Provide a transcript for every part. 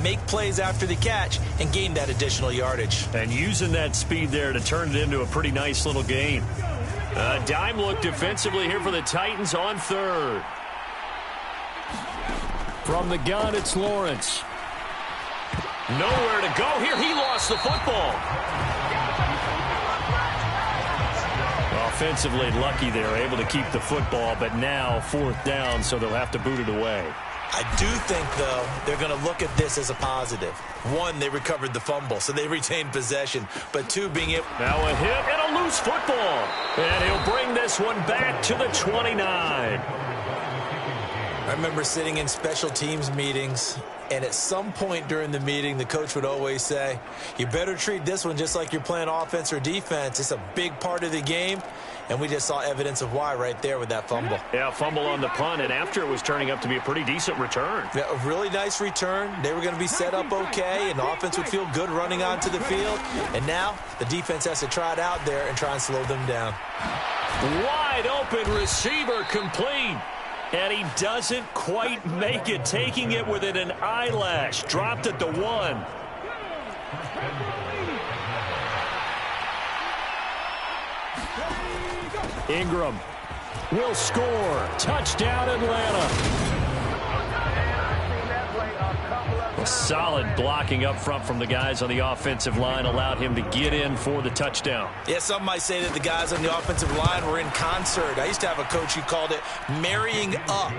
make plays after the catch, and gain that additional yardage. And using that speed there to turn it into a pretty nice little gain. A dime look defensively here for the Titans on third. From the gun, it's Lawrence. Nowhere to go here. He lost the football. Offensively lucky they're able to keep the football, but now fourth down, so they'll have to boot it away. I do think, though, they're going to look at this as a positive. One, they recovered the fumble, so they retained possession. But two, being able... Now a hit and a loose football. And he'll bring this one back to the 29. I remember sitting in special teams meetings, and at some point during the meeting, the coach would always say, you better treat this one just like you're playing offense or defense. It's a big part of the game. And we just saw evidence of why right there with that fumble. Yeah, fumble on the punt, and after it was turning up to be a pretty decent return. Yeah, a really nice return. They were going to be set up okay, and the offense would feel good running onto the field. And now the defense has to try it out there and try and slow them down. Wide open receiver complete. And he doesn't quite make it, taking it within an eyelash. Dropped at the 1. Ingram will score. Touchdown, Atlanta. Solid blocking up front from the guys on the offensive line allowed him to get in for the touchdown. Yeah, some might say that the guys on the offensive line were in concert. I used to have a coach who called it marrying up,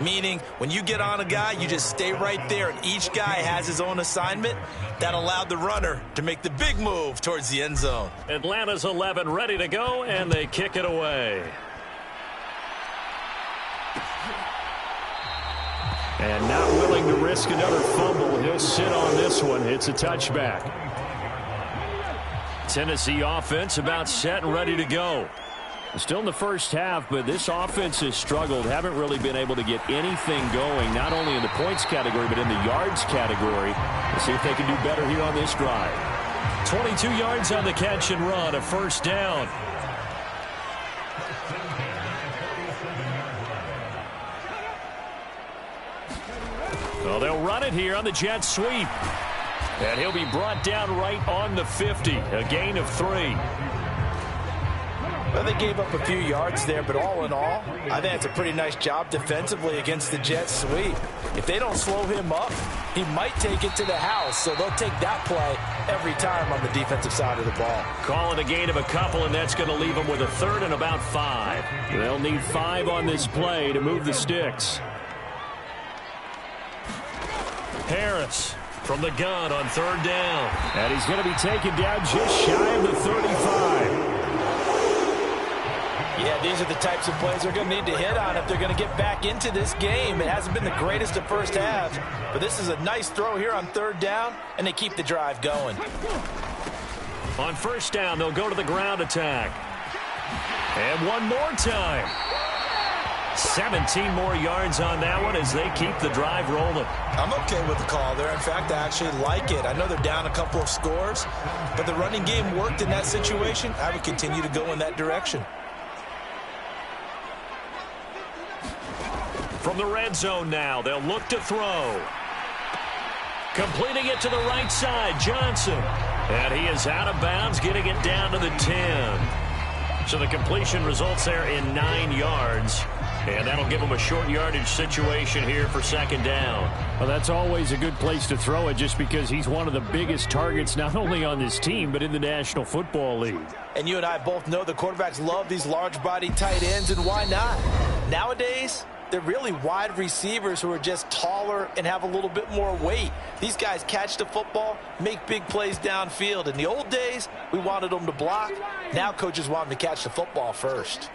meaning when you get on a guy, you just stay right there, and each guy has his own assignment. That allowed the runner to make the big move towards the end zone. Atlanta's 11 ready to go, and they kick it away. And not willing to risk another fumble, he'll sit on this one. It's a touchback. Tennessee offense about set and ready to go. Still in the first half, but this offense has struggled. Haven't really been able to get anything going, not only in the points category, but in the yards category. We'll see if they can do better here on this drive. 22 yards on the catch and run, a first down. Well, they'll run it here on the jet sweep. And he'll be brought down right on the 50, a gain of 3. Well, they gave up a few yards there, but all in all, I think it's a pretty nice job defensively against the jet sweep. If they don't slow him up, he might take it to the house, so they'll take that play every time on the defensive side of the ball. Call it a gain of a couple, and that's going to leave them with a third and about 5. They'll need 5 on this play to move the sticks. Harris from the gun on third down. And he's going to be taken down just shy of the 35. Yeah, these are the types of plays they're going to need to hit on if they're going to get back into this game. It hasn't been the greatest of first halves, but this is a nice throw here on third down, and they keep the drive going. On first down, they'll go to the ground attack. And one more time. 17 more yards on that one as they keep the drive rolling. I'm okay with the call there. In fact, I actually like it. I know they're down a couple of scores, but the running game worked in that situation. I would continue to go in that direction. From the red zone now, they'll look to throw. Completing it to the right side, Johnson. And he is out of bounds, getting it down to the 10. So the completion results there in 9 yards. And that'll give him a short yardage situation here for second down. Well, that's always a good place to throw it just because he's one of the biggest targets not only on this team but in the National Football League. And you and I both know the quarterbacks love these large-body tight ends, and why not? Nowadays, they're really wide receivers who are just taller and have a little bit more weight. These guys catch the football, make big plays downfield. In the old days, we wanted them to block. Now coaches want them to catch the football first.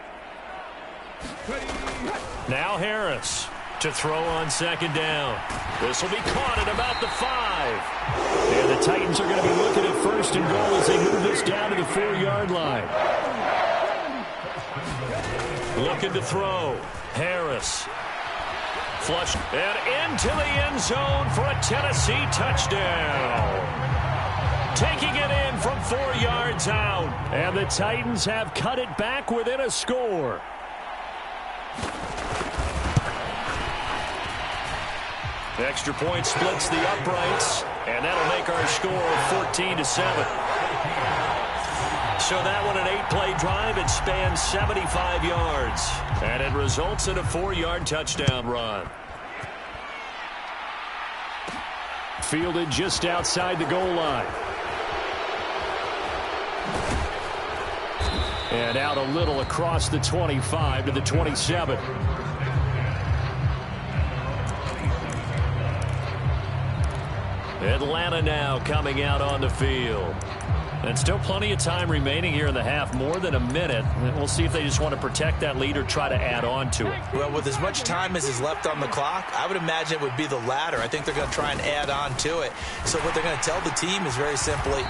Now Harris to throw on second down. This will be caught at about the 5. And the Titans are going to be looking at first and goal as they move this down to the 4-yard line. Looking to throw. Harris. Flush and into the end zone for a Tennessee touchdown. Taking it in from 4 yards out. And the Titans have cut it back within a score. Extra point splits the uprights, and that'll make our score 14-7. So that one, an 8-play drive. It spans 75 yards, and it results in a 4-yard touchdown run. Fielded just outside the goal line. And out a little across the 25 to the 27. Atlanta now coming out on the field. And still plenty of time remaining here in the half, more than a minute. We'll see if they just want to protect that lead or try to add on to it. Well, with as much time as is left on the clock, I would imagine it would be the latter. I think they're going to try and add on to it. So what they're going to tell the team is very simply,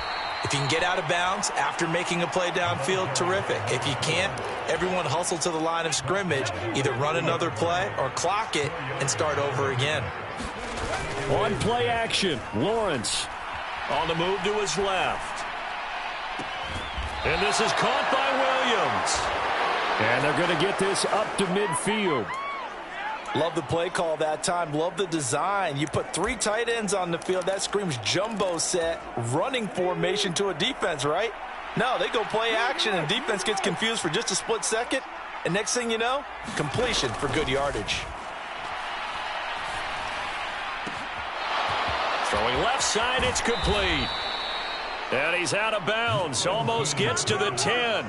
if you can get out of bounds after making a play downfield, terrific. If you can't, everyone hustle to the line of scrimmage, either run another play or clock it and start over again. On play action, Lawrence. On the move to his left. And this is caught by Williams. And they're going to get this up to midfield. Love the play call that time. Love the design. You put 3 tight ends on the field. That screams jumbo set, running formation to a defense, right? No, they go play action, and defense gets confused for just a split second. And next thing you know, completion for good yardage. Throwing left side, it's complete. And he's out of bounds, almost gets to the 10.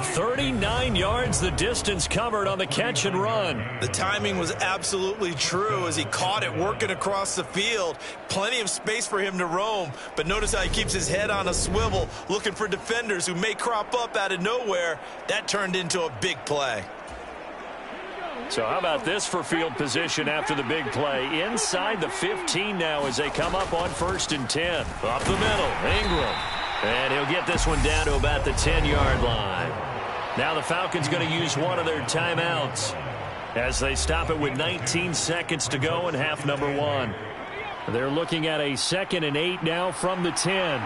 39 yards the distance covered on the catch and run. The timing was absolutely true as he caught it working across the field. Plenty of space for him to roam, but notice how he keeps his head on a swivel, looking for defenders who may crop up out of nowhere. That turned into a big play. So how about this for field position after the big play? Inside the 15 now as they come up on 1st and 10. Up the middle, Ingram. And he'll get this one down to about the 10-yard line. Now the Falcons going to use one of their timeouts as they stop it with 19 seconds to go in half number 1. They're looking at a 2nd and 8 now from the 10.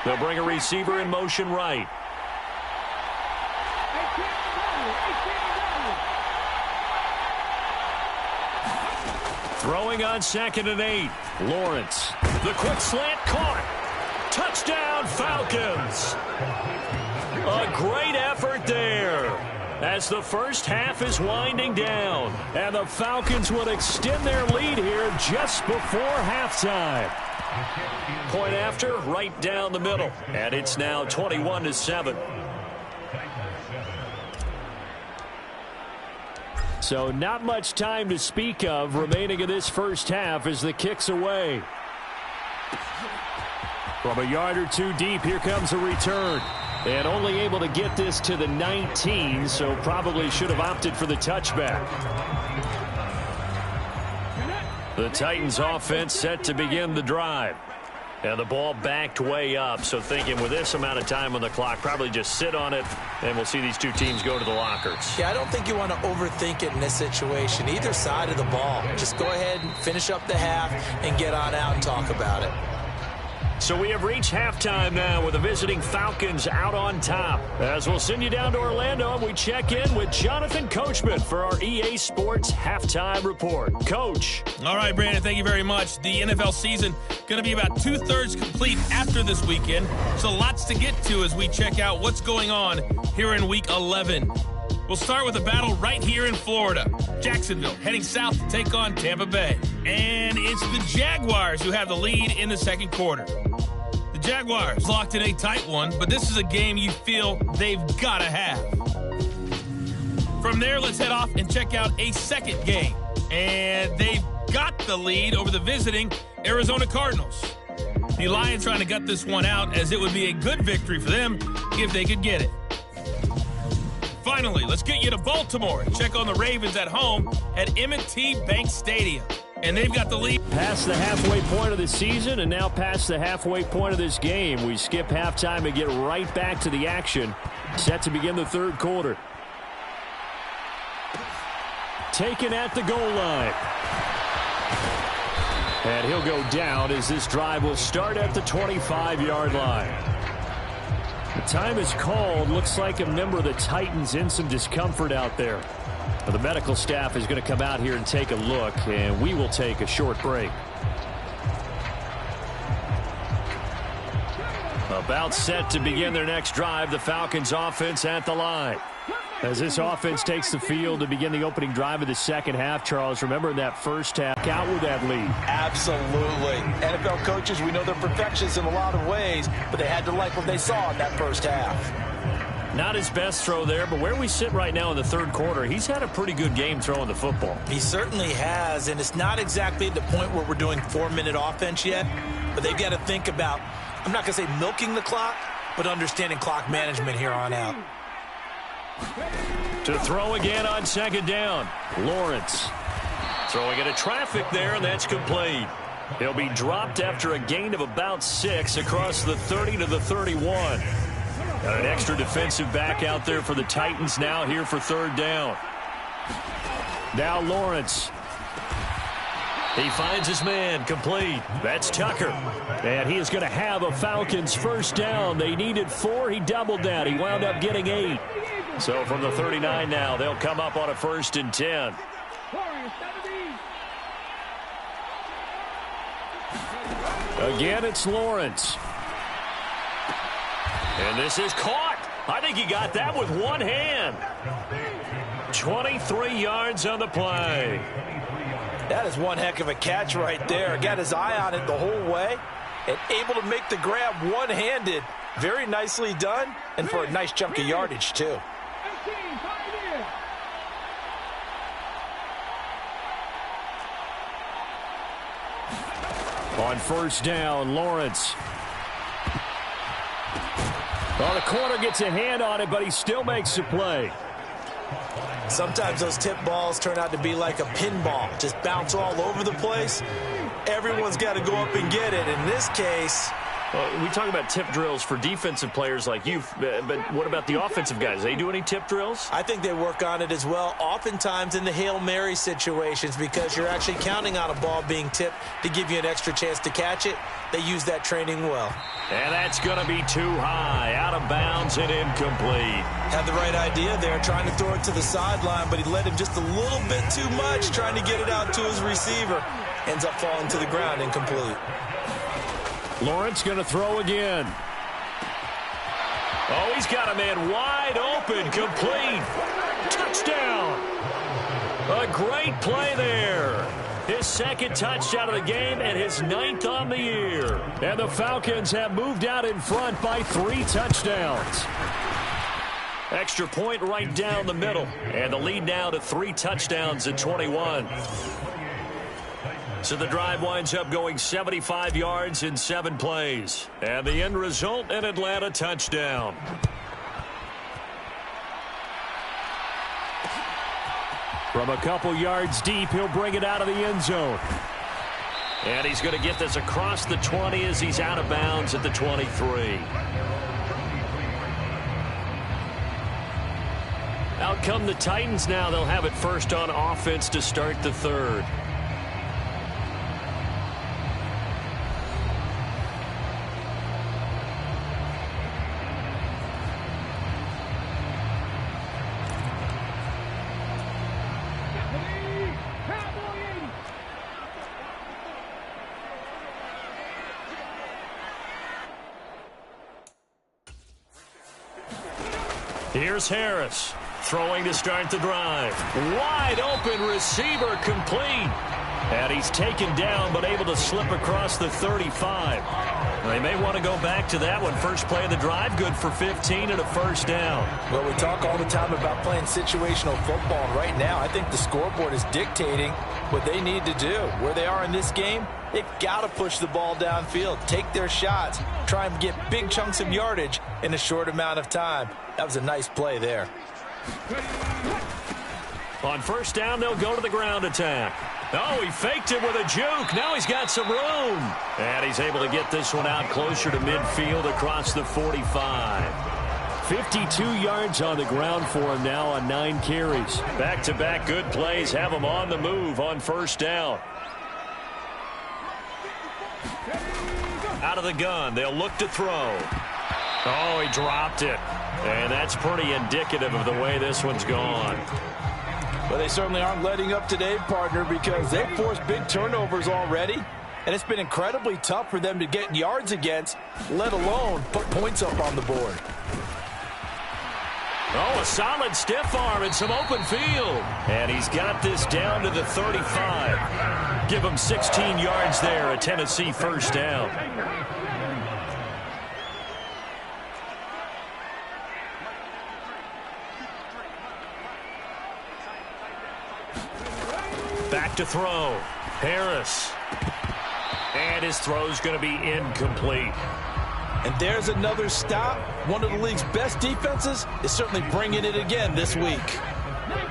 They'll bring a receiver in motion right. Throwing on 2nd and 8. Lawrence. The quick slant caught. Touchdown, Falcons. A great effort there as the first half is winding down. And the Falcons will extend their lead here just before halftime. Point after, right down the middle. And it's now 21-7. So not much time to speak of remaining in this first half as the kick's away. From a yard or 2 deep, here comes a return. And only able to get this to the 19, so probably should have opted for the touchback. The Titans offense set to begin the drive. And the ball backed way up, so thinking with this amount of time on the clock, probably just sit on it, and we'll see these two teams go to the lockers. Yeah, I don't think you want to overthink it in this situation. Either side of the ball. Just go ahead and finish up the half and get on out and talk about it. So we have reached halftime now with the visiting Falcons out on top. As we'll send you down to Orlando and we check in with Jonathan Coachman for our EA Sports Halftime Report. Coach. All right, Brandon, thank you very much. The NFL season going to be about 2/3 complete after this weekend. So lots to get to as we check out what's going on here in Week 11. We'll start with a battle right here in Florida. Jacksonville heading south to take on Tampa Bay. And it's the Jaguars who have the lead in the second quarter. The Jaguars locked in a tight one, but this is a game you feel they've got to have. From there, let's head off and check out a second game. And they've got the lead over the visiting Arizona Cardinals. The Lions trying to gut this one out as it would be a good victory for them if they could get it. Finally, let's get you to Baltimore and check on the Ravens at home at M&T Bank Stadium. And they've got the lead. Past the halfway point of the season and now past the halfway point of this game. We skip halftime and get right back to the action. Set to begin the third quarter. Taken at the goal line. And he'll go down as this drive will start at the 25-yard line. The time is called. Looks like a member of the Titans in some discomfort out there. The medical staff is going to come out here and take a look, and we will take a short break. About set to begin their next drive, the Falcons offense at the line. As this offense takes the field to begin the opening drive of the second half, Charles, remember in that first half, out with that lead. Absolutely. NFL coaches, we know they're perfectionists in a lot of ways, but they had to like what they saw in that first half. Not his best throw there, but where we sit right now in the third quarter, he's had a pretty good game throwing the football. He certainly has, and it's not exactly at the point where we're doing 4-minute offense yet, but they've got to think about, I'm not going to say milking the clock, but understanding clock management here on out. To throw again on second down, Lawrence. Throwing into traffic there, and that's complete. He'll be dropped after a gain of about 6 across the 30 to the 31. Got an extra defensive back out there for the Titans now here for third down. Now Lawrence. He finds his man, complete. That's Tucker. And he is going to have a Falcons first down. They needed 4. He doubled that. He wound up getting 8. So from the 39 now, they'll come up on a 1st and 10. Again, it's Lawrence. And this is caught. I think he got that with one hand. 23 yards on the play. That is one heck of a catch right there. Got his eye on it the whole way and able to make the grab one-handed. Very nicely done, and for a nice chunk of yardage, too. On first down, Lawrence. Well, the corner gets a hand on it, but he still makes the play. Sometimes those tip balls turn out to be like a pinball. Just bounce all over the place. Everyone's got to go up and get it. In this case... Well, we talk about tip drills for defensive players like you, but what about the offensive guys? They do any tip drills? I think they work on it as well, oftentimes in the Hail Mary situations, because you're actually counting on a ball being tipped to give you an extra chance to catch it. They use that training well. And that's going to be too high, out of bounds and incomplete. Had the right idea there, trying to throw it to the sideline, but he led him just a little bit too much, trying to get it out to his receiver. Ends up falling to the ground, incomplete. Lawrence going to throw again. Oh, he's got a man wide open, complete. Touchdown. A great play there. His second touchdown of the game and his 9th on the year. And the Falcons have moved out in front by 3 touchdowns. Extra point right down the middle. And the lead now to 3 touchdowns at 21. So the drive winds up going 75 yards in 7 plays. And the end result, an Atlanta touchdown. From a couple yards deep, he'll bring it out of the end zone. And he's going to get this across the 20 as he's out of bounds at the 23. Out come the Titans now. They'll have it first on offense to start the third. Here's Harris, throwing to start the drive. Wide open receiver, complete. And he's taken down, but able to slip across the 35. They may want to go back to that one. First play of the drive, good for 15 and a first down. Well, we talk all the time about playing situational football. And right now, I think the scoreboard is dictating what they need to do. Where they are in this game, they've got to push the ball downfield, take their shots, try and get big chunks of yardage in a short amount of time. That was a nice play there. On first down, they'll go to the ground attack. Oh, he faked it with a juke. Now he's got some room. And he's able to get this one out closer to midfield across the 45. 52 yards on the ground for him now on 9 carries. Back-to-back good plays have him on the move on first down. Out of the gun, they'll look to throw. Oh, he dropped it. And that's pretty indicative of the way this one's gone. Well, they certainly aren't letting up today, partner, because they've forced big turnovers already, and it's been incredibly tough for them to get yards against, let alone put points up on the board. Oh, a solid stiff arm and some open field. And he's got this down to the 35. Give him 16 yards there, a Tennessee first down. Back to throw. Harris. And his throw's going to be incomplete. And there's another stop. One of the league's best defenses is certainly bringing it again this week.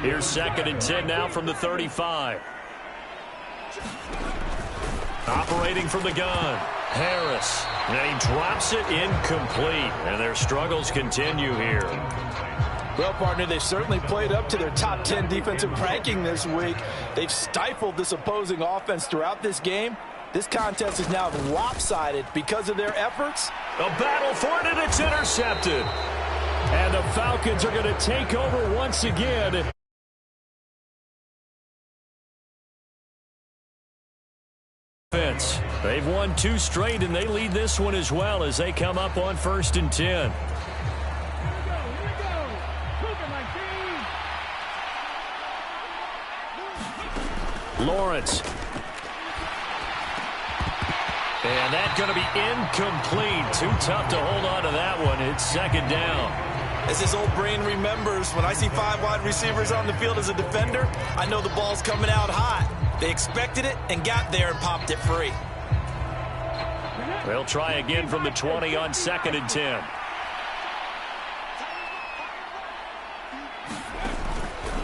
Here's 2nd and 10 now from the 35. Operating from the gun. Harris. And he drops it incomplete. And their struggles continue here. Well, partner, they've certainly played up to their top 10 defensive ranking this week. They've stifled this opposing offense throughout this game. This contest is now lopsided because of their efforts. A battle for it, and it's intercepted. And the Falcons are going to take over once again. They've won 2 straight, and they lead this one as well as they come up on 1st and 10. Lawrence. And that's going to be incomplete. Too tough to hold on to that one. It's 2nd down. As his old brain remembers, when I see 5 wide receivers on the field as a defender, I know the ball's coming out hot. They expected it and got there and popped it free. They'll try again from the 20 on 2nd and 10.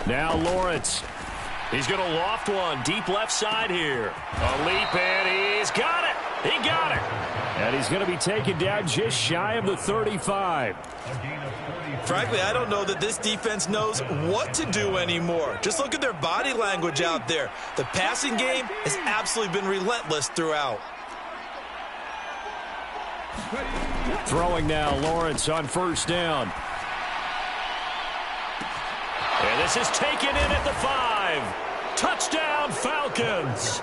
Now Lawrence. He's going to loft one deep left side here. A leap, and he's got it. He got it. And he's going to be taken down just shy of the 35. Frankly, I don't know that this defense knows what to do anymore. Just look at their body language out there. The passing game has absolutely been relentless throughout. Throwing now, Lawrence on 1st down. And this is taken in at the 5. Touchdown, Falcons.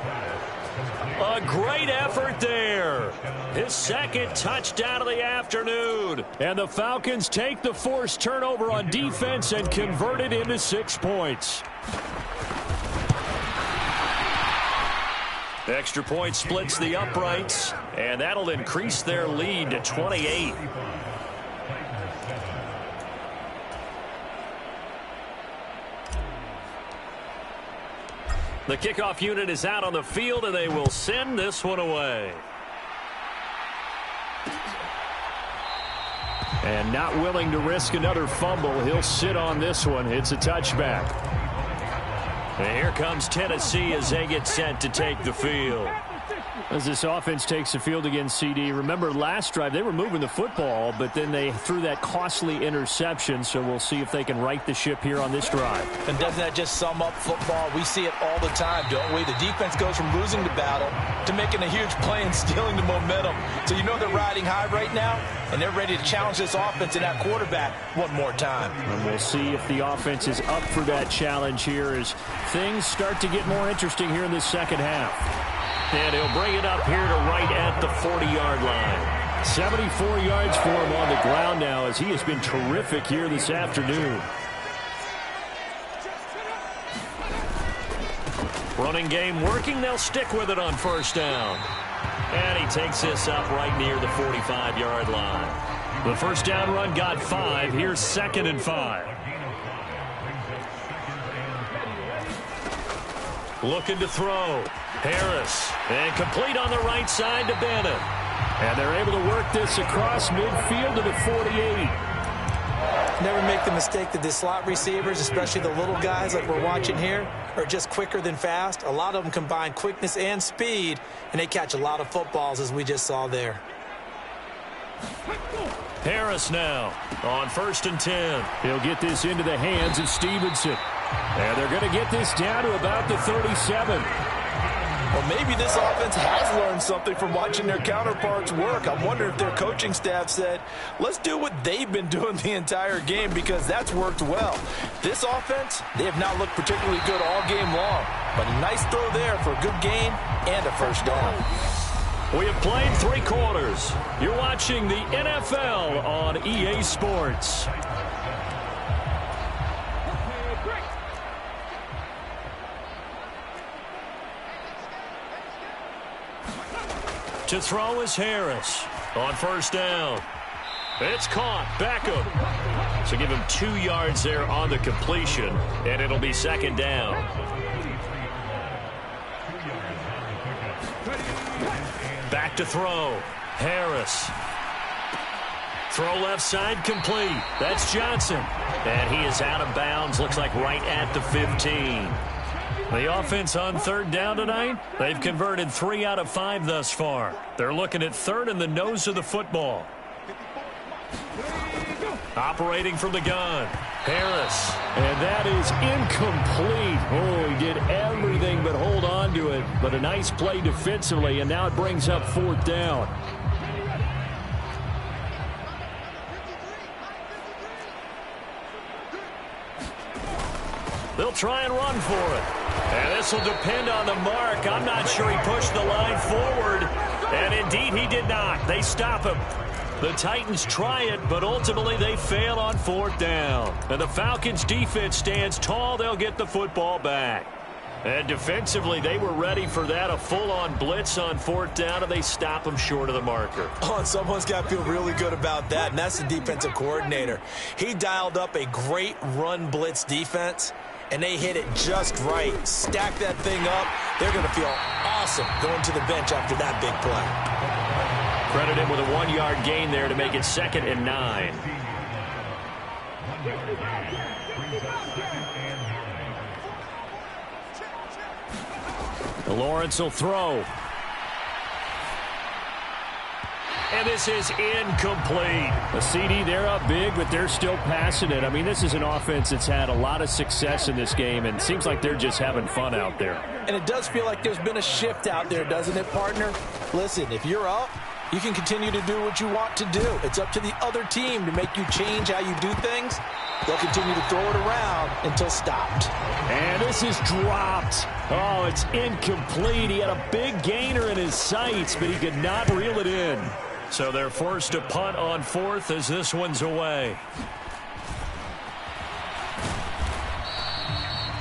A great effort there. His 2nd touchdown of the afternoon. And the Falcons take the forced turnover on defense and convert it into 6 points. The extra point splits the uprights, and that'll increase their lead to 28. The kickoff unit is out on the field, and they will send this one away. And not willing to risk another fumble, he'll sit on this one. It's a touchback. And here comes Tennessee as they get set to take the field. As this offense takes the field again, CD, remember last drive they were moving the football, but then they threw that costly interception, so we'll see if they can right the ship here on this drive. And doesn't that just sum up football? We see it all the time, don't we? The defense goes from losing the battle to making a huge play and stealing the momentum. So you know they're riding high right now, and they're ready to challenge this offense and that quarterback one more time. And we'll see if the offense is up for that challenge here as things start to get more interesting here in the 2nd half. And he'll bring it up here to right at the 40-yard line. 74 yards for him on the ground now as he has been terrific here this afternoon. Running game working. They'll stick with it on 1st down. And he takes this up right near the 45-yard line. The 1st down run got 5. Here's 2nd and 5. Looking to throw. Harris. And complete on the right side to Bennett. And they're able to work this across midfield to the 48. Never make the mistake that the slot receivers, especially the little guys like we're watching here, are just quicker than fast. A lot of them combine quickness and speed, and they catch a lot of footballs as we just saw there. Harris now on 1st and 10. He'll get this into the hands of Stevenson. And they're going to get this down to about the 37. Well, maybe this offense has learned something from watching their counterparts work. I'm wondering if their coaching staff said, let's do what they've been doing the entire game, because that's worked well. This offense, they have not looked particularly good all game long, but a nice throw there for a good gain and a first down. We have played 3 quarters. You're watching the NFL on EA Sports. To throw is Harris on first down. It's caught. Beckham. So give him 2 yards there on the completion, and it'll be second down. Back to throw. Harris. Throw left side complete. That's Johnson. And he is out of bounds. Looks like right at the 15. The offense on third down tonight, they've converted 3 out of 5 thus far. They're looking at third in the nose of the football. Operating from the gun, Harris. And that is incomplete. Oh, he did everything but hold on to it. But a nice play defensively, and now it brings up fourth down. They'll try and run for it. And this will depend on the mark. I'm not sure he pushed the line forward. And indeed, he did not. They stop him. The Titans try it, but ultimately they fail on fourth down. And the Falcons defense stands tall. They'll get the football back. And defensively, they were ready for that, a full-on blitz on fourth down, and they stop them short of the marker. Oh, and someone's got to feel really good about that, and that's the defensive coordinator. He dialed up a great run blitz defense, and they hit it just right. Stack that thing up. They're going to feel awesome going to the bench after that big play. Credit him with a 1-yard gain there to make it 2nd and 9. Lawrence will throw. And this is incomplete. A CD, they're up big, but they're still passing it. I mean, this is an offense that's had a lot of success in this game, and it seems like they're just having fun out there. And it does feel like there's been a shift out there, doesn't it, partner? Listen, if you're up, you can continue to do what you want to do. It's up to the other team to make you change how you do things. They'll continue to throw it around until stopped. And this is dropped. Oh, it's incomplete. He had a big gainer in his sights, but he could not reel it in. So they're forced to punt on fourth as this one's away.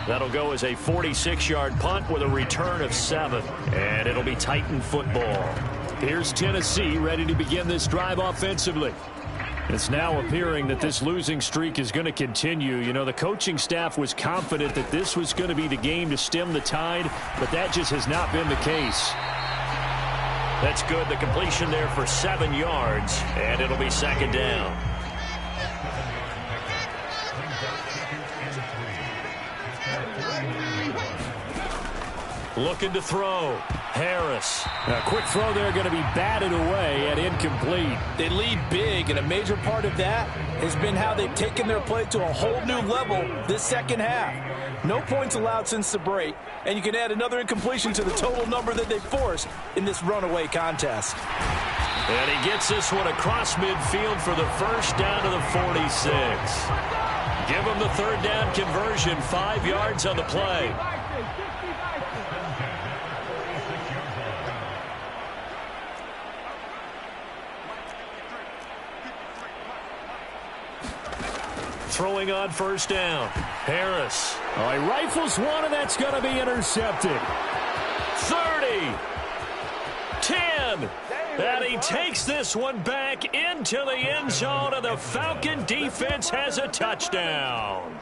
That'll go as a 46-yard punt with a return of 7. And it'll be Titan football. Here's Tennessee ready to begin this drive offensively. It's now appearing that this losing streak is going to continue. You know, the coaching staff was confident that this was going to be the game to stem the tide, but that just has not been the case. That's good. The completion there for 7 yards, and it'll be second down. Looking to throw. Harris. A quick throw there going to be batted away and incomplete. They lead big, and a major part of that has been how they've taken their play to a whole new level this second half. No points allowed since the break, and you can add another incompletion to the total number that they forced in this runaway contest. And he gets this one across midfield for the first down to the 46. Give him the third down conversion, 5 yards on the play. Throwing on first down. Harris. Oh, he rifles one, and that's going to be intercepted. 30. 10. And he takes this one back into the end zone, and the Falcon defense has a touchdown.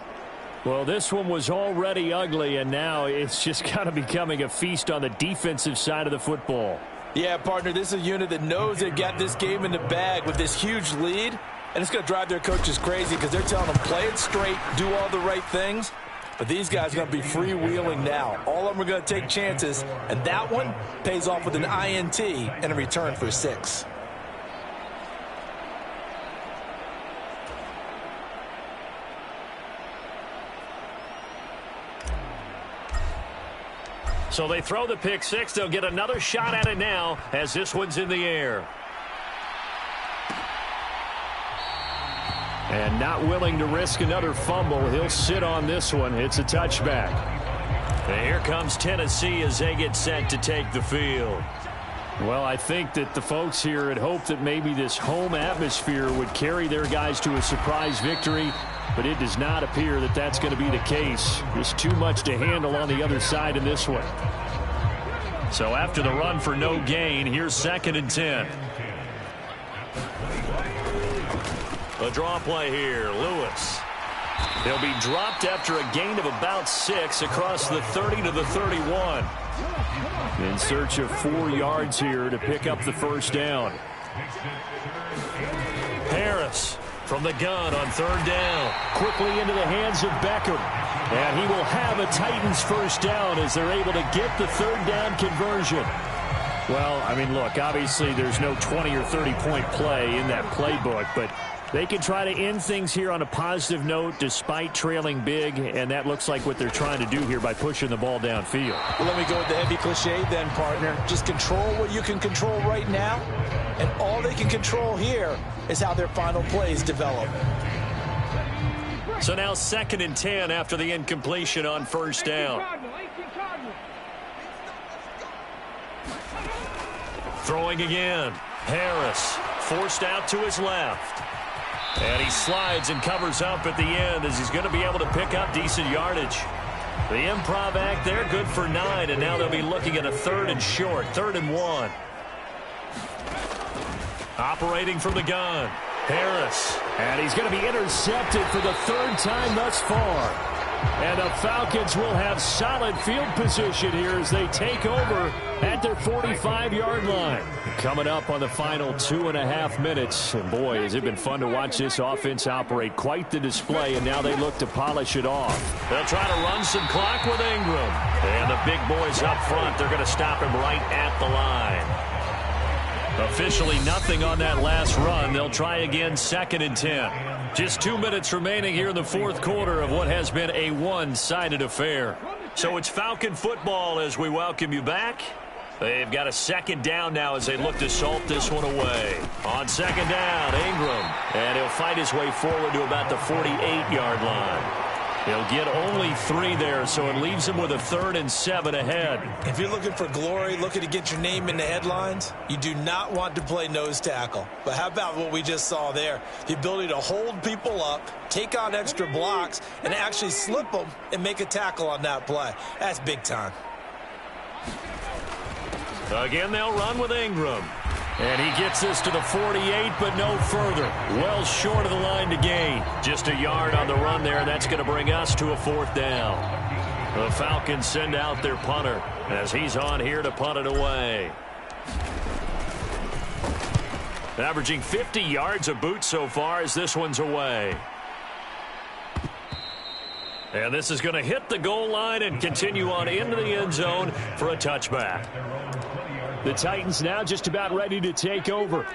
Well, this one was already ugly, and now it's just kind of becoming a feast on the defensive side of the football. Yeah, partner, this is a unit that knows they've got this game in the bag with this huge lead. And it's going to drive their coaches crazy because they're telling them play it straight, do all the right things. But these guys are going to be freewheeling now. All of them are going to take chances. And that one pays off with an INT and a return for 6. So they throw the pick six. They'll get another shot at it now as this one's in the air. And not willing to risk another fumble. He'll sit on this one. It's a touchback. And here comes Tennessee as they get set to take the field. Well, I think that the folks here had hoped that maybe this home atmosphere would carry their guys to a surprise victory, but it does not appear that that's going to be the case. There's too much to handle on the other side in this one. So after the run for no gain, here's 2nd and 10. A draw play here, Lewis. He'll be dropped after a gain of about 6 across the 30 to the 31. In search of 4 yards here to pick up the first down. Harris from the gun on 3rd down. Quickly into the hands of Beckham. And he will have a Titans first down as they're able to get the 3rd down conversion. Well, I mean, look, obviously there's no 20 or 30-point play in that playbook, but they can try to end things here on a positive note despite trailing big, and that looks like what they're trying to do here by pushing the ball downfield. Well, let me go with the heavy cliche then, partner. Just control what you can control right now, and all they can control here is how their final plays develop. So now 2nd and 10 after the incompletion on 1st down. Throwing again. Harris forced out to his left. And he slides and covers up at the end as he's going to be able to pick up decent yardage. The improv act there, good for 9, and now they'll be looking at a 3rd and short, 3rd and 1. Operating from the gun, Harris. And he's going to be intercepted for the 3rd time thus far. And the Falcons will have solid field position here as they take over at their 45-yard line. Coming up on the final 2.5 minutes. And boy, has it been fun to watch this offense operate. Quite the display, and now they look to polish it off. They'll try to run some clock with Ingram. And the big boys up front, they're going to stop him right at the line. Officially nothing on that last run. They'll try again, 2nd and 10. Just 2 minutes remaining here in the 4th quarter of what has been a one-sided affair. So it's Falcon football as we welcome you back. They've got a 2nd down now as they look to salt this one away. On 2nd down, Ingram. And he'll fight his way forward to about the 48-yard line. He'll get only 3 there, so it leaves him with a 3rd and 7 ahead. If you're looking for glory, looking to get your name in the headlines, you do not want to play nose tackle. But how about what we just saw there? The ability to hold people up, take on extra blocks, and actually slip them and make a tackle on that play. That's big time. Again, they'll run with Ingram. And he gets this to the 48, but no further. Well short of the line to gain. Just a yard on the run there. That's going to bring us to a 4th down. The Falcons send out their punter as he's on here to punt it away. Averaging 50 yards a boot so far as this one's away. And this is going to hit the goal line and continue on into the end zone for a touchback. The Titans now just about ready to take over.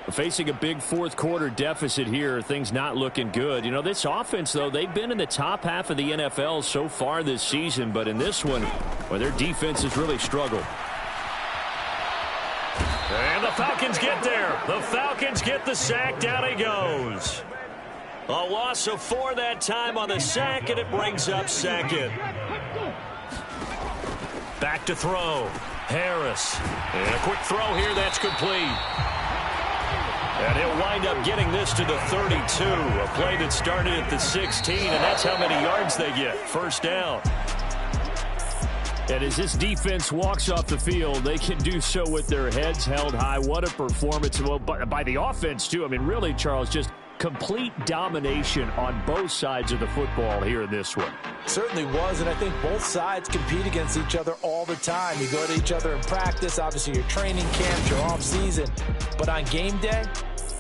Facing a big 4th quarter deficit here, things not looking good. You know, this offense, though, they've been in the top half of the NFL so far this season, but in this one, well, their defense has really struggled. And the Falcons get there. The Falcons get the sack. Down he goes. A loss of 4 that time on the sack, and it brings up 2nd. Back to throw. Harris. And a quick throw here. That's complete. And he'll wind up getting this to the 32. A play that started at the 16, and that's how many yards they get. 1st down. And as this defense walks off the field, they can do so with their heads held high. What a performance. Well, by the offense, too. I mean, really, Charles, just complete domination on both sides of the football here in this one. Certainly was, and I think both sides compete against each other all the time. You go to each other in practice, obviously your training camps, your off-season. But on game day,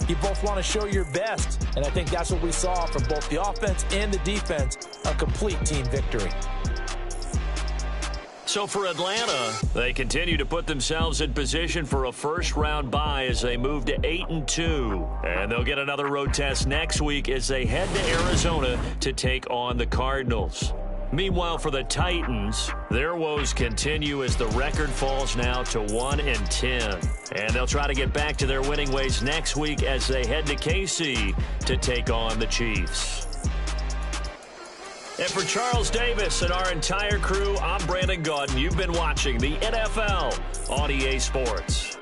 you both want to show your best. And I think that's what we saw from both the offense and the defense, a complete team victory. So for Atlanta, they continue to put themselves in position for a first-round bye as they move to 8-2. And they'll get another road test next week as they head to Arizona to take on the Cardinals. Meanwhile, for the Titans, their woes continue as the record falls now to 1-10. And they'll try to get back to their winning ways next week as they head to KC to take on the Chiefs. And for Charles Davis and our entire crew, I'm Brandon Gaudin. You've been watching the NFL on EA Sports.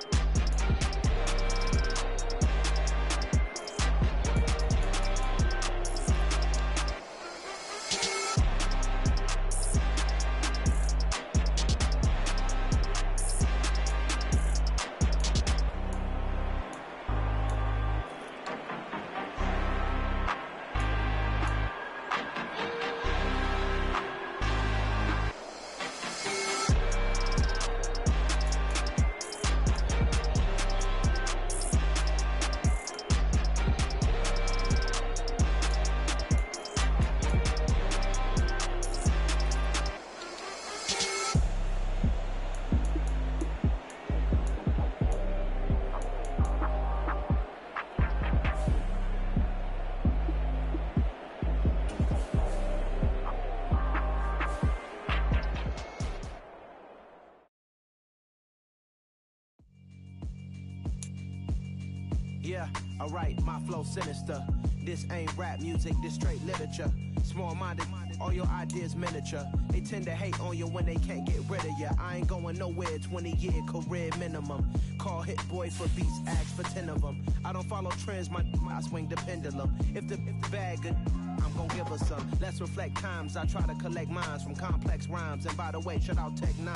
Yeah, alright, my flow sinister. This ain't rap music, this straight literature. Small-minded, all your ideas miniature. They tend to hate on you when they can't get rid of you. I ain't going nowhere, 20-year career minimum. Call hit boy for beats, ask for 10 of them. I don't follow trends, I swing the pendulum. If the bag good, I'm gonna give her some. Let's reflect times, I try to collect minds from complex rhymes. And by the way, shout out Tech 9.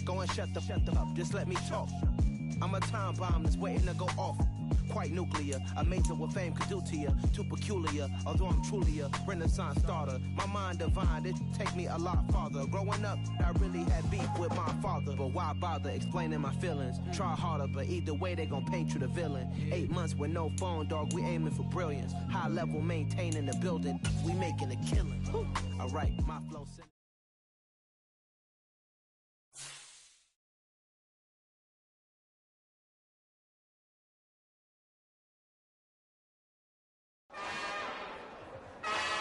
Go and shut the up, just let me talk. I'm a time bomb that's waiting to go off. Quite nuclear, amazing what fame could do to you. Too peculiar, although I'm truly a renaissance starter. My mind divine, it take me a lot farther. Growing up, I really had beef with my father. But why bother explaining my feelings? Try harder, but either way they gon' paint you the villain. 8 months with no phone, dog, we aiming for brilliance. High level maintaining the building, we making a killing. Alright, my flow.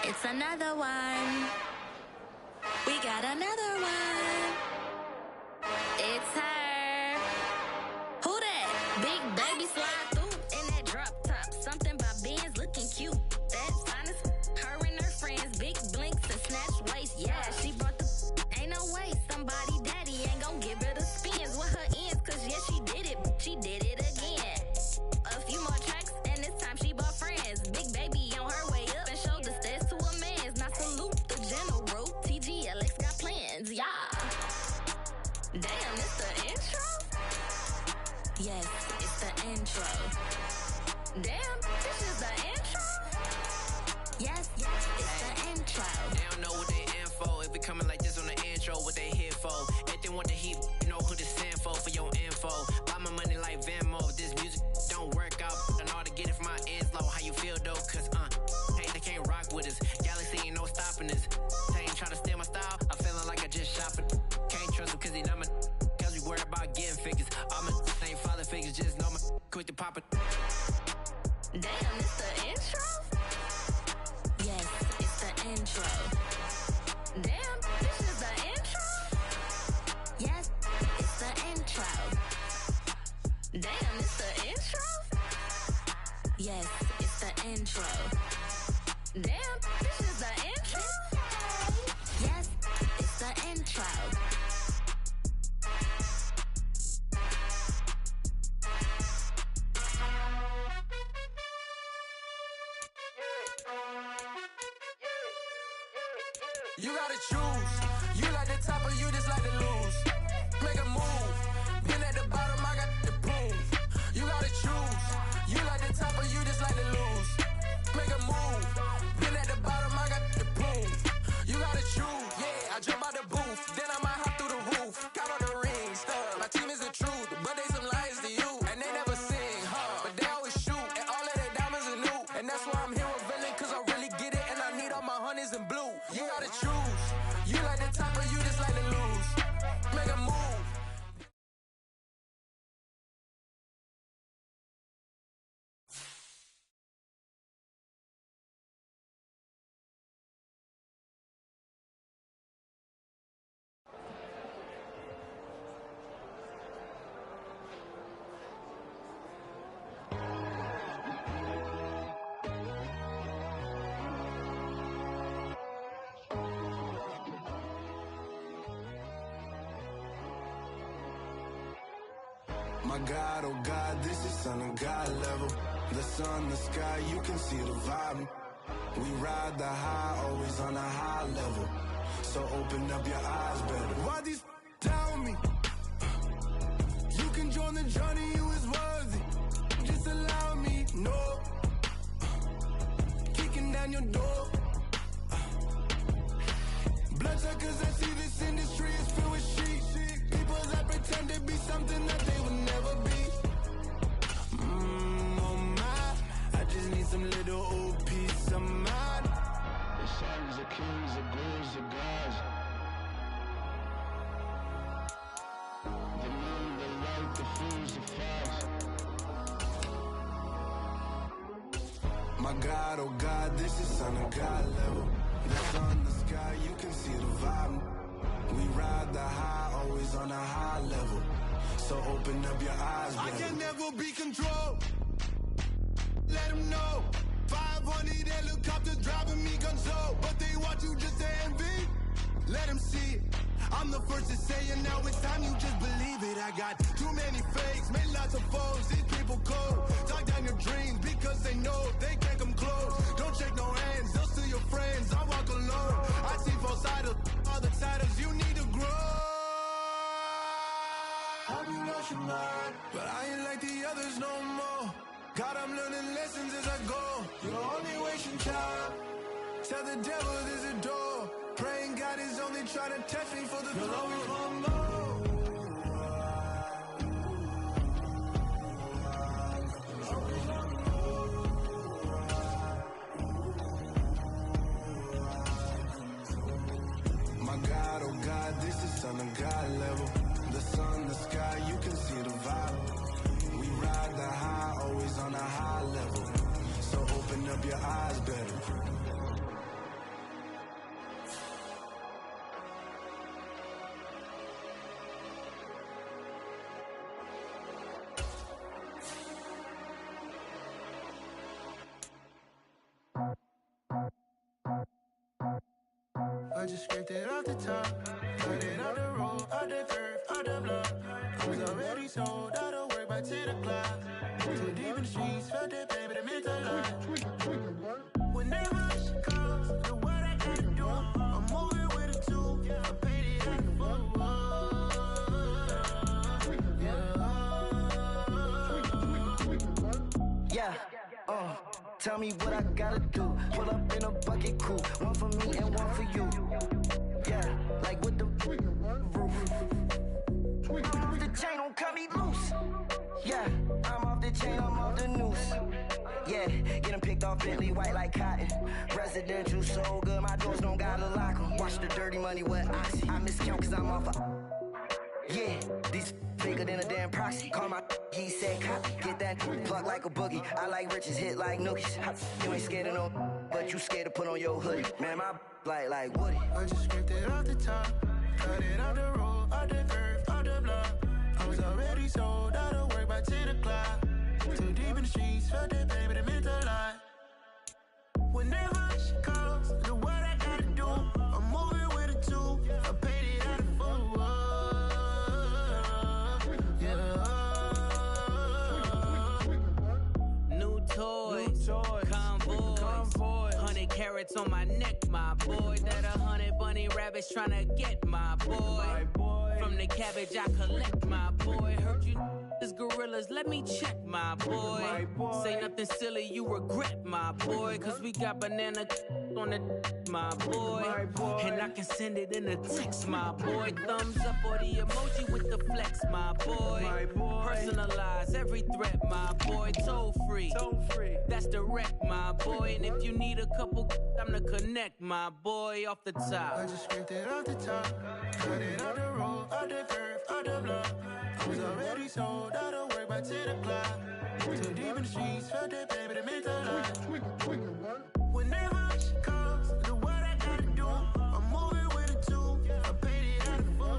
It's another one. We got another one. It's her. Who that? Big baby slide through in that drop top. Something by Benz looking cute. That's honest. Her and her friends, big blinks and snatch waist. Yeah, she brought the. Ain't no way somebody daddy ain't gon' give her the spins with her ends. Cause yeah, she did it. She did it again. A few more tracks and this time she bought friends. Big baby on her way up and showed the stairs to a man's. Not salute the general. TGLX got plans, yeah. Damn, it's the intro? Yes, it's the intro. Damn, this is the intro? Yes, it's the intro. They don't know what they in for. If we coming like this on the intro, what they here for? If they want the heat, you know who to send for your info. Buy my money like Venmo. If this music don't work out, I know how to get it from my ends low. How you feel though? Cause hey, they can't rock with us. Galaxy ain't no stopping us. They ain't trying to steal my style. I'm feeling like I just shopping. Can't trust them cause they not my. Cause we worried about getting figures. All my ain't father figures, just know my quick to pop it. Damn, it's the intro? Yes, it's the intro. Damn, this is the intro? Yes, it's the intro. Damn, it's the intro? Yes, it's the intro. Damn, this is the intro? Yes, it's the intro. You gotta choose. You like the top or you just like to lose. Make a move. Been at the bottom, I got the proof. You gotta choose. You like the top or you just like to lose. Make a move. Been at the bottom, I got the proof. You gotta choose. Yeah, I jump out the booth. Then I might hop through the roof. Got on the rings. My team is the truth, but they some liars to you. And they never sing, but they always shoot. And all of their diamonds are new. And that's why I'm here with villain, cause I really get it. And I need all my honeys in blue. You gotta choose. You like the top or you just like to lose. My God, oh God, this is Son of God level. The sun, the sky, you can see the vibe. We ride the high, always on a high level. So open up your eyes better. Why these down me? You can join the journey, you is worthy. Just allow me, no. Kicking down your door. Bloodsuckers that see this industry is filled with sheep. People that pretend to be something that they would never be. Oh my, I just need some little old peace of mind. The sons of kings, the gurus, the gods. The moon, the light, the fools, the fast. My God, oh God, this is Son of God level. That's on the sky, you can see the vibe. We ride the high, always on a high level. So open up your eyes, baby. I can never be controlled. Let them know. 500 helicopters driving me gonzo. But they want you just to envy. Let them see it. I'm the first to say it, now it's time you just believe it. I got too many fakes, made lots of foes. These people cold. Talk down your dreams because they know they can't come close. Don't shake no hands, they'll steal your friends. I walk alone. I see false idols, all the titles you need to grow. Have you lost your mind? But I ain't like the others no more. God, I'm learning lessons as I go. You're only wasting time. Tell the devil there's a door. Praying God is only trying to test me for the throne. You'll always want more. My God, oh God, this is Son of God level. The sun, the sky, you can see the vibe. We ride the high, always on a high level. So open up your eyes better. I just scraped it off the top, cut it off the road, out the curve, out the block. I was already sold, out of work by 10 o'clock. Too deep in the streets, felt that pain, but it meant a lot. When they rush calls, do what I gotta do. I'm moving with a two, I paid it out the book. Yeah, tell me what I gotta do. Pull up in a bucket crew, one for me and one for you. Yeah, like with the roof. I'm off the chain, don't cut me loose. Yeah, I'm off the chain, I'm off the noose. Yeah, get them picked off Bentley, white like cotton. Residential so good, my doors don't gotta lock 'em. Watch the dirty money with oxy. I miscount cause I'm off yeah, these bigger than a damn proxy. Call my he said copy. Get that plug like a boogie. I like riches, hit like nookies. You ain't scared of no, but you scared to put on your hoodie. Man, my like Woody. I just scraped it off the top, cut it off the road, out the curve, out the block. I was already sold, out of work by 10 o'clock. Too deep in the streets, felt that pain, but it meant a lot. When they rush calls, do what I gotta do. I'm moving with a two, I paid it out of full. Convoy, 100 carats on my neck, my boy. That 100 bunny rabbits tryna get my boy. From the cabbage I collect, my boy. Heard you is gorillas, let me check, my boy. Say nothing silly, you regret, my boy. Cause we got banana on the my boy. And I can send it in a text, my boy. Thumbs up or the emoji with the flex, my boy. Personalize every threat, my boy. Toll free, that's direct, my boy. And if you need a couple, I'm the connect, my boy. Off the top, I just scraped it off the top, cut it off the road, out the curve, out the block. I was already sold, out of work by 10 o'clock. Too deep in the streets, felt that pain, but it meant a lot. When they rush calls, do what I gotta do. I'm moving with a two, I paid it out of full.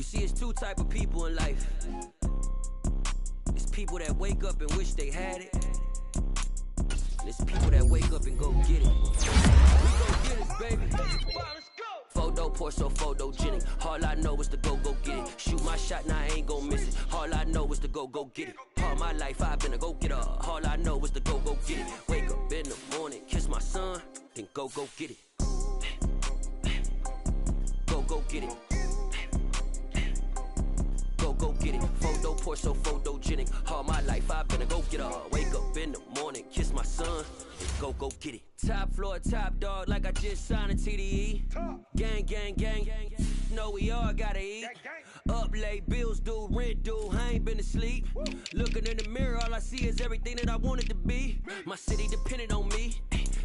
You see, it's two type of people in life. It's people that wake up and wish they had it. And it's people that wake up and go get it. We go get it, baby. Photo poor, so photogenic. All I know is to go get it. Shoot my shot, now I ain't gon' miss it. All I know is to go get it. All my life I've been a go-getter. All I know is to go get it. Wake up in the morning, kiss my son, then go get it. Go get it. Go get it. Photo poor, so photogenic. All my life I've been a go-getter. Wake up in the morning, kiss my son, then go get it. Top floor, top dog, like I just signed a TDE. Gang, gang, gang. Know we all gotta eat. Up late, bills due, rent due, I ain't been asleep. Looking in the mirror, all I see is everything that I wanted to be. My city depended on me,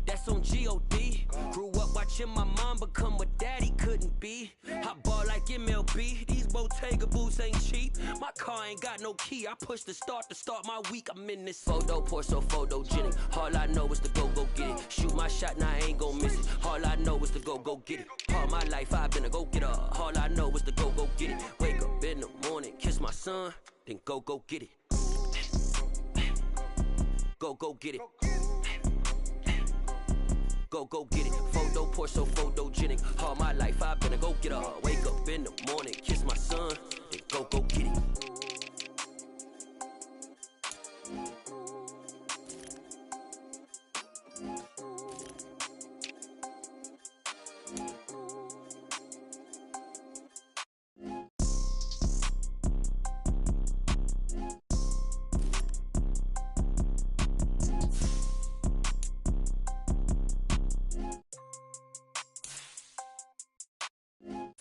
that's on G.O.D. Grew up watching my mom become what daddy couldn't be. I ball like MLB, these Bottega boots ain't cheap. My car ain't got no key, I push the start to start my week. I'm in this photo poor, so photogenic. All I know is to go get it. Shoot my shot, now I ain't gon' miss it. All I know is to go get it. All my life I've been a go-getter. All I know is to go get it. Wake up in the morning, kiss my son, then go get it. Go get it. Go get it. Photo poor, so photogenic. All my life I've been a go-getter. Wake up in the morning, kiss my son, then go get it.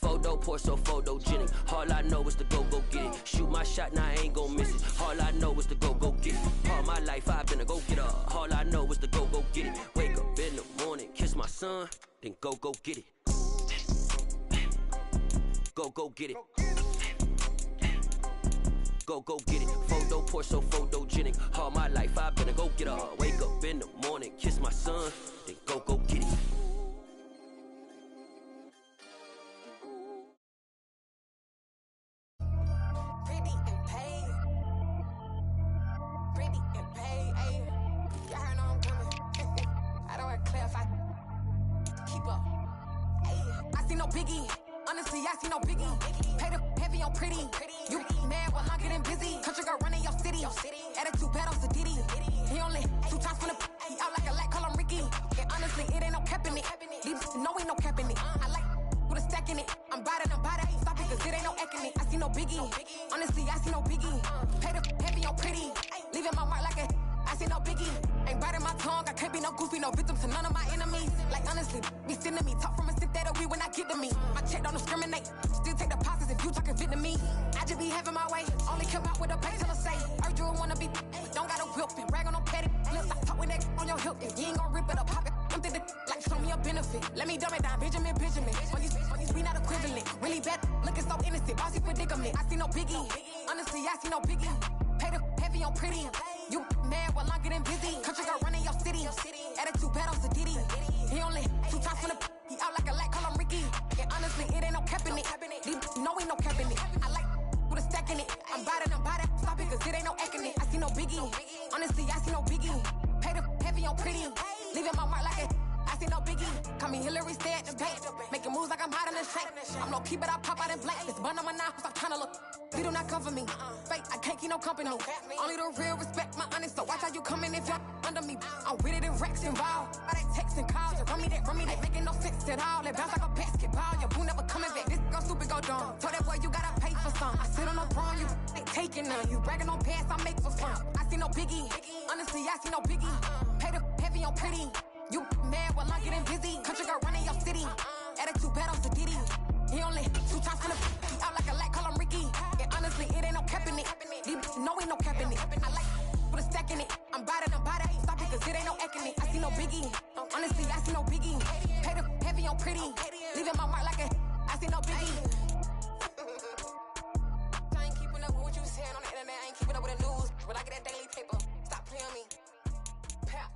Photo poor, so photogenic. All I know is to go get it. Shoot my shot, now I ain't gon' miss it. All I know is to go get it. All my life I've been a go-getter. All I know is to go get it. Wake up in the morning, kiss my son, then go get it. Go get it. Go get it. Photo poor, so photogenic. All my life I've been a go-getter. Wake up in the morning, kiss my son, then go get it. Biggie, honestly, I see no biggie. Pay the heavy on pretty. You mad while I'm getting busy. Country girl running your city. Attitude bad on Diddy. He only 2 times from the he out like a lack, call him Ricky. And honestly, it ain't no cap in it. These no ain't no cap in it. I like with a stack in it. I'm about it. Stop it, cause it ain't no acting it. I see no biggie. Honestly, I see no biggie. Pay the heavy on pretty. Leaving my mark like a I see no biggie. Ain't biting my tongue. I can't be no goofy, no victim to none of my enemies. Like honestly, be sending me talk from a sip that we when I get to me. My check don't discriminate. Still take deposits if you talking Vietnamese. I just be having my way. Only come out with a pay till I say. Heard you wanna be, don't got a whip and brag on no petty. Lips like talk with that on your hip. If you ain't gon' rip it up, pop it. I'm thinking like show me a benefit. Let me dumb it down, Benjamin. We not equivalent. Really bad, looking so innocent. Bossy predicament. I see no biggie. Honestly, I see no biggie. Pay the heavy on pretty. You mad while I'm getting busy. Country girl running your city. Attitude bad on Diddy. He only 2 times from the he out like a lack, call him Ricky. And honestly, it ain't no cap in it. These no ain't no cap in it. I like with a stack in it. I'm about it. Stop it, cause it ain't no acting it. I see no biggie. Honestly, I see no biggie. Pay the heavy on pretty. Leaving my mark like a I see no biggie. Call me Hillary, stay at the bank. Making moves like I'm hot in the shank. I'm no keep it, I pop out in blank. This bun on my knife, stop trying to look. They do not come for me. Fake, I can't keep no company. Only the real respect my honest. So watch how you coming if y'all under me. I'm with it in racks involved. I they text and calls. You run me that. Making no sense at all. They bounce like a basketball. Your boo never coming back. This go stupid, go dumb. Told that boy you gotta pay for some. I sit on no throne, you ain't taking none. You bragging on pants, I make for fun. I see no biggie. Honestly, I see no biggie. Pay the heavy on pretty. You mad while I'm getting busy. Country girl running your city. Attitude bad on Diddy. He only 2 times from the he out like a lack, call him Ricky. And honestly, it ain't no cap in it. These no ain't no cap in it. I like with a stack in it. I'm about it. Stop it, cause it ain't no acting it. I see no biggie. Honestly, I see no biggie. Pay the heavy on pretty. Leaving my mark like a I see no biggie. I ain't keeping up with what you saying on the internet. I ain't keeping up with the news. But I get that daily paper. Stop playing me. Pap.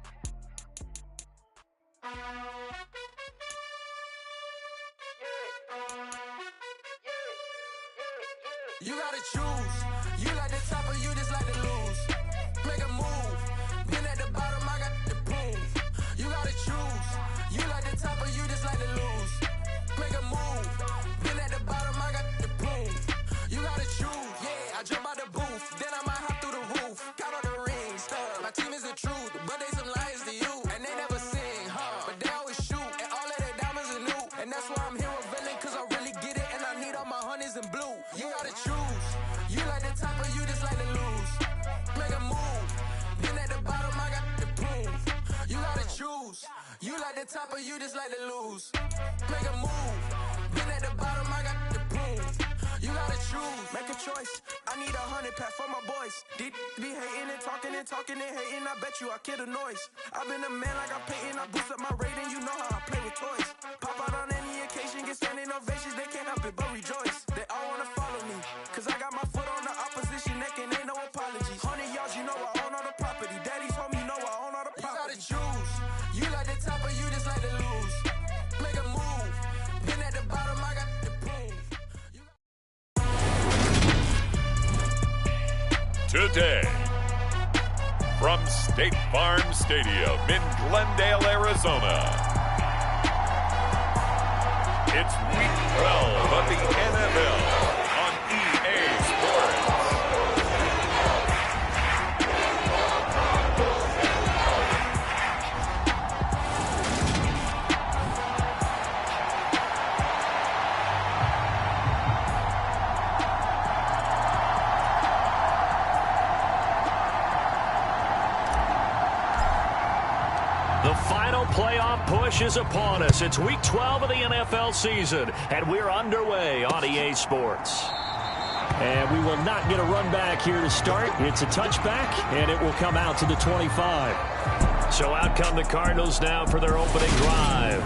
You gotta choose. You like the top or you just like to lose. Make a move. Been at the bottom, I got the prove. You gotta choose. You like the top or you just like to lose. Make a move. Been at the bottom, I got the prove. You gotta choose. Yeah, I jump out the booth. Then I might hop through the roof. Count on the rings. My team is the truth, but they some liars to you. And they never sing, but they always shoot. And all of their diamonds are new. And that's why I'm here revealing, cause I really get it. And I need all my honeys in blue. You gotta choose. You like the top or you just like to lose. Make a move. Been at the bottom, I got the proof. You gotta choose. You like the top or you just like to lose. Make a move. Been at the bottom, I got the proof. You gotta choose. Make a choice. I need 100 pack for my boys. Deep be hating and talking and hating. I bet you I kill the noise. I've been a man like I'm Peyton. I boost up my rating. You know how I play with toys. Pop out on any occasion, get standing ovations. They can't help it but rejoice. They all wanna follow me, cause I got my foot on the opposition neck and ain't no apologies. 100 yards, you know I own all the property. Daddy's home, you know I own all the property. You gotta choose. You like the top or you just like to lose. Make a move. Been at the bottom, I got the proof. Today, from State Farm Stadium in Glendale, Arizona, it's Week 12 of the NFL on EA Sports. The final playoff push is upon us. It's Week 12 of the NFL season, and we're underway on EA Sports. And we will not get a run back here to start. It's a touchback, and it will come out to the 25. So out come the Cardinals now for their opening drive.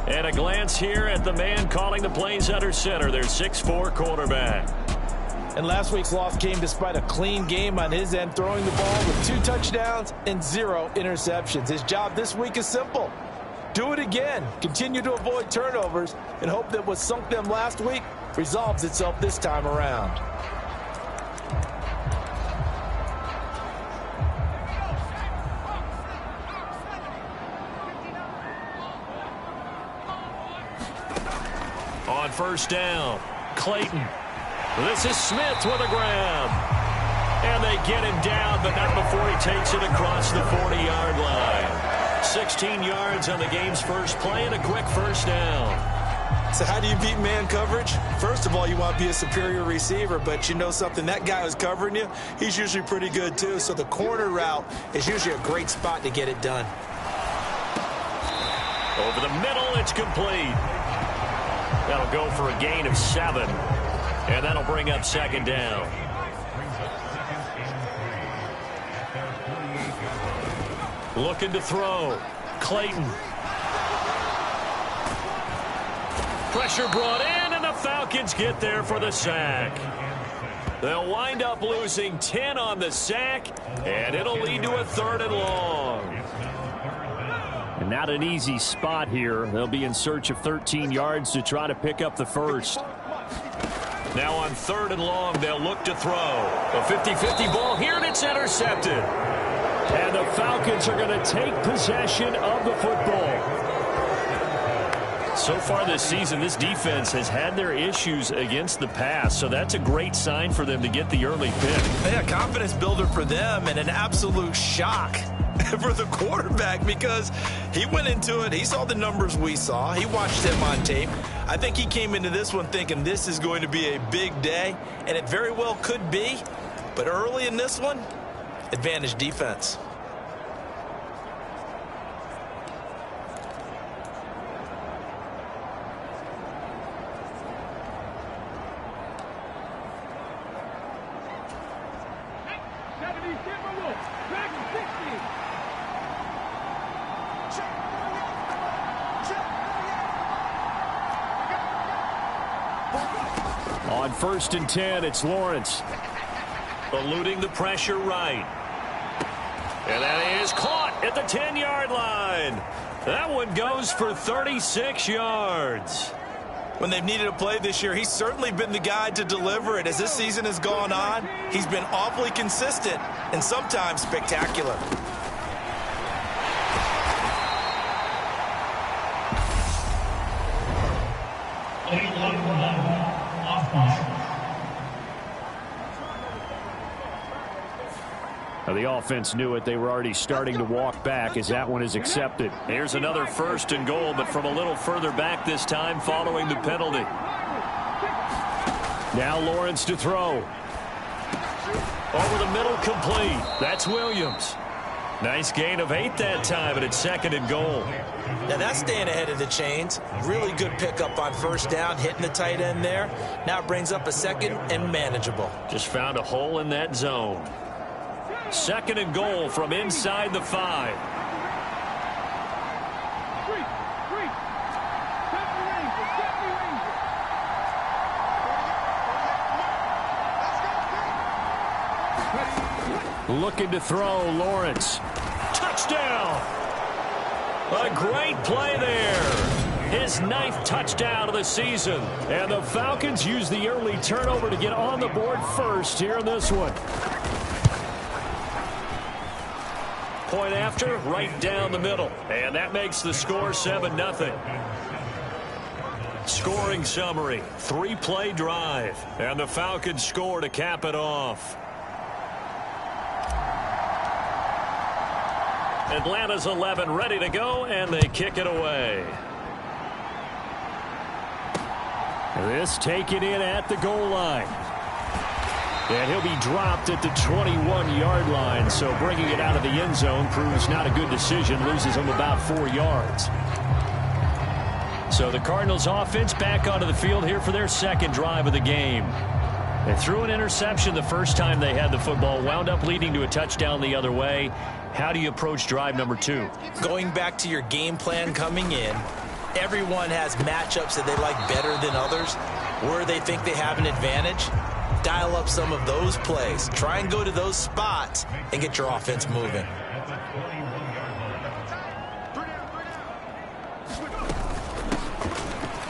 And a glance here at the man calling the plays under center, their 6'4" quarterback. And last week's loss came despite a clean game on his end, throwing the ball with 2 touchdowns and 0 interceptions. His job this week is simple. Do it again. Continue to avoid turnovers and hope that what sunk them last week resolves itself this time around. On first down, Clayton. This is Smith with a grab. And they get him down, but not before he takes it across the 40-yard line. 16 yards on the game's first play and a quick first down. So how do you beat man coverage? First of all, you want to be a superior receiver, but you know something, that guy who's covering you, he's usually pretty good too. So the corner route is usually a great spot to get it done. Over the middle, it's complete. That'll go for a gain of 7. And that'll bring up second down. Looking to throw. Clayton. Pressure brought in, and the Falcons get there for the sack. They'll wind up losing 10 on the sack, and it'll lead to a 3rd and long. And not an easy spot here. They'll be in search of 13 yards to try to pick up the first. Now on 3rd and long, they'll look to throw. A 50-50 ball here, and it's intercepted. And the Falcons are going to take possession of the football. So far this season, this defense has had their issues against the pass, so that's a great sign for them to get the early pick. Yeah, confidence builder for them and an absolute shock for the quarterback because he went into it. He saw the numbers we saw. He watched them on tape. I think he came into this one thinking this is going to be a big day, and it very well could be. But early in this one, advantage defense. On 1st and 10, it's Lawrence. Eluding the pressure right. And that is caught at the 10-yard line. That one goes for 36 yards. When they've needed a play this year, he's certainly been the guy to deliver it. As this season has gone on, he's been awfully consistent and sometimes spectacular. The offense knew it. They were already starting to walk back as that one is accepted. Here's another 1st and goal, but from a little further back this time following the penalty. Now Lawrence to throw. Over the middle, complete. That's Williams. Nice gain of 8 that time, and it's 2nd and goal. Now that's staying ahead of the chains. Really good pickup on 1st down, hitting the tight end there. Now it brings up a 2nd and manageable. Just found a hole in that zone. 2nd and goal from inside the 5. Looking to throw, Lawrence. Touchdown! A great play there. His 9th touchdown of the season. And the Falcons use the early turnover to get on the board first here in this one. Point after, right down the middle. And that makes the score 7-0. Scoring summary, 3-play drive. And the Falcons score to cap it off. Atlanta's 11 ready to go, and they kick it away. This taken in at the goal line. And he'll be dropped at the 21-yard line, so bringing it out of the end zone proves not a good decision, loses him about 4 yards. So the Cardinals offense back onto the field here for their 2nd drive of the game. They threw an interception the first time they had the football, wound up leading to a touchdown the other way. How do you approach drive number 2? Going back to your game plan coming in, everyone has matchups that they like better than others, where they think they have an advantage. Dial up some of those plays. Try and go to those spots and get your offense moving.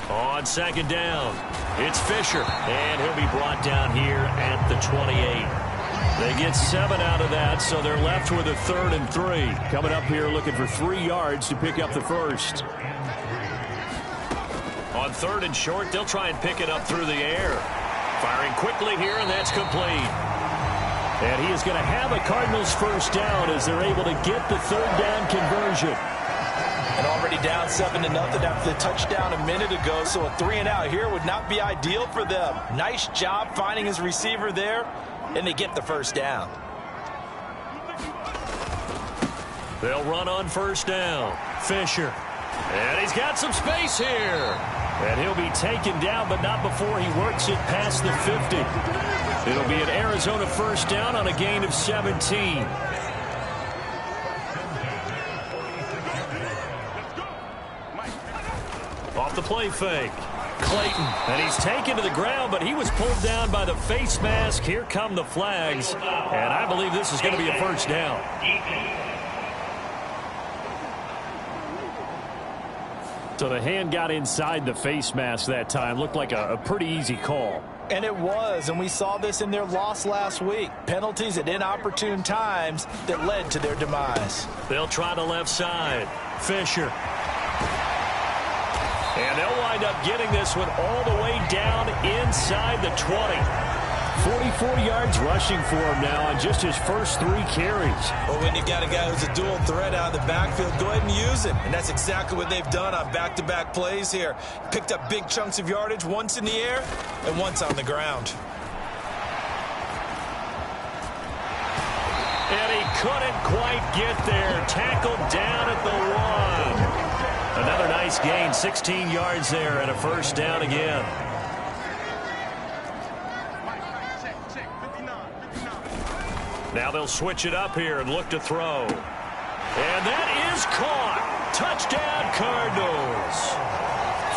On 2nd down, it's Fisher, and he'll be brought down here at the 28. They get 7 out of that, so they're left with a 3rd and 3. Coming up here looking for 3 yards to pick up the first. On 3rd and short, they'll try and pick it up through the air. Firing quickly here, and that's complete. And he is going to have a Cardinals 1st down as they're able to get the 3rd down conversion. And already down 7-0 after the touchdown a minute ago, so a 3-and-out here would not be ideal for them. Nice job finding his receiver there, and they get the 1st down. They'll run on 1st down. Fisher. And he's got some space here. And he'll be taken down, but not before he works it past the 50. It'll be an Arizona 1st down on a gain of 17. Off the play fake. Clayton. And he's taken to the ground, but he was pulled down by the face mask. Here come the flags. And I believe this is going to be a 1st down. So the hand got inside the face mask that time. Looked like a pretty easy call. And it was, and we saw this in their loss last week. Penalties at inopportune times that led to their demise. They'll try the left side. Fisher. And they'll wind up getting this one all the way down inside the 20. 44 yards rushing for him now on just his first 3 carries. Well, when you've got a guy who's a dual threat out of the backfield, go ahead and use him. And that's exactly what they've done on back-to-back plays here. Picked up big chunks of yardage, once in the air and once on the ground. And he couldn't quite get there. Tackled down at the 1. Another nice gain, 16 yards there, and a 1st down again. Now they'll switch it up here and look to throw. And that is caught. Touchdown, Cardinals.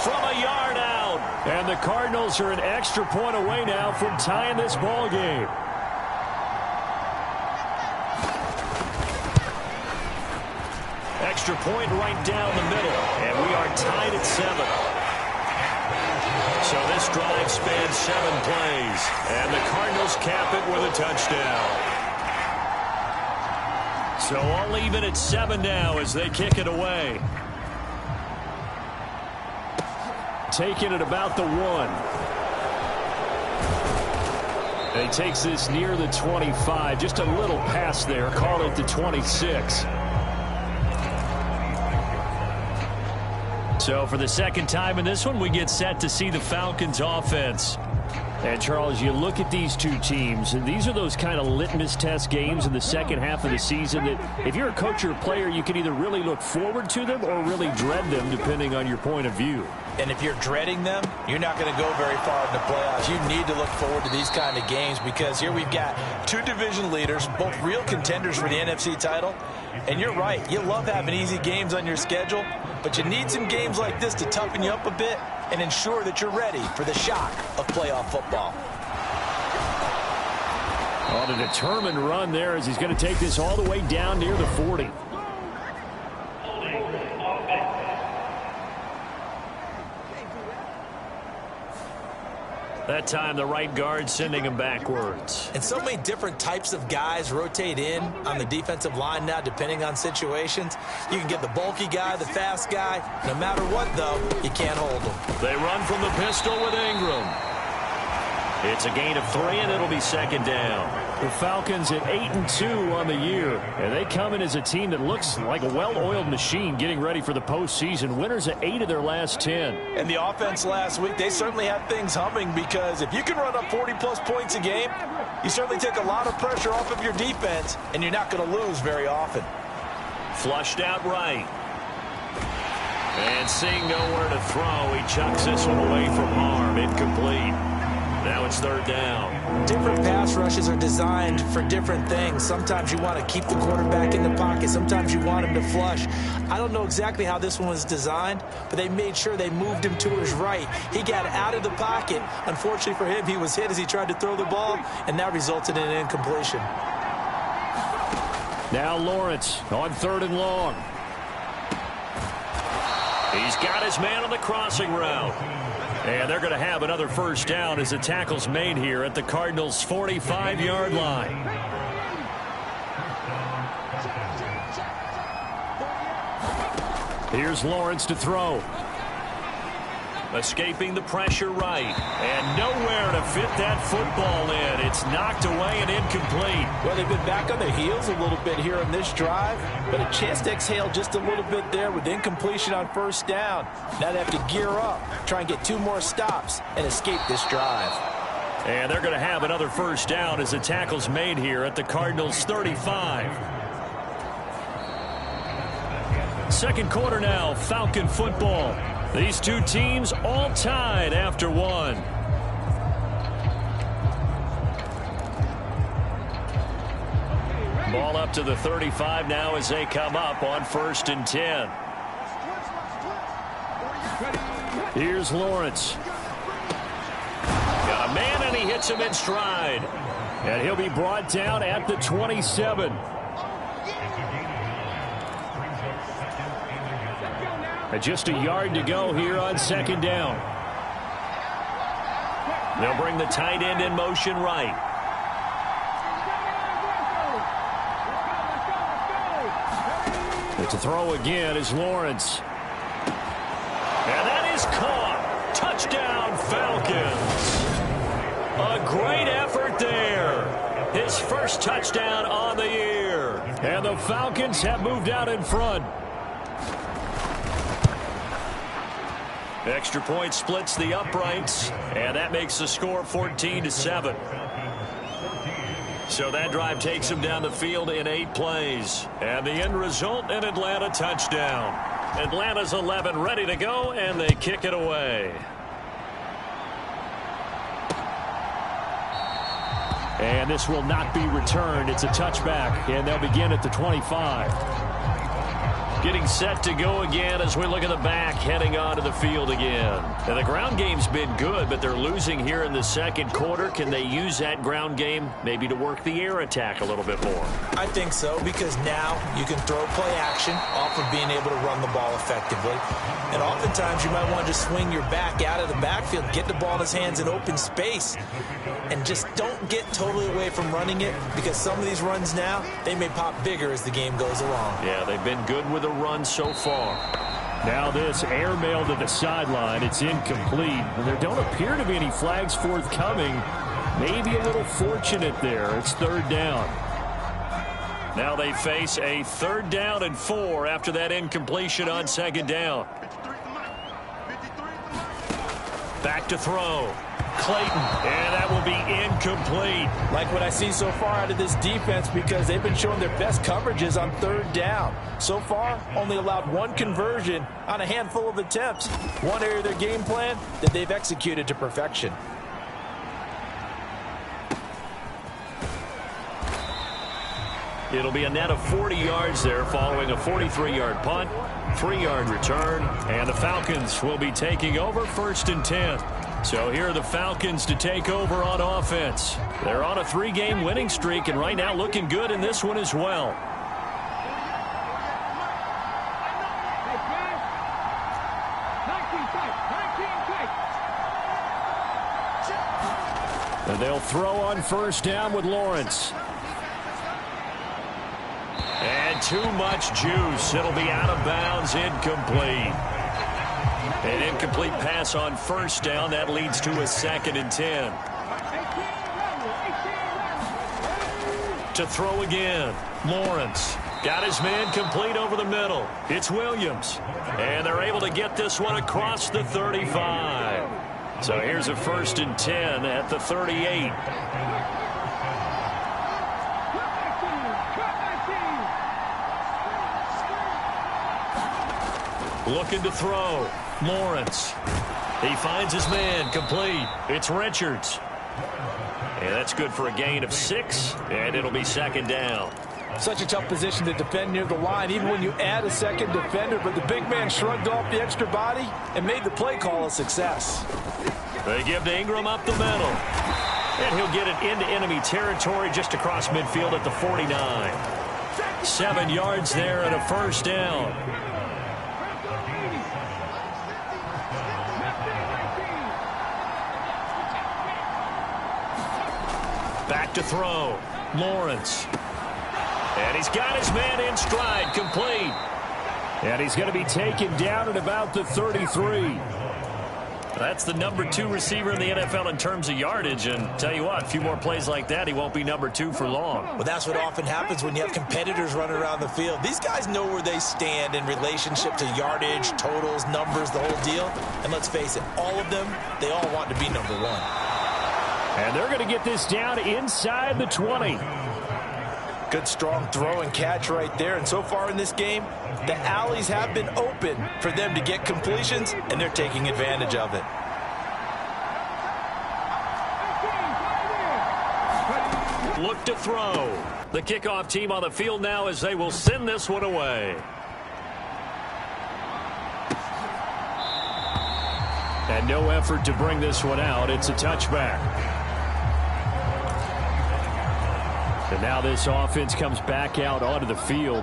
From a yard out. And the Cardinals are an extra point away now from tying this ball game. Extra point right down the middle. And we are tied at 7. So this drive spans 7 plays, and the Cardinals cap it with a touchdown. So all even at 7 now as they kick it away. Taking it about the 1. He takes this near the 25. Just a little pass there. Call it the 26. So for the second time in this one, we get set to see the Falcons offense. And, Charles, you look at these two teams, and these are those kind of litmus test games in the second half of the season that if you're a coach or a player, you can either really look forward to them or really dread them, depending on your point of view. And if you're dreading them, you're not going to go very far in the playoffs. You need to look forward to these kind of games because here we've got 2 division leaders, both real contenders for the NFC title. And you're right, you love having easy games on your schedule, but you need some games like this to toughen you up a bit and ensure that you're ready for the shock of playoff football. On a determined run there as he's going to take this all the way down near the 40. That time the right guard sending him backwards. And so many different types of guys rotate in on the defensive line now depending on situations. You can get the bulky guy, the fast guy. No matter what, though, you can't hold them. They run from the pistol with Ingram. It's a gain of 3, and it'll be second down. The Falcons at 8-2 on the year, and they come in as a team that looks like a well-oiled machine getting ready for the postseason. Winners at 8 of their last 10. And the offense last week, they certainly had things humming because if you can run up 40-plus points a game, you certainly take a lot of pressure off of your defense, and you're not going to lose very often. Flushed out right. And seeing nowhere to throw, he chucks this one away from harm. Incomplete. Now it's third down. Different pass rushes are designed for different things. Sometimes you want to keep the quarterback in the pocket. Sometimes you want him to flush. I don't know exactly how this one was designed, but they made sure they moved him to his right. He got out of the pocket. Unfortunately for him, he was hit as he tried to throw the ball, and that resulted in an incompletion. Now Lawrence on 3rd and long. He's got his man on the crossing route. And they're going to have another first down as the tackle's made here at the Cardinals' 45-yard line. Here's Lawrence to throw. Escaping the pressure right. And nowhere to fit that football in. It's knocked away and incomplete. Well, they've been back on their heels a little bit here in this drive, but a chance to exhale just a little bit there with incompletion on first down. Now they have to gear up, try and get 2 more stops, and escape this drive. And they're going to have another first down as the tackle's made here at the Cardinals' 35. Second quarter now, Falcon football. These two teams all tied after 1. Ball up to the 35 now as they come up on 1st and 10. Here's Lawrence. Got a man, and he hits him in stride. And he'll be brought down at the 27. Just a yard to go here on 2nd down. They'll bring the tight end in motion right. To throw again is Lawrence. And that is caught. Touchdown, Falcons. A great effort there. His first touchdown on the year. And the Falcons have moved out in front. Extra point splits the uprights, and that makes the score 14-7. So that drive takes him down the field in 8 plays. And the end result, an Atlanta touchdown. Atlanta's 11 ready to go, and they kick it away. And this will not be returned. It's a touchback, and they'll begin at the 25. Getting set to go again as we look at the back heading onto the field again. And the ground game's been good, but they're losing here in the second quarter. Can they use that ground game maybe to work the air attack a little bit more? I think so, because now you can throw play action off of being able to run the ball effectively. And oftentimes you might want to just swing your back out of the backfield, get the ball in his hands in open space, and just don't get totally away from running it, because some of these runs now, they may pop bigger as the game goes along. Yeah, they've been good with a run so far. Now this airmail to the sideline. It's incomplete. And there don't appear to be any flags forthcoming. Maybe a little fortunate there. It's third down. Now they face a 3rd down and 4 after that incompletion on 2nd down. Back to throw. Clayton, and that will be incomplete. Like what I see so far out of this defense, because they've been showing their best coverages on 3rd down. So far, only allowed 1 conversion on a handful of attempts. One area of their game plan that they've executed to perfection. It'll be a net of 40 yards there following a 43-yard punt, 3-yard return, and the Falcons will be taking over 1st and 10. So here are the Falcons to take over on offense. They're on a 3-game winning streak, and right now looking good in this one as well. And they'll throw on 1st down with Lawrence. And too much juice. It'll be out of bounds, incomplete. An incomplete pass on 1st down. That leads to a 2nd and 10. To throw again. Lawrence got his man complete over the middle. It's Williams. And they're able to get this one across the 35. So here's a 1st and 10 at the 38. Looking to throw. Lawrence. He finds his man complete. It's Richards. And that's good for a gain of 6. And it'll be 2nd down. Such a tough position to defend near the line, even when you add a 2nd defender. But the big man shrugged off the extra body and made the play call a success. They give to Ingram up the middle. And he'll get it into enemy territory just across midfield at the 49. 7 yards there and a 1st down. Back to throw. Lawrence. And he's got his man in stride, complete. And he's going to be taken down at about the 33. That's the number 2 receiver in the NFL in terms of yardage. And tell you what, a few more plays like that, he won't be number 2 for long. Well, that's what often happens when you have competitors running around the field. These guys know where they stand in relationship to yardage, totals, numbers, the whole deal. And let's face it, all of them, they all want to be number 1. And they're going to get this down inside the 20. Good strong throw and catch right there. And so far in this game, the alleys have been open for them to get completions, and they're taking advantage of it. Look to throw. The kickoff team on the field now as they will send this one away. And no effort to bring this one out. It's a touchback. And now this offense comes back out onto the field.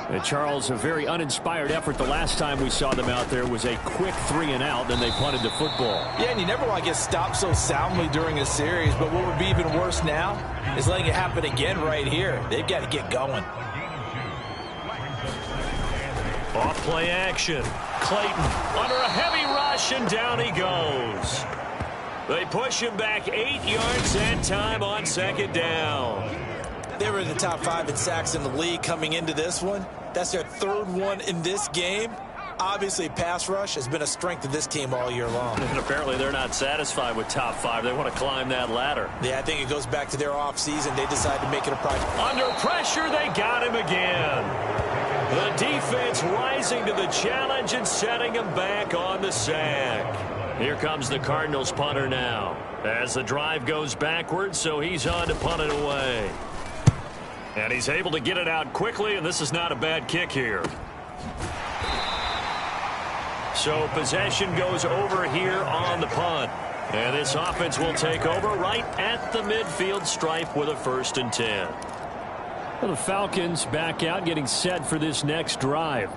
And Charles, a very uninspired effort. The last time we saw them out there was a quick 3 and out, then they punted the football. Yeah, and you never want to get stopped so soundly during a series, but what would be even worse now is letting it happen again right here. They've got to get going. Off play action. Clayton under a heavy rush, and down he goes. They push him back 8 yards that time on 2nd down. They were in the top 5 in sacks in the league coming into this one. That's their 3rd one in this game. Obviously, pass rush has been a strength of this team all year long. And apparently they're not satisfied with top 5. They want to climb that ladder. Yeah, I think it goes back to their offseason. They decided to make it a priority. Under pressure, they got him again. The defense rising to the challenge and setting him back on the sack. Here comes the Cardinals punter now. As the drive goes backwards, so he's on to punt it away. And he's able to get it out quickly, and this is not a bad kick here. So possession goes over here on the punt. And this offense will take over right at the midfield stripe with a 1st and 10. Well, the Falcons back out, getting set for this next drive.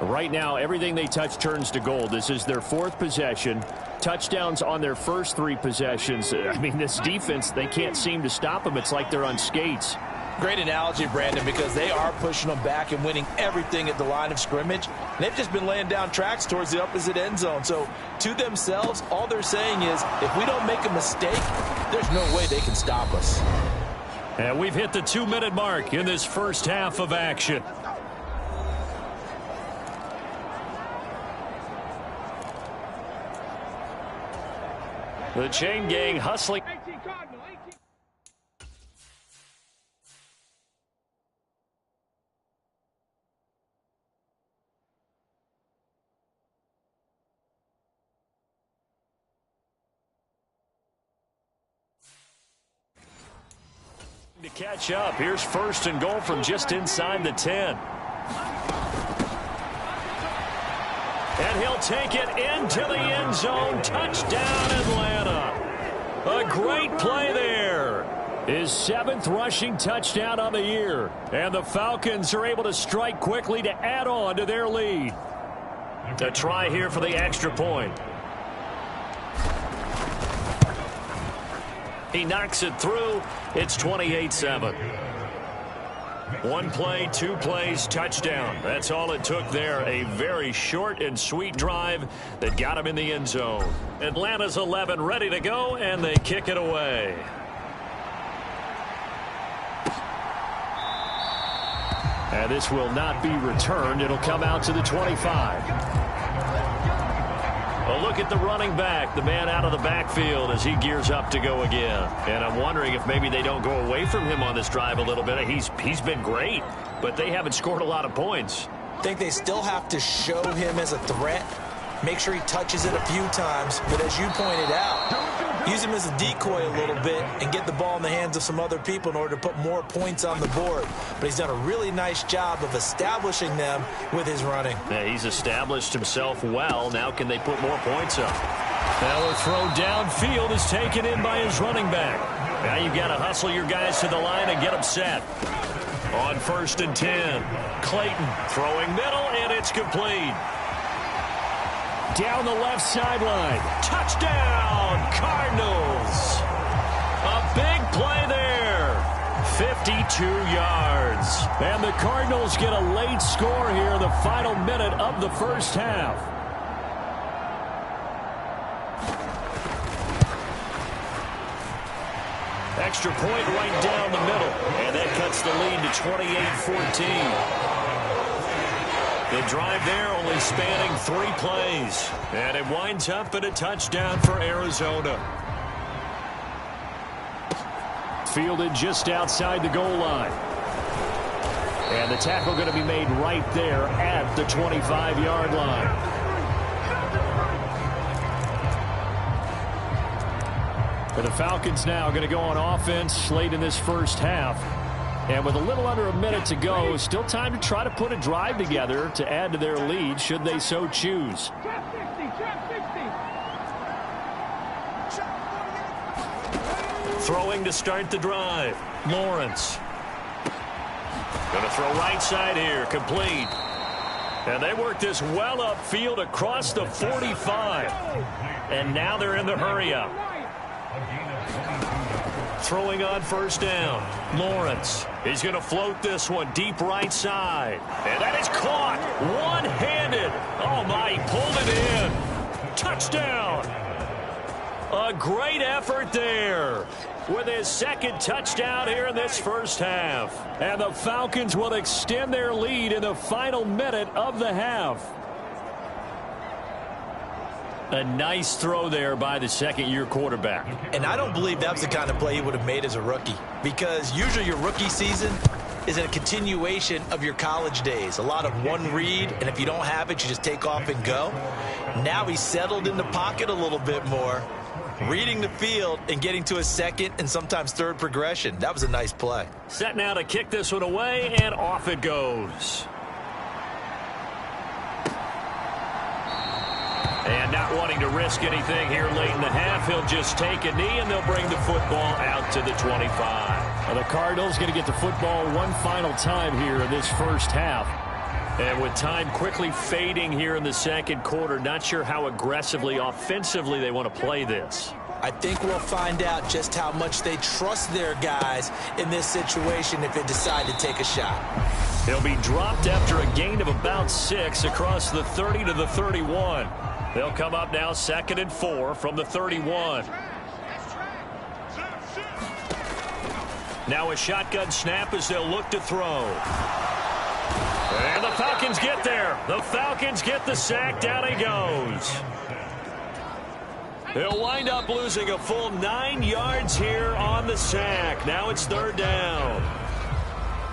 Right now, everything they touch turns to gold. This is their 4th possession. Touchdowns on their first 3 possessions. I mean, this defense, they can't seem to stop them. It's like they're on skates. Great analogy, Brandon, because they are pushing them back and winning everything at the line of scrimmage. And they've just been laying down tracks towards the opposite end zone. So to themselves, all they're saying is, if we don't make a mistake, there's no way they can stop us. And we've hit the 2-minute mark in this first half of action. The chain gang hustling. To catch up. Here's 1st and goal from just inside the 10. And he'll take it into the end zone. Touchdown, Atlanta. A great play there. His 7th rushing touchdown on the year. And the Falcons are able to strike quickly to add on to their lead. A try here for the extra point. He knocks it through. It's 28-7. 1 play, 2 plays, touchdown. That's all it took there. A very short and sweet drive that got him in the end zone. Atlanta's 11 ready to go, and they kick it away. And this will not be returned. It'll come out to the 25. Well, look at the running back, the man out of the backfield as he gears up to go again. And I'm wondering if maybe they don't go away from him on this drive a little bit. He's been great, but they haven't scored a lot of points. I think they still have to show him as a threat. Make sure he touches it a few times. But as you pointed out, use him as a decoy a little bit and get the ball in the hands of some other people in order to put more points on the board. But he's done a really nice job of establishing them with his running. Yeah, he's established himself well. Now can they put more points up? Now a throw downfield is taken in by his running back. Now you've got to hustle your guys to the line and get them set. On 1st and 10, Clayton throwing middle, and it's complete. Down the left sideline. Touchdown, Cardinals. A big play there. 52 yards. And the Cardinals get a late score here in the final minute of the first half. Extra point right down the middle. And that cuts the lead to 28-14. The drive there only spanning 3 plays. And it winds up in a touchdown for Arizona. Fielded just outside the goal line. And the tackle going to be made right there at the 25-yard line. For the Falcons now going to go on offense late in this first half. And with a little under a minute to go, still time to try to put a drive together to add to their lead should they so choose. Throwing to start the drive. Lawrence. Going to throw right side here. Complete. And they work this well upfield across the 45. And now they're in the hurry-up. Throwing on 1st down. Lawrence. He's going to float this one deep right side. And that is caught. One-handed. Oh, my. He pulled it in. Touchdown. A great effort there with his 2nd touchdown here in this first half. And the Falcons will extend their lead in the final minute of the half. A nice throw there by the 2nd-year quarterback. And I don't believe that was the kind of play he would have made as a rookie, because usually your rookie season is a continuation of your college days. A lot of one read, and if you don't have it, you just take off and go. Now he's settled in the pocket a little bit more, reading the field and getting to a 2nd and sometimes 3rd progression. That was a nice play. Set now to kick this one away, and off it goes. And not wanting to risk anything here late in the half, he'll just take a knee, and they'll bring the football out to the 25. Well, the Cardinals going to get the football one final time here in this first half. And with time quickly fading here in the second quarter, not sure how aggressively, offensively they want to play this. I think we'll find out just how much they trust their guys in this situation if they decide to take a shot. He'll be dropped after a gain of about 6 across the 30 to the 31. They'll come up now 2nd and 4 from the 31. Now a shotgun snap as they'll look to throw. And the Falcons get there. The Falcons get the sack. Down he goes. He'll wind up losing a full 9 yards here on the sack. Now it's 3rd down.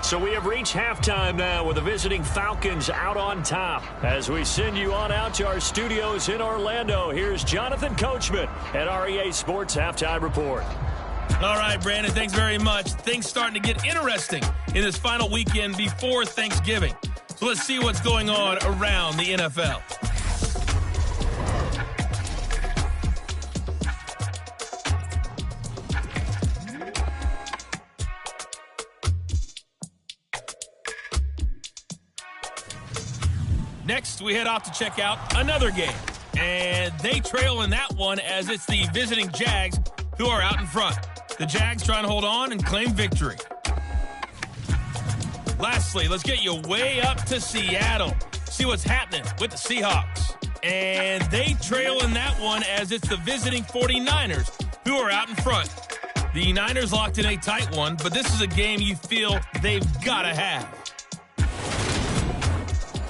So we have reached halftime now with the visiting Falcons out on top. As we send you on out to our studios in Orlando, here's Jonathan Coachman at REA Sports Halftime Report. All right, Brandon, thanks very much. Things starting to get interesting in this final weekend before Thanksgiving. So let's see what's going on around the NFL. Next, we head off to check out another game. And they trail in that one as it's the visiting Jags who are out in front. The Jags trying to hold on and claim victory. Lastly, let's get you way up to Seattle. See what's happening with the Seahawks. And they trail in that one as it's the visiting 49ers who are out in front. The Niners locked in a tight one, but this is a game you feel they've got to have.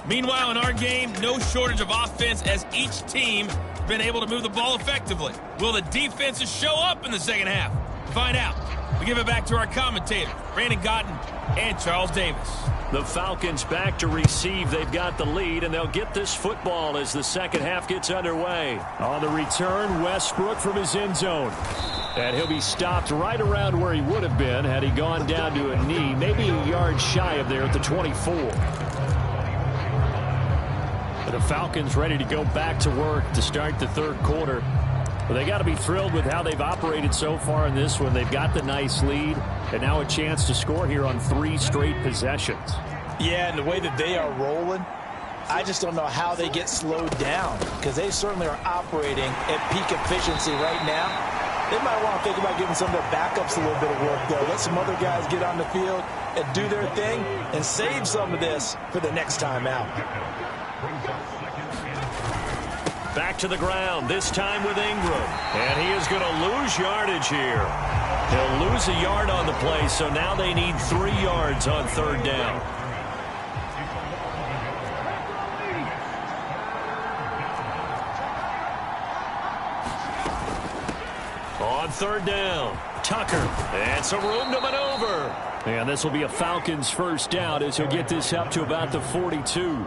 Meanwhile, in our game, no shortage of offense as each team has been able to move the ball effectively. Will the defenses show up in the second half? Find out. We give it back to our commentators, Brandon Gotten and Charles Davis. The Falcons back to receive. They've got the lead, and they'll get this football as the second half gets underway. On the return, Westbrook from his end zone. And he'll be stopped right around where he would have been had he gone down to a knee, maybe a yard shy of there at the 24. The Falcons ready to go back to work to start the third quarter. Well, they got to be thrilled with how they've operated so far in this one. They've got the nice lead, and now a chance to score here on 3 straight possessions. Yeah, and the way that they are rolling, I just don't know how they get slowed down, because they certainly are operating at peak efficiency right now. They might want to think about giving some of their backups a little bit of work, though. Let some other guys get on the field and do their thing and save some of this for the next time out. Back to the ground, this time with Ingram. And he is going to lose yardage here. He'll lose a yard on the play, so now they need 3 yards on 3rd down. On 3rd down, Tucker. And some room to maneuver. And this will be a Falcons first down as he'll get this up to about the 42.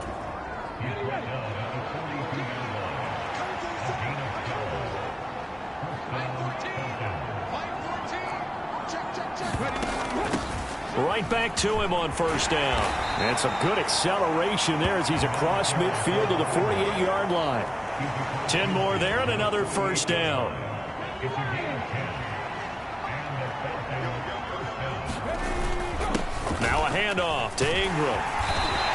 Right back to him on 1st down. And some good acceleration there as he's across midfield to the 48-yard line. 10 more there and another 1st down. Now a handoff to Ingram.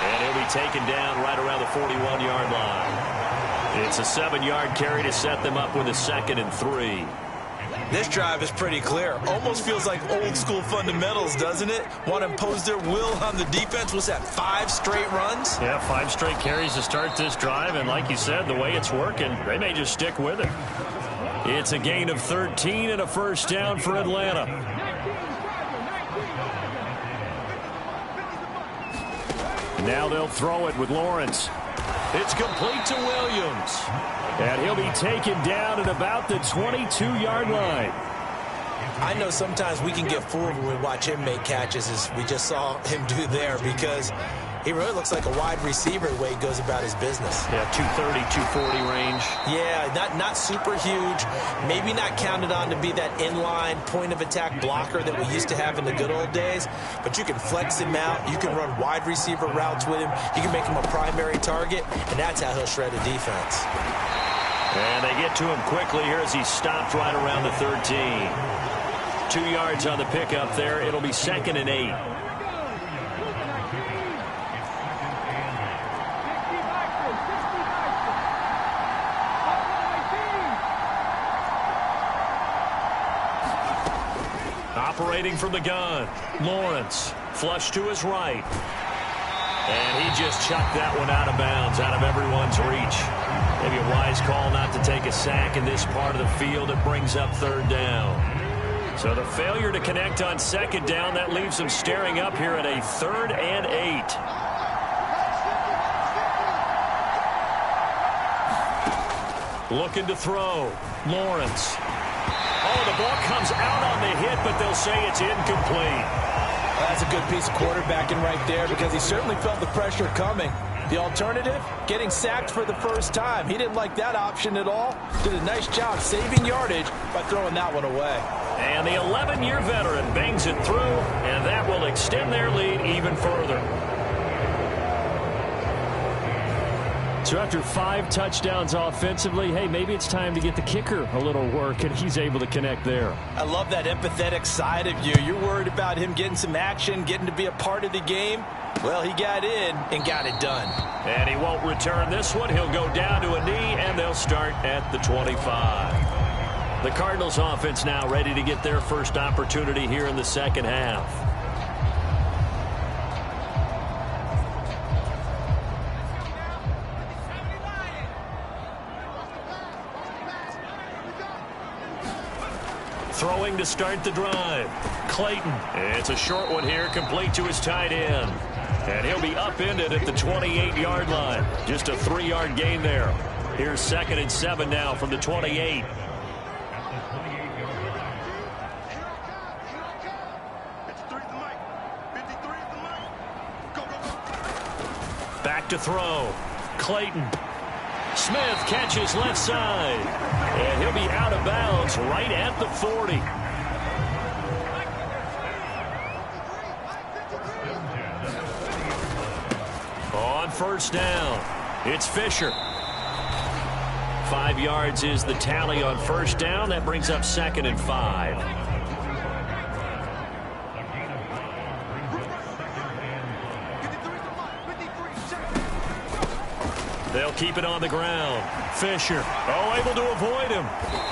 And he'll be taken down right around the 41-yard line. It's a 7-yard carry to set them up with a 2nd and 3. This drive is pretty clear. Almost feels like old school fundamentals, doesn't it? Want to impose their will on the defense. What's that, 5 straight runs? Yeah, 5 straight carries to start this drive. And like you said, the way it's working, they may just stick with it. It's a gain of 13 and a 1st down for Atlanta. Now they'll throw it with Lawrence. It's complete to Williams. And he'll be taken down at about the 22-yard line. I know sometimes we can get fooled when we watch him make catches, as we just saw him do there, because he really looks like a wide receiver the way he goes about his business. Yeah, 230, 240 range. Yeah, not super huge. Maybe not counted on to be that inline point-of-attack blocker that we used to have in the good old days. But you can flex him out. You can run wide receiver routes with him. You can make him a primary target, and that's how he'll shred a defense. And they get to him quickly here as he stopped right around the 13. 2 yards on the pickup there. It'll be 2nd and 8. Operating from the gun, Lawrence, flush to his right. And he just chucked that one out of bounds, out of everyone's reach. Maybe a wise call not to take a sack in this part of the field. It brings up 3rd down. So the failure to connect on 2nd down, that leaves them staring up here at a 3rd and 8. Looking to throw, Lawrence. Oh, the ball comes out on the hit, but they'll say it's incomplete. That's a good piece of quarterbacking right there because he certainly felt the pressure coming. The alternative, getting sacked for the first time. He didn't like that option at all. Did a nice job saving yardage by throwing that one away. And the 11-year veteran bangs it through, and that will extend their lead even further. So after 5 touchdowns offensively, hey, maybe it's time to get the kicker a little work, and he's able to connect there. I love that empathetic side of you. You're worried about him getting some action, getting to be a part of the game. Well, he got in and got it done. And he won't return this one. He'll go down to a knee, and they'll start at the 25. The Cardinals offense now ready to get their first opportunity here in the second half. Throwing to start the drive. Clayton. It's a short one here, complete to his tight end. And he'll be upended at the 28-yard line. Just a 3-yard gain there. Here's 2nd and 7 now from the 28. Back to throw. Clayton. Smith catches left side. And he'll be out of bounds right at the 40. On 1st down, it's Fisher. 5 yards is the tally on 1st down. That brings up 2nd and 5. They'll keep it on the ground. Fisher, able to avoid him.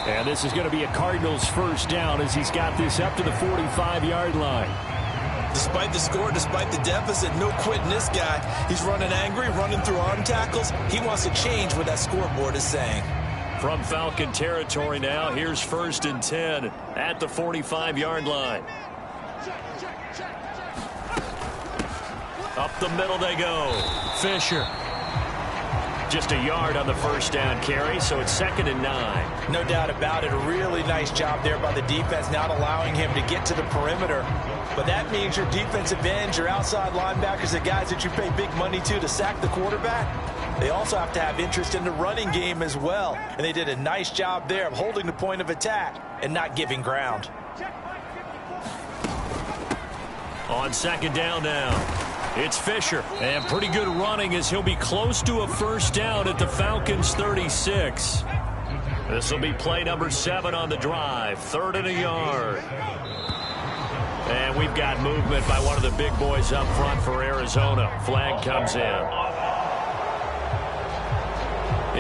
And this is going to be a Cardinals 1st down as he's got this up to the 45-yard line. Despite the score, despite the deficit, no quitting this guy. He's running angry, running through arm tackles. He wants to change what that scoreboard is saying. From Falcon territory now, here's 1st and 10 at the 45-yard line. Up the middle they go. Fisher. Just a yard on the 1st down carry, so it's 2nd and 9. No doubt about it. A really nice job there by the defense, not allowing him to get to the perimeter. But that means your defensive ends, your outside linebackers, the guys that you pay big money to sack the quarterback, they also have to have interest in the running game as well. And they did a nice job there of holding the point of attack and not giving ground. On 2nd down now. It's Fisher, and pretty good running as he'll be close to a 1st down at the Falcons' 36. This will be play number 7 on the drive, 3rd and a yard. And we've got movement by one of the big boys up front for Arizona. Flag comes in.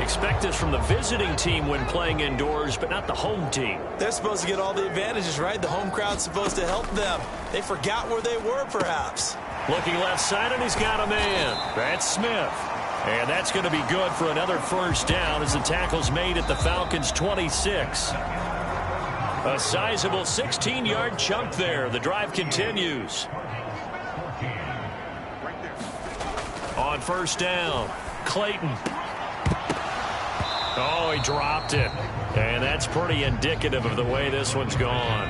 Expect this from the visiting team when playing indoors, but not the home team. They're supposed to get all the advantages, right? The home crowd's supposed to help them. They forgot where they were, perhaps. Looking left side, and he's got a man. That's Smith. And that's going to be good for another 1st down as the tackle's made at the Falcons' 26. A sizable 16-yard chunk there. The drive continues. On 1st down, Clayton. Oh, he dropped it. And that's pretty indicative of the way this one's gone.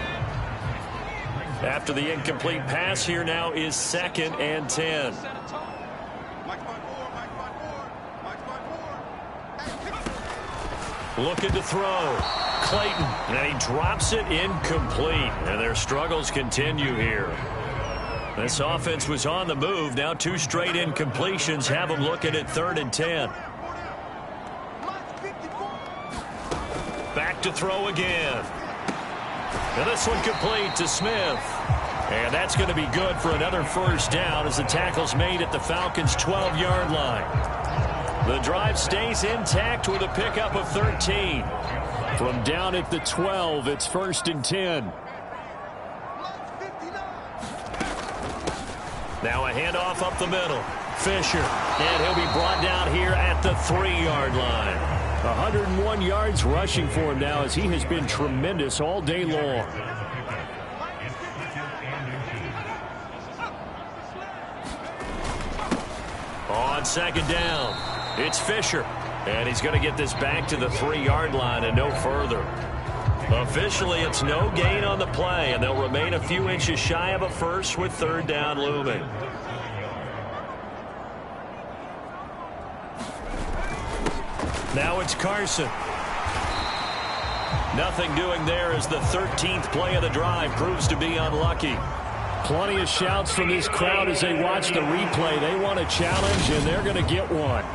After the incomplete pass, here now is 2nd and 10. Looking to throw. Clayton, and he drops it incomplete. And their struggles continue here. This offense was on the move. Now 2 straight incompletions have them looking at 3rd and 10. Back to throw again. And this one complete to Smith. And that's going to be good for another first down as the tackle's made at the Falcons' 12-yard line. The drive stays intact with a pickup of 13. From down at the 12, it's 1st and 10. Now a handoff up the middle. Fisher. And he'll be brought down here at the 3-yard line. 101 yards rushing for him now as he has been tremendous all day long. On 2nd down, it's Fisher. And he's going to get this back to the 3-yard line and no further. Officially, it's no gain on the play, and they'll remain a few inches shy of a first with 3rd down looming. Now it's Carson. Nothing doing there as the 13th play of the drive proves to be unlucky. Plenty of shouts from this crowd as they watch the replay. They want a challenge, and they're going to get one.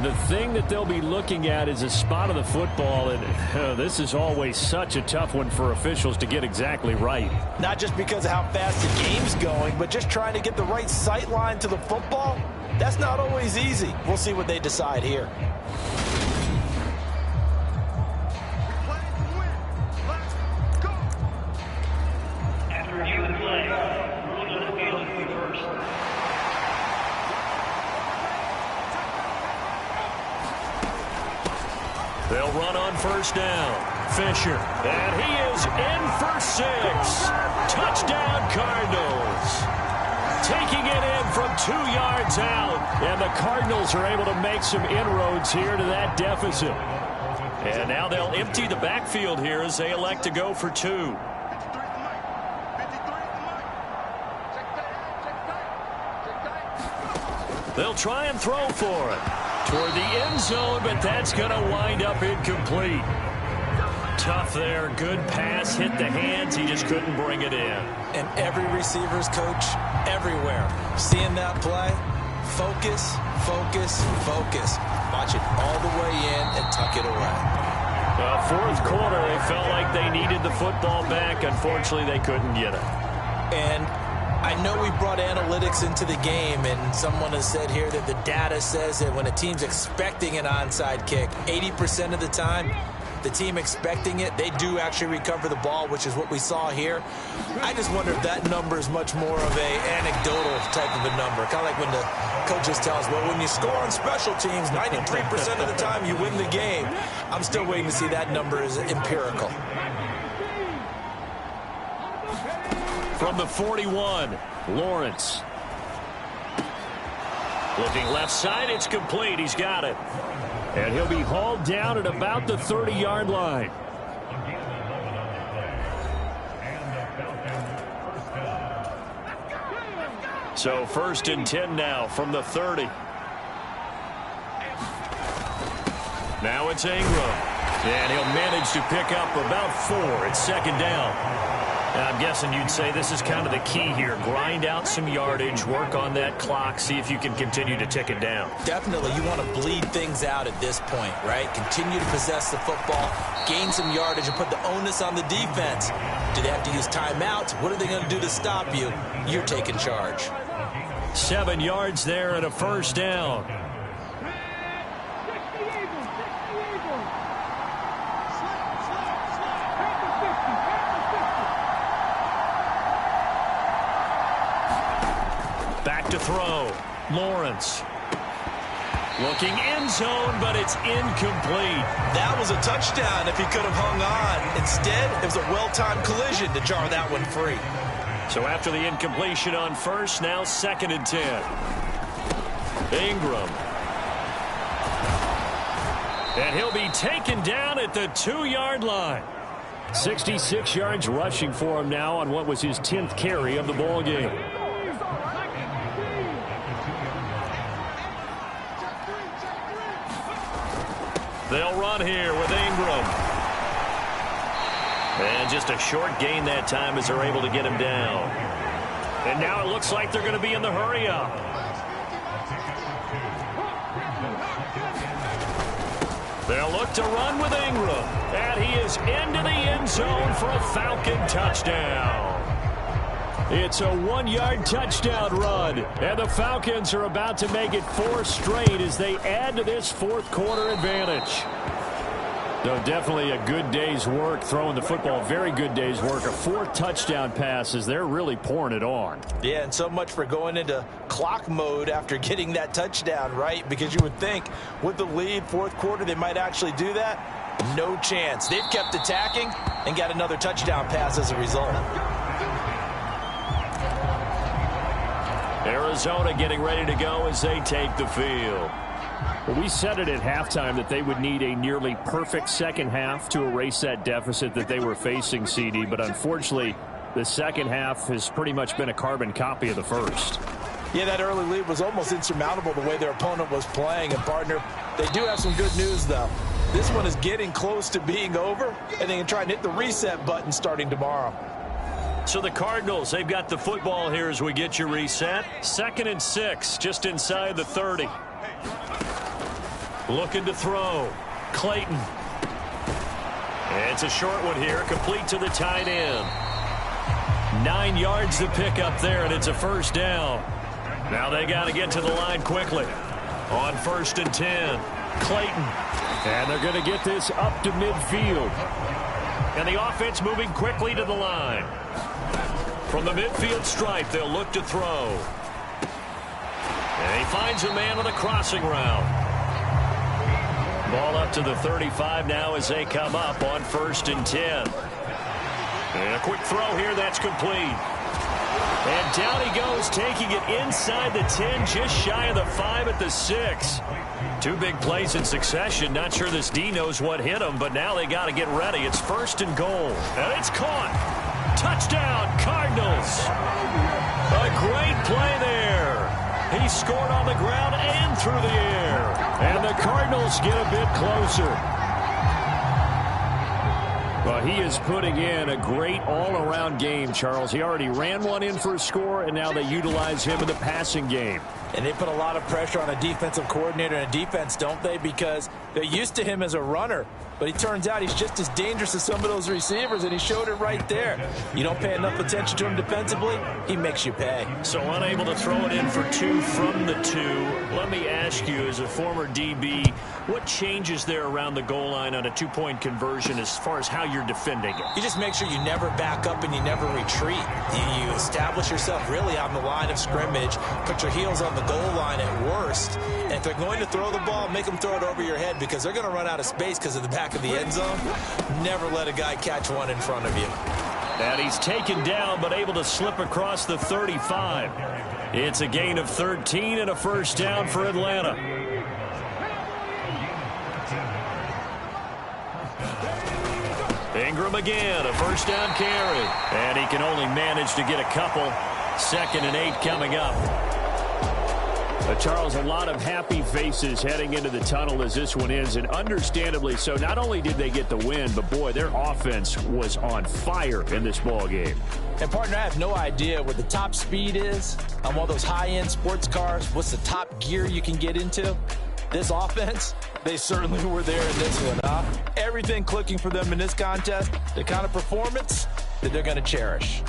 The thing that they'll be looking at is a spot of the football, and this is always such a tough one for officials to get exactly right. Not just because of how fast the game's going, but just trying to get the right sight line to the football. That's not always easy. We'll see what they decide here. They'll run on 1st down. Fisher. And he is in for 6. Touchdown, Cardinals. Taking it in from 2 yards out. And the Cardinals are able to make some inroads here to that deficit. And now they'll empty the backfield here as they elect to go for 2. They'll try and throw for it. Toward the end zone, but that's going to wind up incomplete. Tough there. Good pass. Hit the hands. He just couldn't bring it in. And every receiver's coach everywhere. Seeing that play, focus, focus, focus. Watch it all the way in and tuck it away. 4th quarter, they felt like they needed the football back. Unfortunately, they couldn't get it. And I know we brought analytics into the game, and someone has said here that the data says that when a team's expecting an onside kick, 80% of the time, the team expecting it, they do actually recover the ball, which is what we saw here. I just wonder if that number is much more of a anecdotal type of a number. Kind of like when the coaches tell us, well, when you score on special teams, 93% of the time you win the game. I'm still waiting to see that number is empirical. From the 41, Lawrence. Looking left side, it's complete. He's got it. And he'll be hauled down at about the 30-yard line. So 1st and 10 now from the 30. Now it's Ingram. And he'll manage to pick up about 4. It's 2nd down. I'm guessing you'd say this is kind of the key here. Grind out some yardage, work on that clock, see if you can continue to tick it down. Definitely. You want to bleed things out at this point, right? Continue to possess the football, gain some yardage, and put the onus on the defense. Do they have to use timeouts? What are they going to do to stop you? You're taking charge. 7 yards there and a 1st down. Back to throw. Lawrence. Looking end zone, but it's incomplete. That was a touchdown if he could have hung on. Instead, it was a well-timed collision to jar that one free. So after the incompletion on 1st, now 2nd and 10. Ingram. And he'll be taken down at the 2-yard line. 66 yards rushing for him now on what was his 10th carry of the ball game. They'll run here with Ingram. And just a short gain that time as they're able to get him down. And now it looks like they're going to be in the hurry-up. look to run with Ingram. And he is into the end zone for a Falcon touchdown. It's a 1-yard touchdown run. And the Falcons are about to make it 4 straight as they add to this fourth quarter advantage. So definitely a good day's work throwing the football. Very good day's work. A 4th touchdown passes. They're really pouring it on. Yeah, and so much for going into clock mode after getting that touchdown, right? Because you would think with the lead, fourth quarter, they might actually do that. No chance. They've kept attacking and got another touchdown pass as a result. Arizona getting ready to go as they take the field. Well, we said it at halftime that they would need a nearly perfect second half to erase that deficit that they were facing, CD. But unfortunately, the second half has pretty much been a carbon copy of the first. Yeah, that early lead was almost insurmountable the way their opponent was playing. And, partner, they do have some good news, though. This one is getting close to being over, and they can try and hit the reset button starting tomorrow. So the Cardinals, they've got the football here as we get your reset. 2nd and 6, just inside the 30. Looking to throw. Clayton. It's a short one here, complete to the tight end. 9 yards to pick up there, and it's a first down. Now they got to get to the line quickly. On 1st and 10, Clayton. And they're going to get this up to midfield. And the offense moving quickly to the line. From the midfield stripe, they'll look to throw. And he finds a man on the crossing route. Ball up to the 35 now as they come up on 1st and 10. And a quick throw here, that's complete. And down he goes, taking it inside the 10, just shy of the 5 at the 6. 2 big plays in succession. Not sure this D knows what hit him, but now they got to get ready. It's 1st and goal. And it's caught. Touchdown, Cardinals. A great play there. He scored on the ground and through the air. And the Cardinals get a bit closer. Well, he is putting in a great all-around game, Charles. He already ran one in for a score, and now they utilize him in the passing game. And they put a lot of pressure on a defensive coordinator and a defense, don't they? Because they're used to him as a runner. But it turns out he's just as dangerous as some of those receivers, and he showed it right there. You don't pay enough attention to him defensively, he makes you pay. So unable to throw it in for 2 from the 2. Let me ask you, as a former DB, what changes there around the goal line on a 2-point conversion as far as how you're defending it? You just make sure you never back up and you never retreat. You establish yourself really on the line of scrimmage, put your heels on the goal line at worst, and if they're going to throw the ball, make them throw it over your head because they're going to run out of space because of the back of the end zone. Never let a guy catch one in front of you. And he's taken down but able to slip across the 35. It's a gain of 13 and a first down for Atlanta. Ingram again, a first down carry. And he can only manage to get a couple. 2nd and 8 coming up. Charles, a lot of happy faces heading into the tunnel as this one ends, and understandably so. Not only did they get the win, but boy, their offense was on fire in this ball game. And partner, I have no idea what the top speed is on one of those high-end sports cars. What's the top gear you can get into? This offense, they certainly were there in this one, huh? Everything clicking for them in this contest, the kind of performance that they're going to cherish.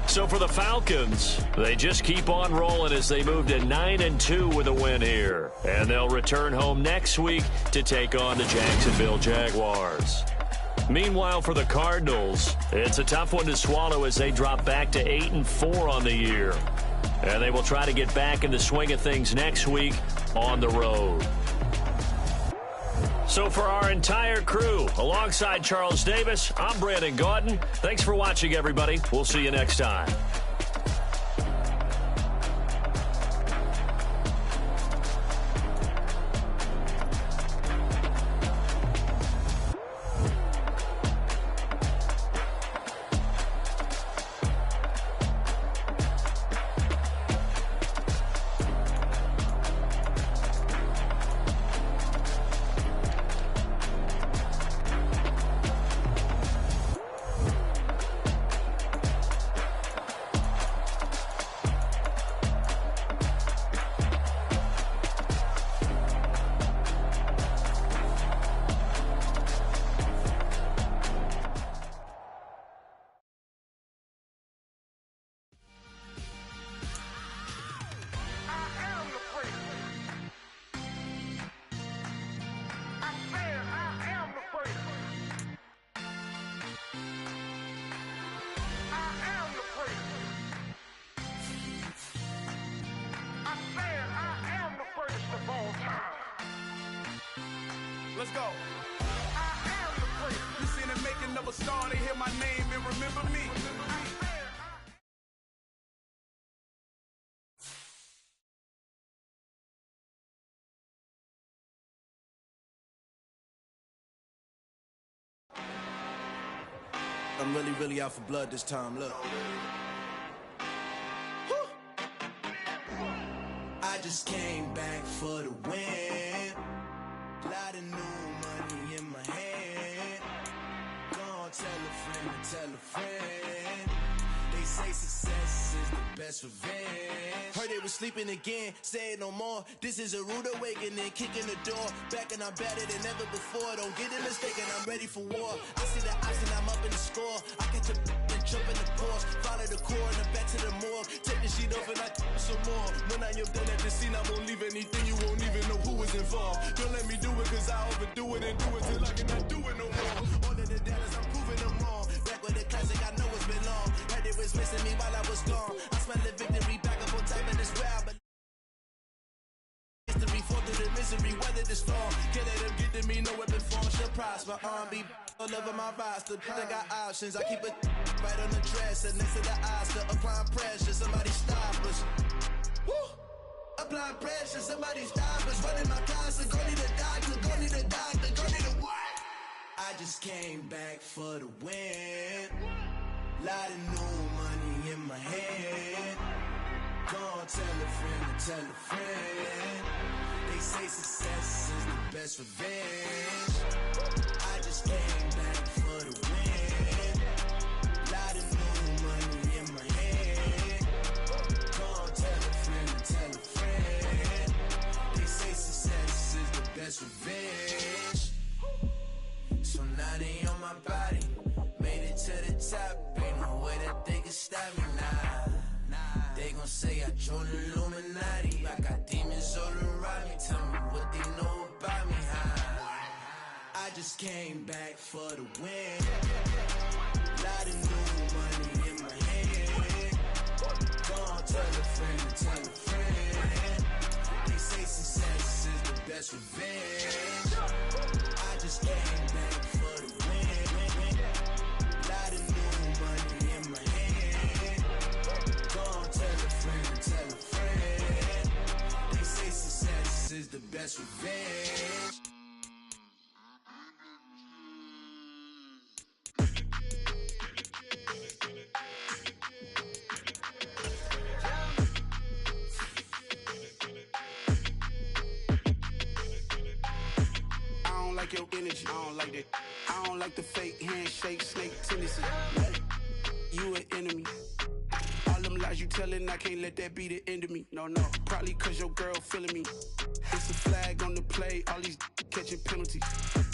So for the Falcons, they just keep on rolling as they move to 9-2 with a win here. And they'll return home next week to take on the Jacksonville Jaguars. Meanwhile, for the Cardinals, it's a tough one to swallow as they drop back to 8-4 on the year. And they will try to get back in the swing of things next week on the road. So for our entire crew, alongside Charles Davis, I'm Brandon Gaudin. Thanks for watching, everybody. We'll see you next time. let's go. I am the great. You seen the making of a star, they hear my name and remember me. I'm really out for blood this time, look. I just came back for the win. Lot of new money in my hand. Gonna tell a friend. They say success is the best revenge. Heard they was sleeping again, say it no more. This is a rude awakening, kicking the door. Back and I'm better than ever before. Don't get it mistaken, I'm ready for war. I see the option, I'm up in the score. I catch a and jump in the course. Follow the core and then back to the morgue. Take the sheet off and I some more. When I am done at the scene, I won't leave anything. You won't even know who is involved. Don't let me do it, cause I overdo it and do it till I cannot do it no more. All of the dollars, I'm proving them wrong. Back with the classic, I know it's been long. Heard it was missing me while I was gone. I smell the victory back up on top of this round, but history fought through the misery, weather the storm. Can't let them get to me, no weapon form shall prosper. R&B all over my roster, I got options. I keep it right on the dresser, next to the Oscar. Applying pressure, somebody stop us. Woo! Applying pressure, somebody stop us. Running my closet, go need a doctor, go need a doctor, go need a what? I just came back for the win. Lot of new money in my hand. Gonna tell a friend. They say success is the best revenge. I just came back for the win. Lot of new money in my hand. Gonna tell a friend. They say success is the best revenge. So now they on my body. Made it to the top. Ain't no way that they can stop me now. They gon' say I joined the Illuminati. I got demons all around me. Tell me what they know about me, huh? I just came back for the win. Lot of new money in my hand. Gonna tell a friend. They say success is the best revenge. I just came back for the win. Lot of new money in my hand. Gonna tell a friend. They say success is the best revenge. I don't like your energy, I don't like that. I don't like the fake handshake, snake tendency. You an enemy. All them lies you telling, I can't let that be the end of me. No, probably cause your girl feeling me. It's a flag on the play, all these catching penalties.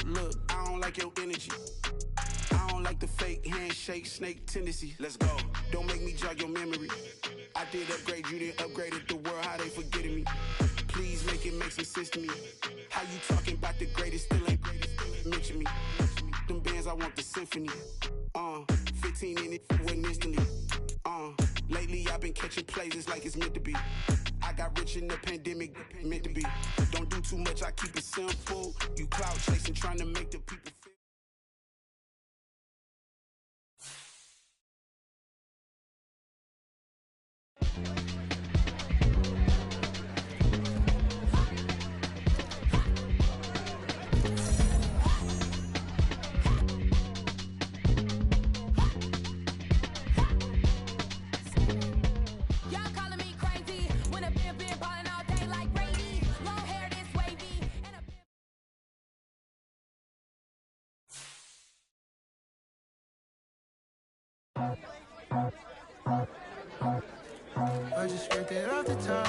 Look, I don't like your energy. I don't like the fake handshake, snake tendency. Let's go. Don't make me jog your memory. I did upgrade, you didn't upgrade it. The world, how they forgetting me. Please make it make some sense to me. How you talking about the greatest, still ain't greatest, mention me. Them bands, I want the symphony. 15 in it, went instantly. Lately I've been catching plays, it's like it's meant to be. I got rich in the pandemic, meant to be. Don't do too much, I keep it simple. You cloud chasing, trying to make the people feel. I just scraped it off the top,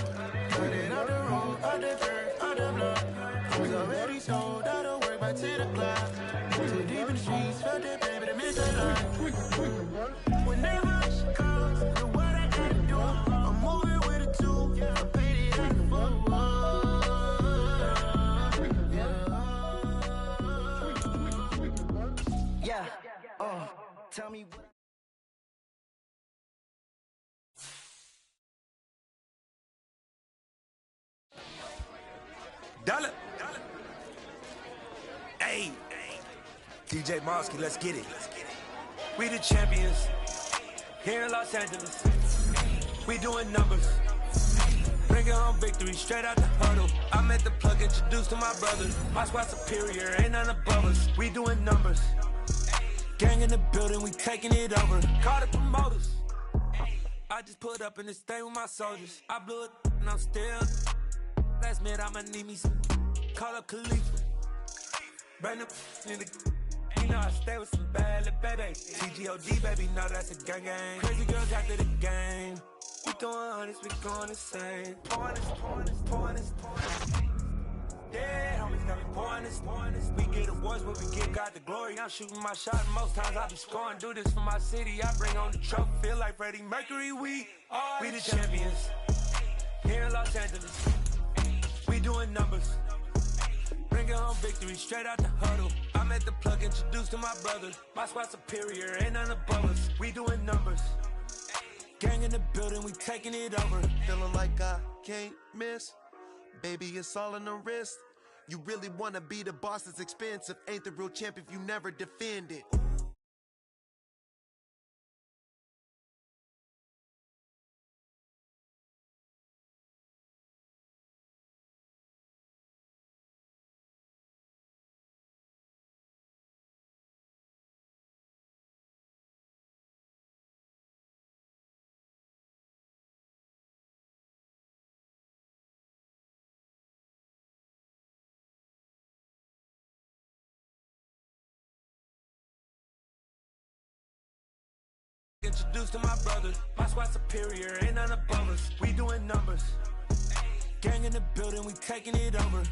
cut it off the road, out the dirt, out the block. I was already sold, out of work by 10 o'clock. Too deep in the streets, felt that pain, but I missed a lot. Whenever she calls, know what I gotta do. I'm moving with a two, I paid it out the full. Yeah, tell me what. Dale. TJ Mosky, let's get it. We the champions here in Los Angeles. We doing numbers. Bringing home victory straight out the huddle. I met the plug, introduced to my brother. My squad superior, ain't none above us. We doing numbers. Gang in the building, we taking it over. Call the promoters. I just put up in this thing with my soldiers. I blew it and I'm still. Last minute I'ma need me some. Call up Khalifa. Brand new in the. You know I stay with some bad little baby. TGOD baby, know that's a gang gang. Crazy girls after the game. We doing hundreds, we going insane. Pouring this. Yeah, homies got me pouring this. We get awards, but we give God the glory. I'm shooting my shot, and most times I be scoring. Do this for my city, I bring on the trophy. Feel like Freddie Mercury, we the champions. Here in Los Angeles, we doing numbers. Bringing home victory straight out the huddle. I met the plug, introduced to my brother. My squad superior, ain't none above us. We doing numbers. Gang in the building, we taking it over. Feeling like I can't miss. Baby, it's all in the wrist. You really wanna be the boss, it's expensive. Ain't the real champ if you never defend it. Introduced to my brother, my squad superior, ain't none above us. We doing numbers. Gang in the building, we taking it over.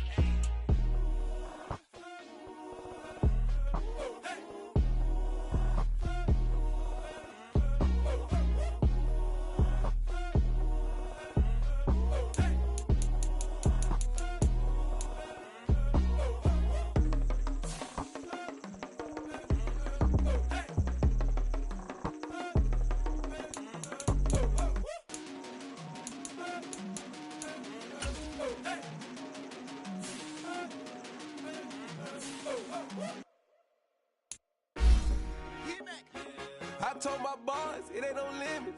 I told my boys, it ain't no limit.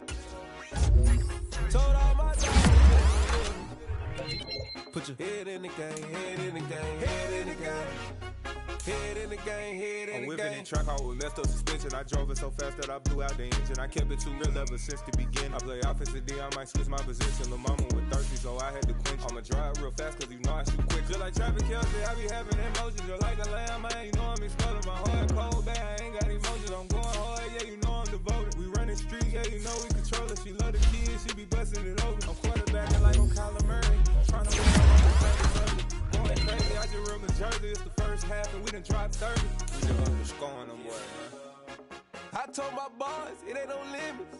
Told all my dogs, put your head in the game, head in the game, head in the game. Head in the game, head in the game. I'm whipping in track out with messed up suspension. I drove it so fast that I blew out the engine. I kept it too real ever since the beginning. I play offensive D, I might switch my position. Lil' mama was thirsty, so I had to quench. I'ma drive real fast, cause you know I shoot quick. Just like traffic Kelsey, I be having emotions. Just like a lamb, man, you know I'm exploding. My heart cold, bad, I ain't got emotions. I'm going hard, yeah, you know I'm devoted. We running streets, yeah, you know we control it. She love the kids, she be busting it over. I'm quarterbacking like I'm Kyler Murray. Trying to win all my going crazy, I just real the jersey. It's the first half and we done dropped 30. We just underscoring them, boy, man. I told my boys, it ain't no limits.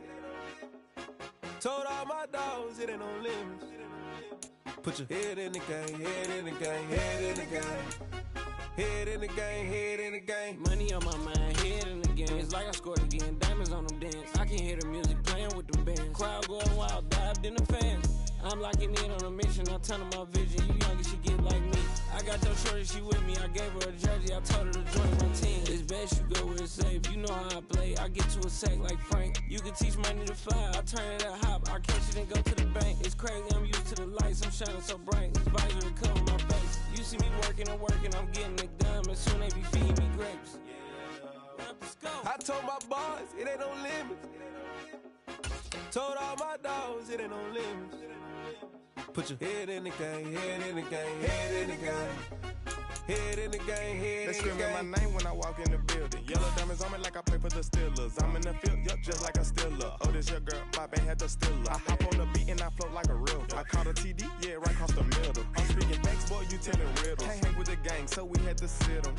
Told all my dogs, it ain't no limits. Put your head in the game, head in the game, head in the game. Head in the game, head in the game. Money on my mind, head in the game. It's like I scored again, diamonds on them dance. I can hear the music playing with them bands. Crowd going wild, dived in the fans. I'm locking in on a mission, I'm telling my vision. You young and she get like me. I got your shorty, she with me. I gave her a jersey, I told her to join my team. It's best you go where it's safe. You know how I play. I get to a sack like Frank. You can teach money to fly. I turn it that hop. I catch it and go to the bank. It's crazy, I'm used to the lights. I'm shining so bright. This visor to cover my face. You see me working and working, I'm getting it done. And soon they be feeding me grapes. I told my boys, it ain't no limits. Told all my dogs, it ain't no limits. Put your head in the game, head in the game, head in the game. Head in the game, head in the game. They screaming my name when I walk in the building. Yellow diamonds on me like I play for the Steelers. I'm in the field, yup, just like a Steeler. Oh, this your girl, my band had the Steeler. I hop on the beat and I float like a river. I caught a TD, yeah, right across the middle. I'm speaking thanks, boy, you telling riddles. Can't hang with the gang, so we had to sit them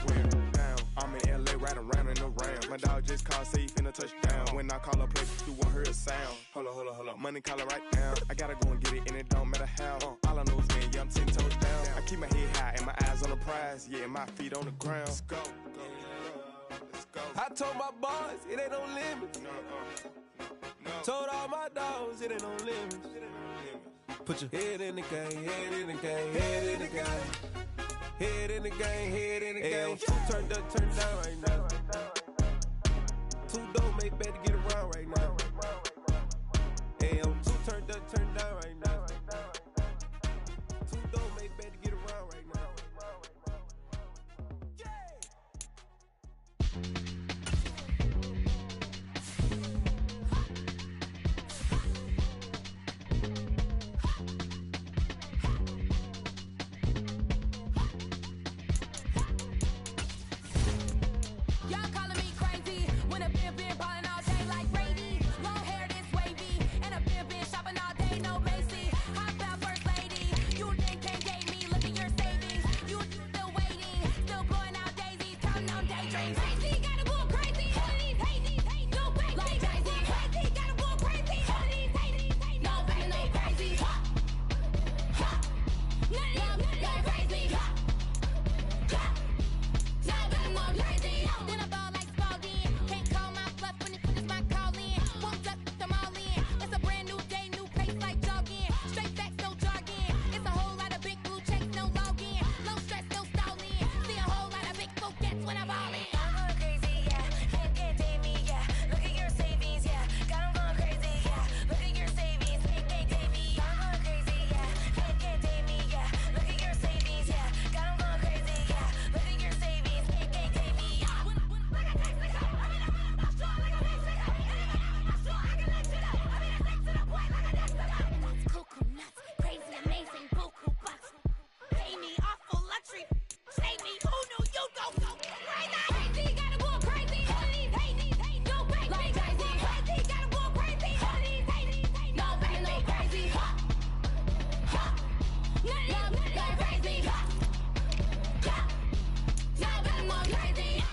down. I'm in LA, riding around in the ram. My dog just called, say he finna touch down. When I call a play, you won't hear a sound. Hold up, money call it right now. I gotta go and get it, and it don't matter how. All I know is man, yeah, I'm 10 toes down. I keep my head high and my eyes on the prize. Yeah, my feet on the ground. Let's go. I told my boys, it ain't no limits. Told all my dogs, it ain't no limits. Put your head in the game, head in the game, head in the game. Head in the game, head in the game. Two turned up, turned down right now. Two dope, make better get around right now. Hey, I'm two turned up, turned down right now. Two dope, make better get around right now. Y'all calling me crazy when a been ballin' all day like Brady. Long hair this wavy, and a been shopping all day, no Macy. Hop out first lady, you think can't date me? Look at your savings, you still waiting, still blowing out daisies, counting on daydreams. Crazy, gotta go crazy. All of these hazy, no crazy. Like crazy, crazy, gotta go crazy. All of these hazy, no crazy, no crazy. None of them go crazy. Then I ball like Spalding. Can't call my bluff when it's my call in. Won't duck them all in. It's a brand new day, new pace like jogging. Straight facts, no jargon. It's a whole lot of big blue checks, no login. No stress, no stalling. See a whole lot of big focus when I ball in. I'm going crazy, yeah. Can't date me, yeah. Look at your savings, yeah. Got 'em going crazy, yeah. Look at your savings, can't date me. I'm going crazy, yeah. Can't date me, yeah. Look at your savings, yeah. Got 'em going crazy, yeah. Look at your savings, can't date me. Crazy, amazing, buku bucks. Pay me awful luxury. Save me, who knew you go crazy? Crazy, gotta go crazy. All of these hate, no crazy. Like crazy, crazy, gotta go crazy. All of these hate, no crazy, no crazy. None of them go crazy. None of them go crazy.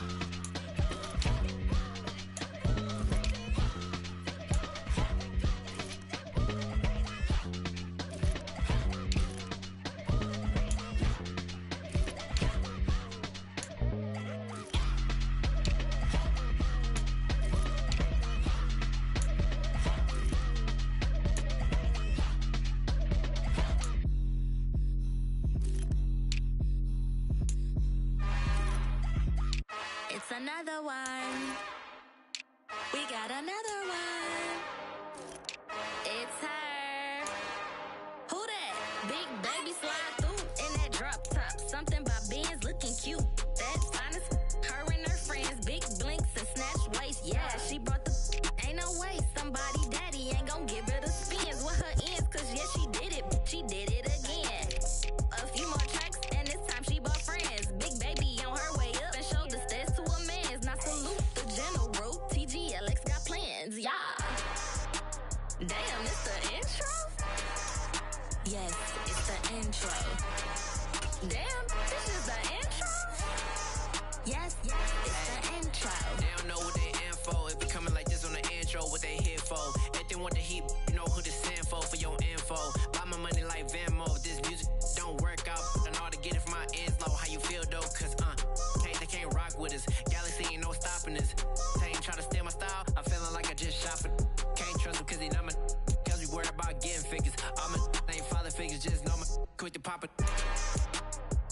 It's another one. We got another one. It's her. Who that? Big baby slide through in that drop top. Something about Benz looking cute. That finest. Her and her friends. Big blinks and snatch waist. Yeah, she brought the. Ain't no way. Somebody daddy ain't gon' give her the spins with her ends. Cause yeah, she did it. She did it again. A few more tracks and this time she bought friends. Big baby on her way up and showed the stairs to a man's. Now salute the general. TGLX got plans. Yeah. Damn, it's the intro? Yes, it's the intro. Damn, this is the intro? Yes, it's the intro. They don't know what they in for. If we coming like this on the intro, what they here for? If they want the heat, you know who to send for your info. Buy my money like Venmo. If this music don't work out, I know how to get it from my ends low. How you feel though? Cause they can't rock with us. Galaxy ain't no stopping us. They ain't try to steal my style. I'm feeling like I just shot for. Can't trust him cause he not my. Cause we worried about getting figures. All my ain't father figures, just know my quick to pop it.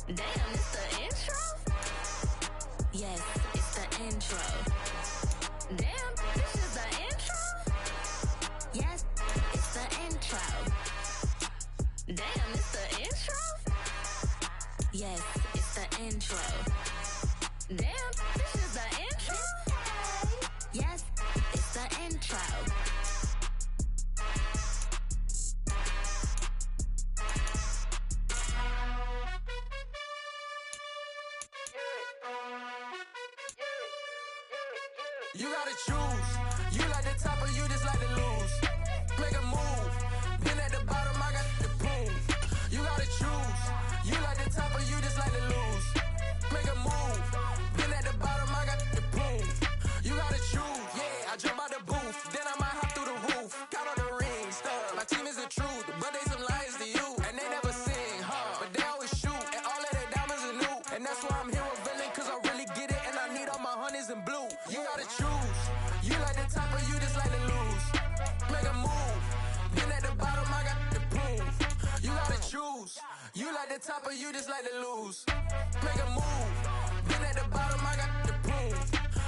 Damn, it's the intro? Yes, it's the intro. Damn, this is the intro? Yes, it's the intro. Damn, it's the intro? Yes, it's the intro. Damn, this is the intro? Yes, it's the intro. You gotta choose. You like the top or you just like to lose. Make a move. Been at the bottom, I got the prove. You gotta choose. You like the top or you just like to lose. Make a move. Been at the bottom, I got the prove. You gotta choose. Yeah, I jump out the booth. Then I might hop through the roof. Count on the rings. My team is the truth, but they some liars to you. And they never sing, but they always shoot. And all of their diamonds are new. And that's why I'm here with villain, cause I really get it. And I need all my honeys in blue. You gotta choose. You like the top or you just like to lose. Make a move. Been at the bottom, I got the proof. You gotta choose. You like the top or you just like to lose? Make a move. Been at the bottom, I got the proof.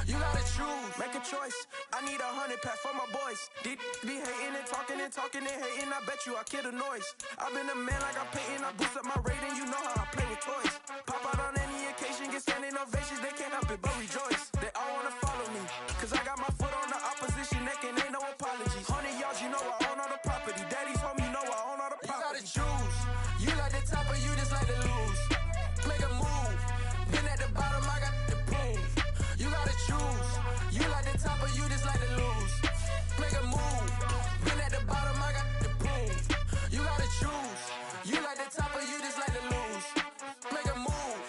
You gotta choose, make a choice. I need 100 pack for my boys. Deep be hating and talking and hating. I bet you I kill the noise. I've been a man like I'm painting. I boost up my rating. You know how I play with toys. Pop out on any occasion, get standing ovations. They can't help it but rejoice. They all wanna follow me, cause I got my foot on the opposition neck and ain't no apologies. 100 yards, you know I own all the property. Daddy's home, you know I own all the property. You gotta choose. You like the top or you just like to lose? Make a move. Been at the bottom, I got the proof. You gotta choose. You like the top or you just like to lose? Make a move. Been at the bottom, I got the proof. You gotta choose. You like the top or you just like to lose? Make a move.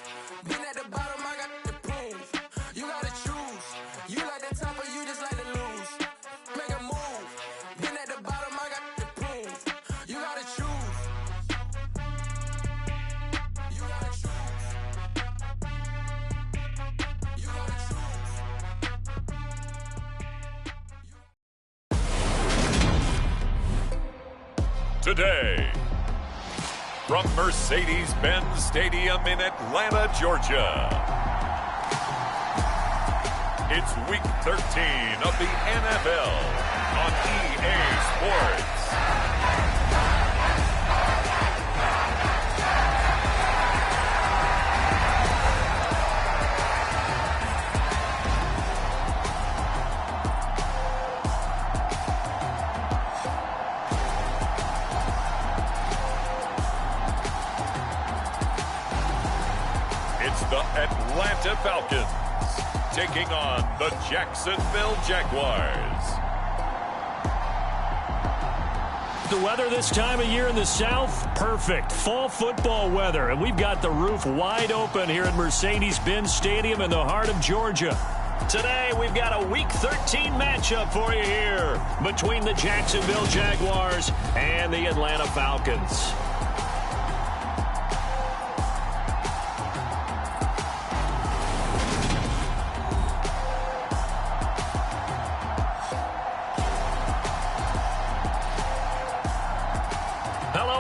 Been at the bottom, I got the proof. You gotta choose. You like the top or you just like to lose? Make a move. Been at the bottom, I got the proof. You gotta choose. You gotta choose. You gotta choose. Today, from Mercedes-Benz Stadium in Atlanta, Georgia, it's Week 13 of the NFL on EA Sports. It's the Atlanta Falcons taking on the Jacksonville Jaguars. The weather this time of year in the South, perfect. Fall football weather, and we've got the roof wide open here at Mercedes-Benz Stadium in the heart of Georgia. Today, we've got a Week 13 matchup for you here between the Jacksonville Jaguars and the Atlanta Falcons.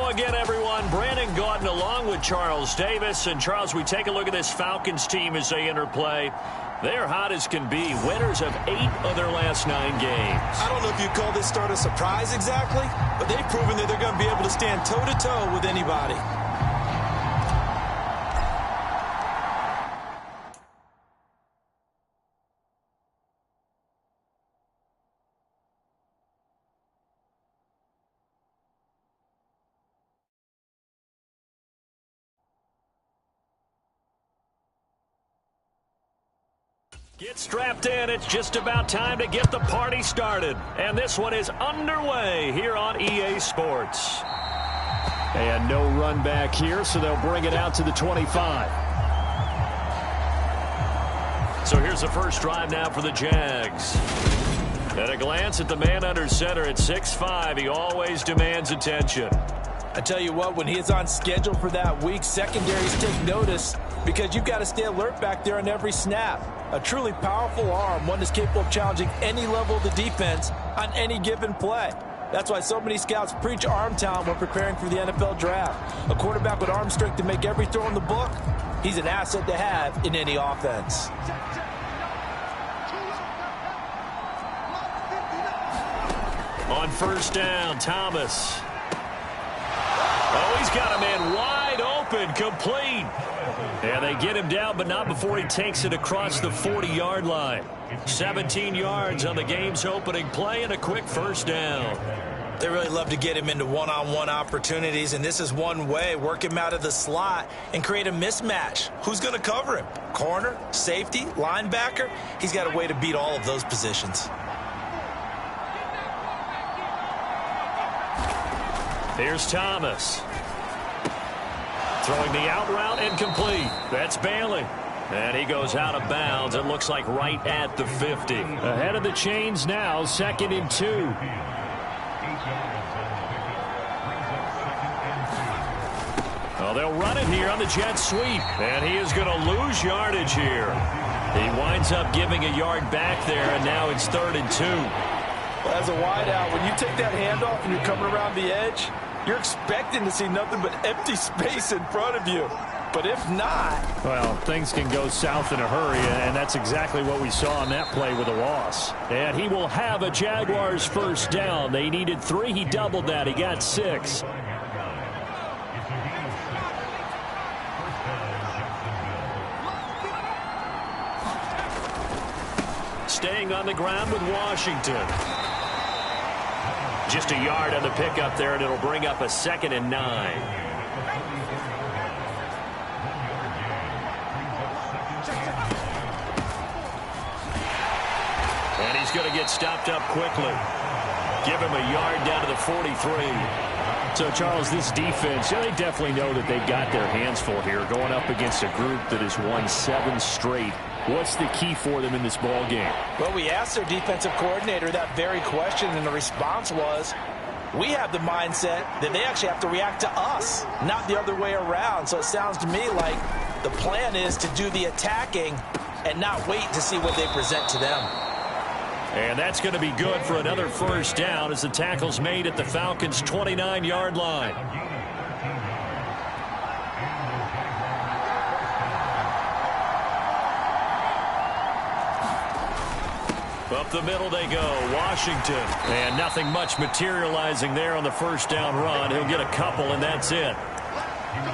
Again, everyone, Brandon Gautin along with Charles Davis. And, Charles, we take a look at this Falcons team as they interplay. They're hot as can be. Winners of 8 of their last 9 games. I don't know if you call this start a surprise exactly, but they've proven that they're going to be able to stand toe-to-toe with anybody. Get strapped in. It's just about time to get the party started. And this one is underway here on EA Sports. And no run back here, so they'll bring it out to the 25. So here's the first drive now for the Jags. At a glance at the man under center at 6'5", he always demands attention. I tell you what, when he is on schedule for that week, secondaries take notice because you've got to stay alert back there on every snap. A truly powerful arm, one that's capable of challenging any level of the defense on any given play. That's why so many scouts preach arm talent when preparing for the NFL draft. A quarterback with arm strength to make every throw in the book, he's an asset to have in any offense. On first down, Thomas. Oh, he's got a man wide open, complete. And they get him down, but not before he takes it across the 40-yard line. 17 yards on the game's opening play and a quick first down. They really love to get him into one-on-one opportunities, and this is one way. Work him out of the slot and create a mismatch. Who's going to cover him? Corner, safety, linebacker? He's got a way to beat all of those positions. Here's Thomas. Throwing the out route incomplete. That's Bailey. And he goes out of bounds. It looks like right at the 50. Ahead of the chains now, 2nd and 2. Well, they'll run it here on the jet sweep. And he is going to lose yardage here. He winds up giving a yard back there, and now it's 3rd and 2. Well, as a wideout, when you take that handoff and you're coming around the edge, You're expecting to see nothing but empty space in front of you. But if not... Well, things can go south in a hurry, and that's exactly what we saw on that play with a loss. And he will have a Jaguars first down. They needed 3. He doubled that. He got 6. Staying on the ground with Washington. Just a yard on the pickup there, and it'll bring up a 2nd and 9. And he's going to get stopped up quickly. Give him a yard down to the 43. So, Charles, this defense, they definitely know that they've got their hands full here, going up against a group that has won 7 straight. What's the key for them in this ball game? Well, we asked their defensive coordinator that very question, and the response was, we have the mindset that they actually have to react to us, not the other way around. So it sounds to me like the plan is to do the attacking and not wait to see what they present to them. And that's going to be good for another first down as the tackle's made at the Falcons' 29-yard line. Up the middle they go, Washington. And nothing much materializing there on the first down run. He'll get a couple, and that's it.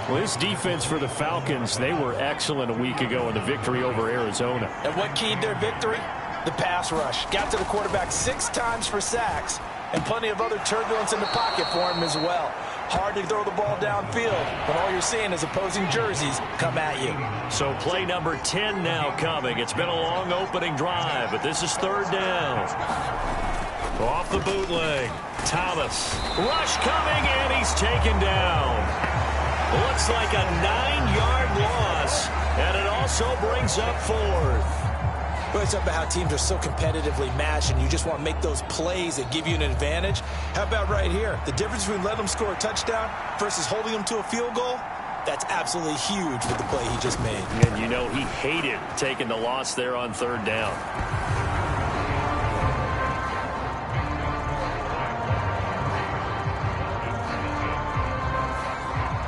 Well, this defense for the Falcons, they were excellent a week ago in the victory over Arizona. And what keyed their victory? The pass rush. Got to the quarterback 6 times for sacks, and plenty of other turbulence in the pocket for him as well. Hard to throw the ball downfield when all you're seeing is opposing jerseys come at you. So play number 10 now coming. It's been a long opening drive, but this is 3rd down. Off the bootleg. Thomas. Rush coming, and he's taken down. Looks like a 9-yard loss, and it also brings up 4th. Well, it's about how teams are so competitively matched, and you just want to make those plays that give you an advantage. How about right here? The difference between letting them score a touchdown versus holding them to a field goal, that's absolutely huge with the play he just made. And you know he hated taking the loss there on 3rd down.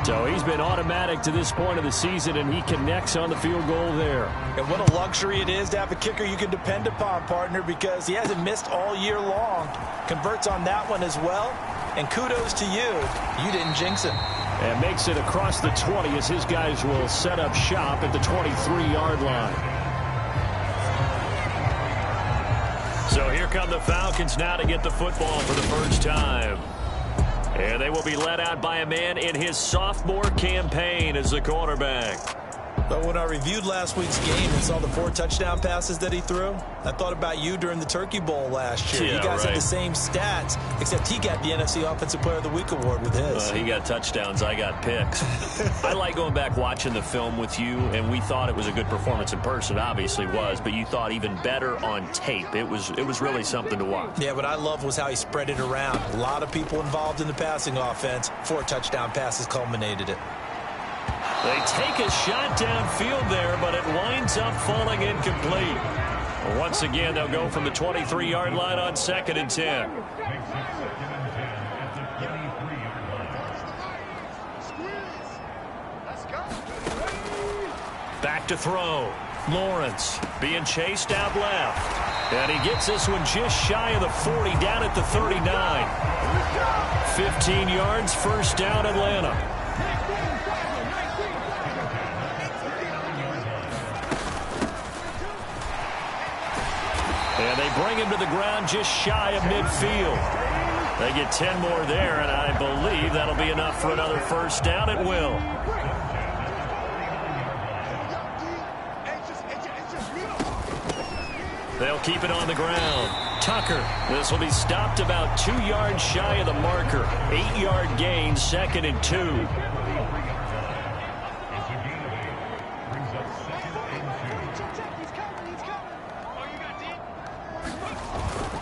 So he's been automatic to this point of the season, and he connects on the field goal there. And what a luxury it is to have a kicker you can depend upon, partner, because he hasn't missed all year long. Converts on that one as well. And kudos to you. You didn't jinx him. And makes it across the 20 as his guys will set up shop at the 23-yard line. So here come the Falcons now to get the football for the first time. And they will be led out by a man in his sophomore campaign as the quarterback. But when I reviewed last week's game and saw the 4 touchdown passes that he threw, I thought about you during the Turkey Bowl last year. Yeah, you guys right. had the same stats, except he got the NFC Offensive Player of the Week award with his. He got touchdowns. I got picks. I like going back watching the film with you, and we thought it was a good performance in person. Obviously was, but you thought even better on tape. It was really something to watch. Yeah, what I loved was how he spread it around. A lot of people involved in the passing offense. 4 touchdown passes culminated it. They take a shot downfield there, but it winds up falling incomplete. Once again, they'll go from the 23-yard line on 2nd and 10. Back to throw. Lawrence being chased out left. And he gets this one just shy of the 40, down at the 39. 15 yards, first down, Atlanta. And they bring him to the ground just shy of midfield. They get 10 more there, and I believe that'll be enough for another first down. It will. They'll keep it on the ground. Tucker. This will be stopped about 2 yards shy of the marker. 8-yard gain, 2nd and 2.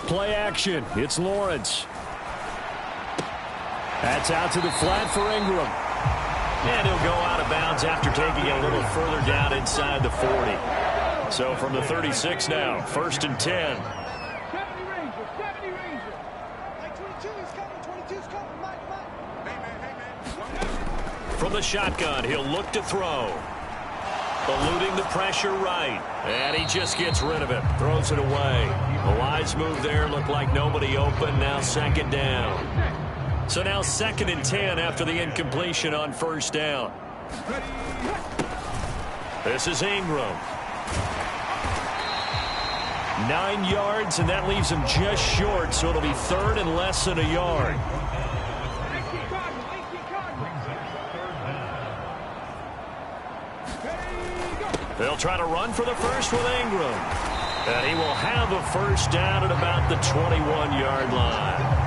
Play action. It's Lawrence. That's out to the flat for Ingram. And he'll go out of bounds after taking it a little further down inside the 40. So from the 36 now, 1st and 10. From the shotgun, he'll look to throw. Eluding the pressure right. And he just gets rid of it. Throws it away. A wise move there. Looked like nobody open. Now 2nd down. So now 2nd and 10 after the incompletion on 1st down. This is Ingram. 9 yards, and that leaves him just short, so it'll be 3rd and less than a yard. They'll try to run for the first with Ingram. And he will have a 1st down at about the 21-yard line.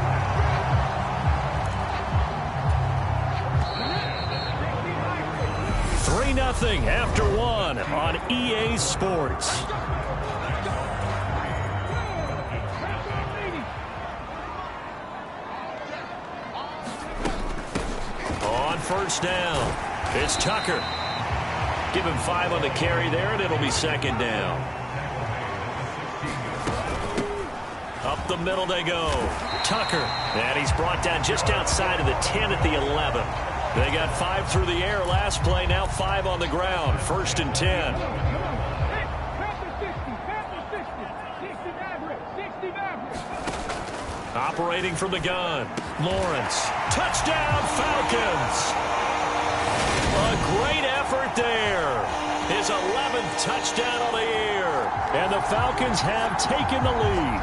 Nothing after 1 on EA Sports. On 1st down, it's Tucker. Give him 5 on the carry there, and it'll be 2nd down. Up the middle they go. Tucker, and he's brought down just outside of the 10 at the 11. They got 5 through the air last play, now 5 on the ground. 1st and 10. Operating from the gun. Lawrence. Touchdown, Falcons. A great effort there. His 11th touchdown on the year. And the Falcons have taken the lead.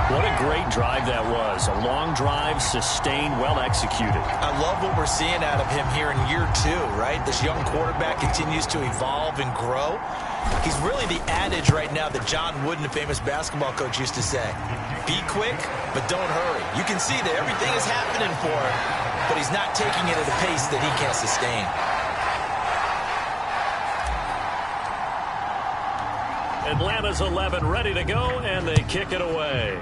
What a great drive that was. A long drive, sustained, well executed. I love what we're seeing out of him here in year 2, right? This young quarterback continues to evolve and grow. He's really the adage right now that John Wooden, the famous basketball coach, used to say. Be quick, but don't hurry. You can see that everything is happening for him, but he's not taking it at a pace that he can't sustain. Atlanta's 11 ready to go, and they kick it away.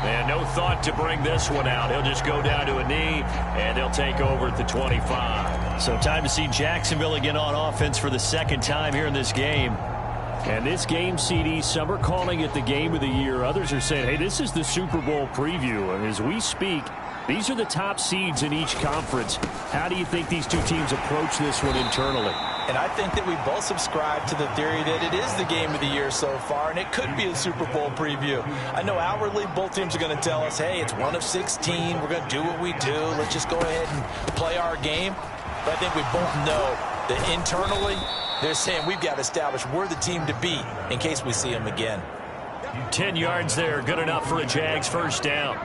And no thought to bring this one out. He'll just go down to a knee, and they'll take over at the 25. So time to see Jacksonville again on offense for the 2nd time here in this game. And this game, CD, some are calling it the game of the year. Others are saying, hey, this is the Super Bowl preview. And as we speak, these are the top seeds in each conference. How do you think these two teams approach this one internally? And I think that we both subscribe to the theory that it is the game of the year so far, and it could be a Super Bowl preview. I know outwardly both teams are going to tell us, hey, it's 1 of 16. We're going to do what we do. Let's just go ahead and play our game. But I think we both know that internally they're saying we've got to establish we're the team to beat in case we see them again. 10 yards there, good enough for a Jags 1st down.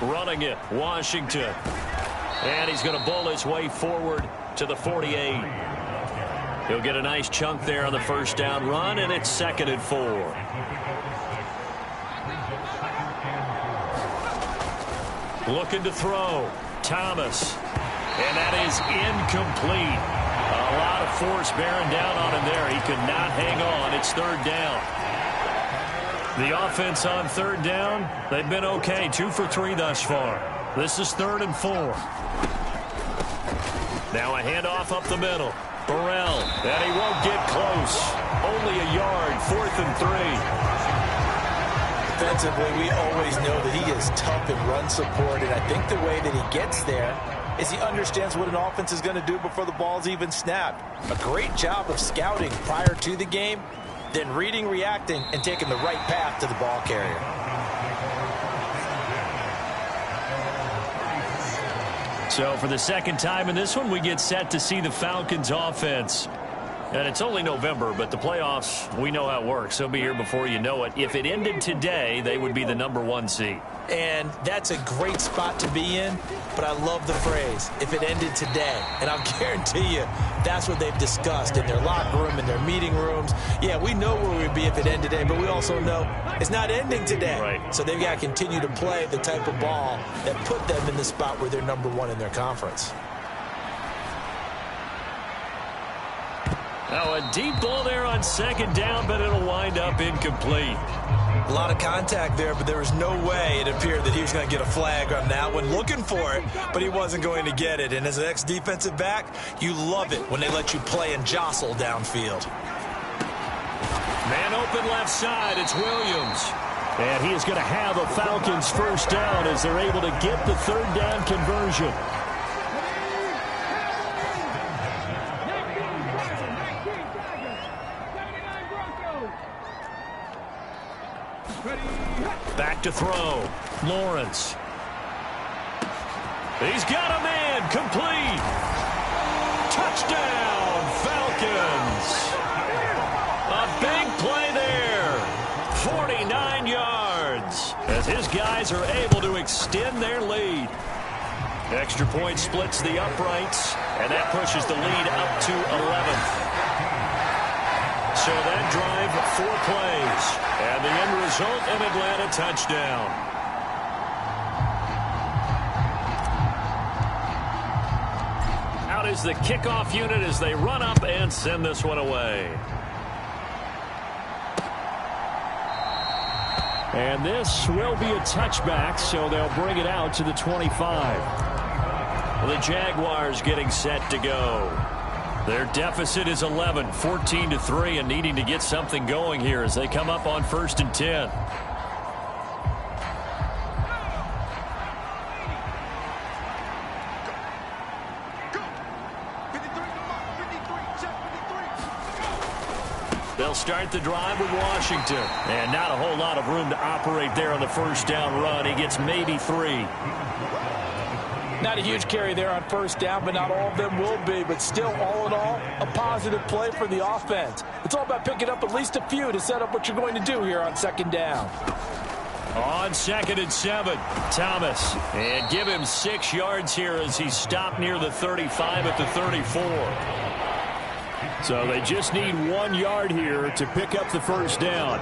Running it, Washington. And he's going to bowl his way forward to the 48. He'll get a nice chunk there on the 1st down run, and it's 2nd and 4. Looking to throw. Thomas. And that is incomplete. A lot of force bearing down on him there. He could not hang on. It's 3rd down. The offense on 3rd down, they've been okay. 2 for 3 thus far. This is 3rd and 4. Now a handoff up the middle. Burrell, and he won't get close. Only a yard, 4th and 3. Defensively, we always know that he is tough in run support, and I think the way that he gets there is he understands what an offense is going to do before the ball's even snapped. A great job of scouting prior to the game, then reading, reacting, and taking the right path to the ball carrier. So for the 2nd time in this one, we get set to see the Falcons offense. And it's only November, but the playoffs, we know how it works. They'll be here before you know it. If it ended today, they would be the #1 seed. And that's a great spot to be in, but I love the phrase, if it ended today. And I'll guarantee you, that's what they've discussed in their locker room, in their meeting rooms. Yeah, we know where we'd be if it ended today, but we also know it's not ending today. Right. So they've got to continue to play the type of ball that put them in the spot where they're #1 in their conference. Now a deep ball there on 2nd down, but it'll wind up incomplete. A lot of contact there, but there was no way it appeared that he was going to get a flag on that one. Looking for it, but he wasn't going to get it. And as an ex-defensive back, you love it when they let you play and jostle downfield. Man open left side, it's Williams. And he is going to have a Falcons first down as they're able to get the third down conversion. Back to throw. Lawrence. He's got a man. Complete. Touchdown, Falcons. A big play there. 49 yards. As his guys are able to extend their lead. Extra point splits the uprights, and that pushes the lead up to 11th. So that drive, 4 plays, and the end result, an Atlanta touchdown. Out is the kickoff unit as they run up and send this one away. And this will be a touchback, so they'll bring it out to the 25. The Jaguars getting set to go. Their deficit is 11, 14-3, and needing to get something going here as they come up on 1st and 10. They'll start the drive with Washington. And not a whole lot of room to operate there on the first down run. He gets maybe 3. Not a huge carry there on first down, but not all of them will be. But still, all in all, a positive play for the offense. It's all about picking up at least a few to set up what you're going to do here on 2nd down. On 2nd and 7, Thomas. And give him 6 yards here as he stopped near the 35 at the 34. So they just need 1 yard here to pick up the first down.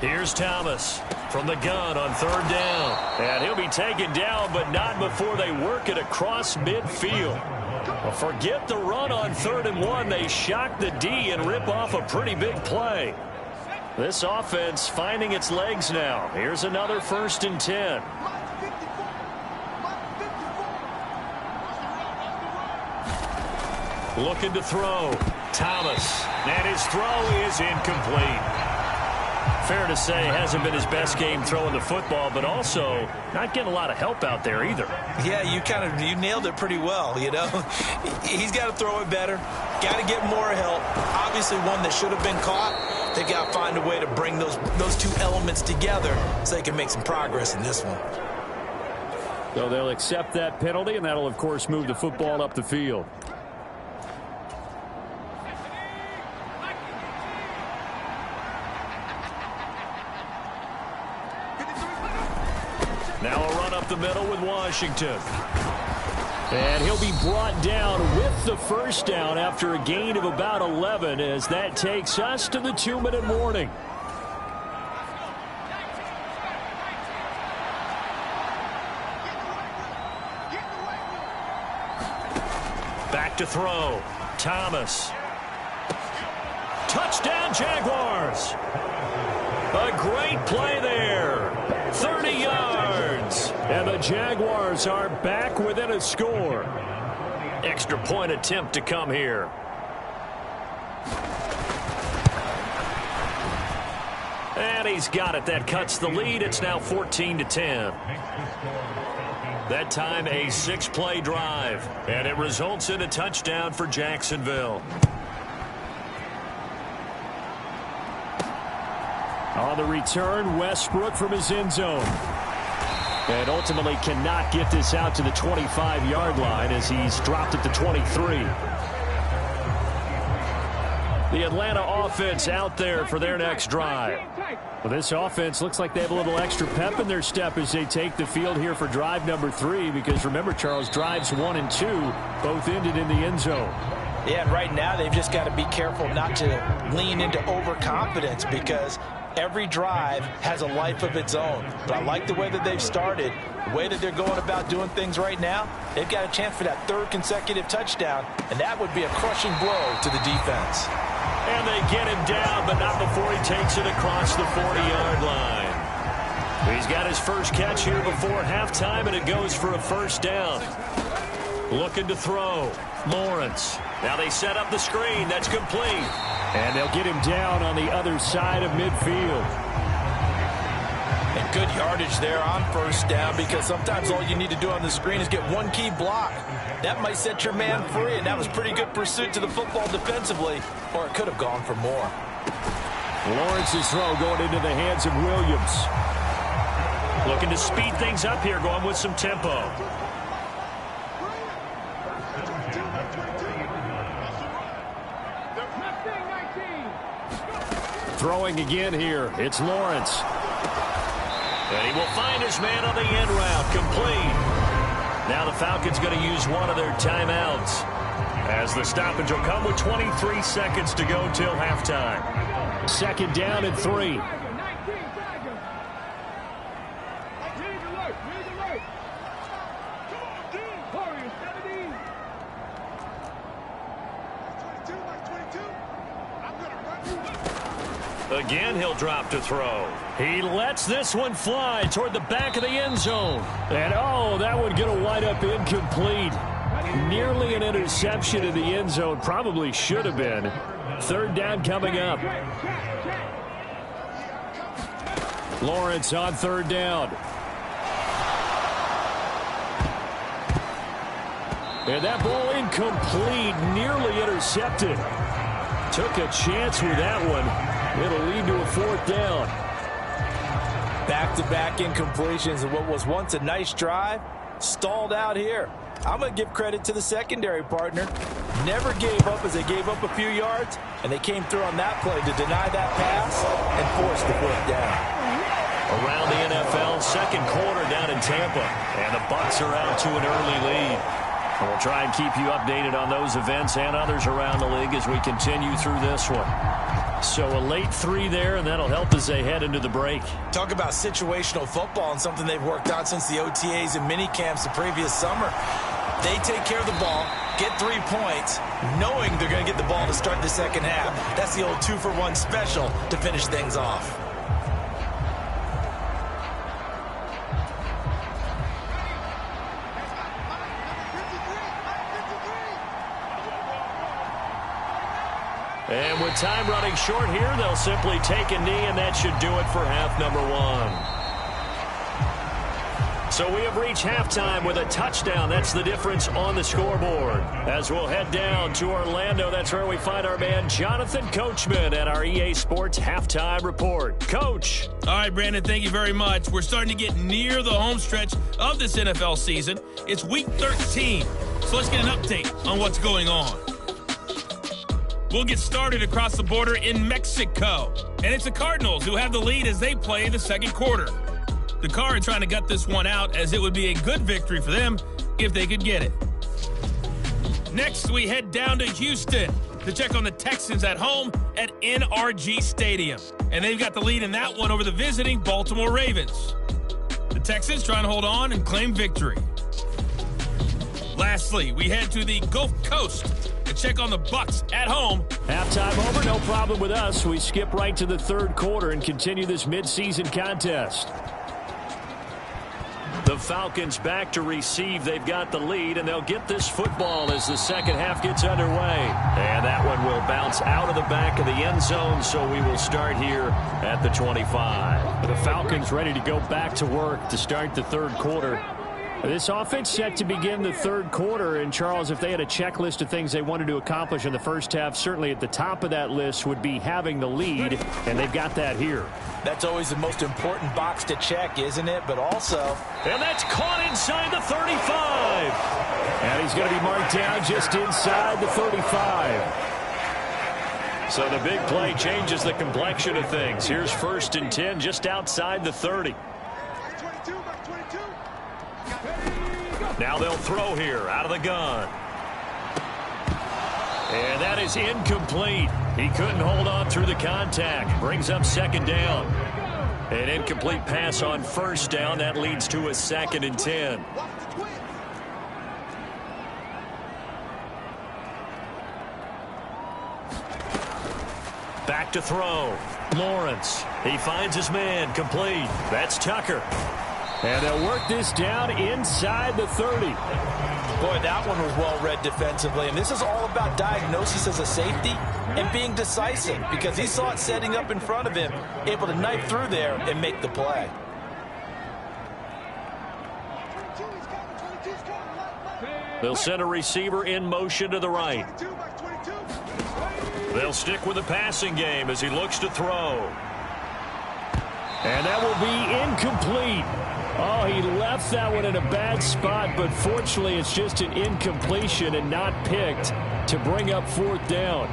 Here's Thomas from the gun on 3rd down. And he'll be taken down, but not before they work it across midfield. Well, forget the run on 3rd and 1. They shock the D and rip off a pretty big play. This offense finding its legs now. Here's another 1st and 10. Looking to throw. Thomas. And his throw is incomplete. Fair to say, hasn't been his best game throwing the football, but also not getting a lot of help out there either. Yeah, you nailed it pretty well, you know. He's got to throw it better. Got to get more help. Obviously one that should have been caught. They got to find a way to bring those two elements together so they can make some progress in this one. So they'll accept that penalty, and that'll, of course, move the football up the field. Now a run up the middle with Washington. And he'll be brought down with the first down after a gain of about 11 as that takes us to the 2-minute warning. Back to throw. Thomas. Touchdown Jaguars. A great play there. 30 yards. And the Jaguars are back within a score. Extra point attempt to come here. And he's got it. That cuts the lead. It's now 14-10. That time a 6-play drive. And it results in a touchdown for Jacksonville. On the return, Westbrook from his end zone. And ultimately cannot get this out to the 25-yard line as he's dropped at the 23. The Atlanta offense out there for their next drive. Well, this offense looks like they have a little extra pep in their step as they take the field here for drive number 3. Because remember, Charles, drives 1 and 2 both ended in the end zone. Yeah, and right now they've just got to be careful not to lean into overconfidence because every drive has a life of its own. But I like the way that they've started, the way that they're going about doing things right now. They've got a chance for that 3rd consecutive touchdown, and that would be a crushing blow to the defense. And they get him down, but not before he takes it across the 40-yard line. He's got his first catch here before halftime, and it goes for a first down. Looking to throw. Lawrence. Now they set up the screen. That's complete. And they'll get him down on the other side of midfield. And good yardage there on first down, because sometimes all you need to do on the screen is get one key block. That might set your man free, and that was pretty good pursuit to the football defensively, or it could have gone for more. Lawrence's throw going into the hands of Williams. Looking to speed things up here, going with some tempo. Throwing again here. It's Lawrence. And he will find his man on the end route. Complete. Now the Falcons going to use one of their timeouts, as the stoppage will come with 23 seconds to go till halftime. Second down and 3. Again, he'll drop to throw. He lets this one fly toward the back of the end zone. And, oh, that one going to wind up incomplete. Nearly an interception in the end zone. Probably should have been. Third down coming up. Lawrence on third down. And that ball incomplete. Nearly intercepted. Took a chance with that one. It'll lead to a fourth down. Back-to-back incompletions of what was once a nice drive, stalled out here. I'm going to give credit to the secondary partner. Never gave up as they gave up a few yards, and they came through on that play to deny that pass and force the fourth down. Around the NFL, second quarter down in Tampa, and the Bucs are out to an early lead. And we'll try and keep you updated on those events and others around the league as we continue through this one. So a late 3 there, and that'll help as they head into the break. Talk about situational football and something they've worked on since the OTAs and mini camps the previous summer. They take care of the ball, get 3 points, knowing they're going to get the ball to start the second half. That's the old 2-for-1 special to finish things off. And with time running short here, they'll simply take a knee, and that should do it for half number 1. So we have reached halftime with a touchdown. That's the difference on the scoreboard. As we'll head down to Orlando, that's where we find our man Jonathan Coachman at our EA Sports Halftime Report. Coach. All right, Brandon, thank you very much. We're starting to get near the home stretch of this NFL season. It's Week 13, so let's get an update on what's going on. We'll get started across the border in Mexico. And it's the Cardinals who have the lead as they play the second quarter. The Cards trying to gut this one out, as it would be a good victory for them if they could get it. Next, we head down to Houston to check on the Texans at home at NRG Stadium. And they've got the lead in that one over the visiting Baltimore Ravens. The Texans trying to hold on and claim victory. Lastly, we head to the Gulf Coast and check on the Bucs at home. Halftime over, no problem with us. We skip right to the third quarter and continue this midseason contest. The Falcons back to receive. They've got the lead, and they'll get this football as the second half gets underway. And that one will bounce out of the back of the end zone, so we will start here at the 25. The Falcons ready to go back to work to start the third quarter. This offense set to begin the third quarter, and Charles, if they had a checklist of things they wanted to accomplish in the first half, certainly at the top of that list would be having the lead, and they've got that here. That's always the most important box to check, isn't it? But also... And that's caught inside the 35. And he's going to be marked down just inside the 35. So the big play changes the complexion of things. Here's 1st and 10 just outside the 30. Now they'll throw here out of the gun. And that is incomplete. He couldn't hold on through the contact. Brings up second down. An incomplete pass on first down. That leads to a 2nd and 10. to throw. Lawrence. He finds his man. Complete. That's Tucker. And they'll work this down inside the 30. Boy, that one was well read defensively. And this is all about diagnosis as a safety and being decisive, because he saw it setting up in front of him, able to knife through there and make the play. They'll send a receiver in motion to the right. They'll stick with the passing game as he looks to throw. And that will be incomplete. Oh, he left that one in a bad spot, but fortunately it's just an incompletion and not picked to bring up 4th down.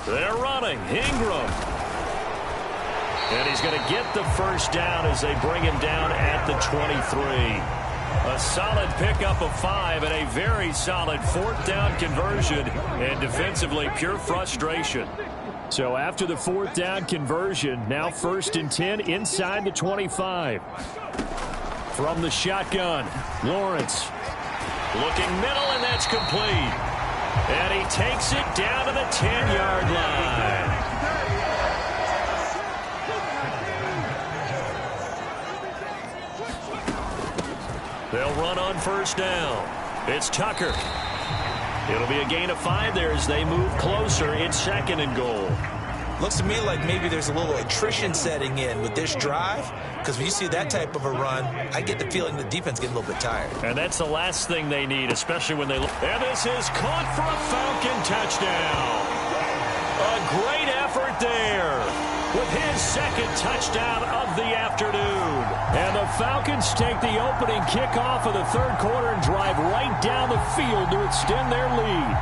They're running. Ingram. And he's going to get the first down as they bring him down at the 23. A solid pickup of 5 and a very solid 4th down conversion, and defensively pure frustration. So after the 4th down conversion, now 1st and 10 inside the 25. From the shotgun, Lawrence looking middle, and that's complete. And he takes it down to the 10-yard line. They'll run on 1st down. It's Tucker. It'll be a gain of 5 there as they move closer. It's 2nd and goal. Looks to me like maybe there's a little attrition setting in with this drive, because when you see that type of a run, I get the feeling the defense getting a little bit tired. And that's the last thing they need, especially when they look. And this is caught for a Falcon touchdown. A great effort there with his 2nd touchdown of the afternoon. And the Falcons take the opening kickoff of the 3rd quarter and drive right down the field to extend their lead.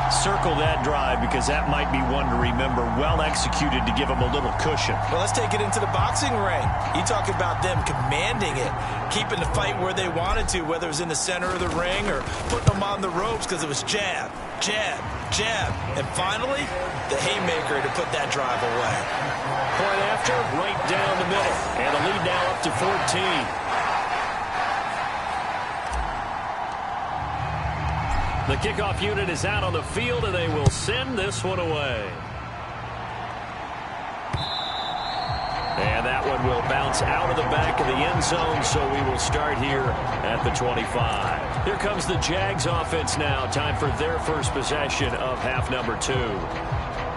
Circle that drive, because that might be one to remember. Well executed to give them a little cushion. Well, let's take it into the boxing ring. You talk about them commanding it, keeping the fight where they wanted to, whether it was in the center of the ring or putting them on the ropes, because it was jab, jab, jab. And finally, the haymaker to put that drive away. Point after, right down the middle. And the lead now up to 14. The kickoff unit is out on the field, and they will send this one away. And that one will bounce out of the back of the end zone, so we will start here at the 25. Here comes the Jags offense now. Time for their first possession of half number 2.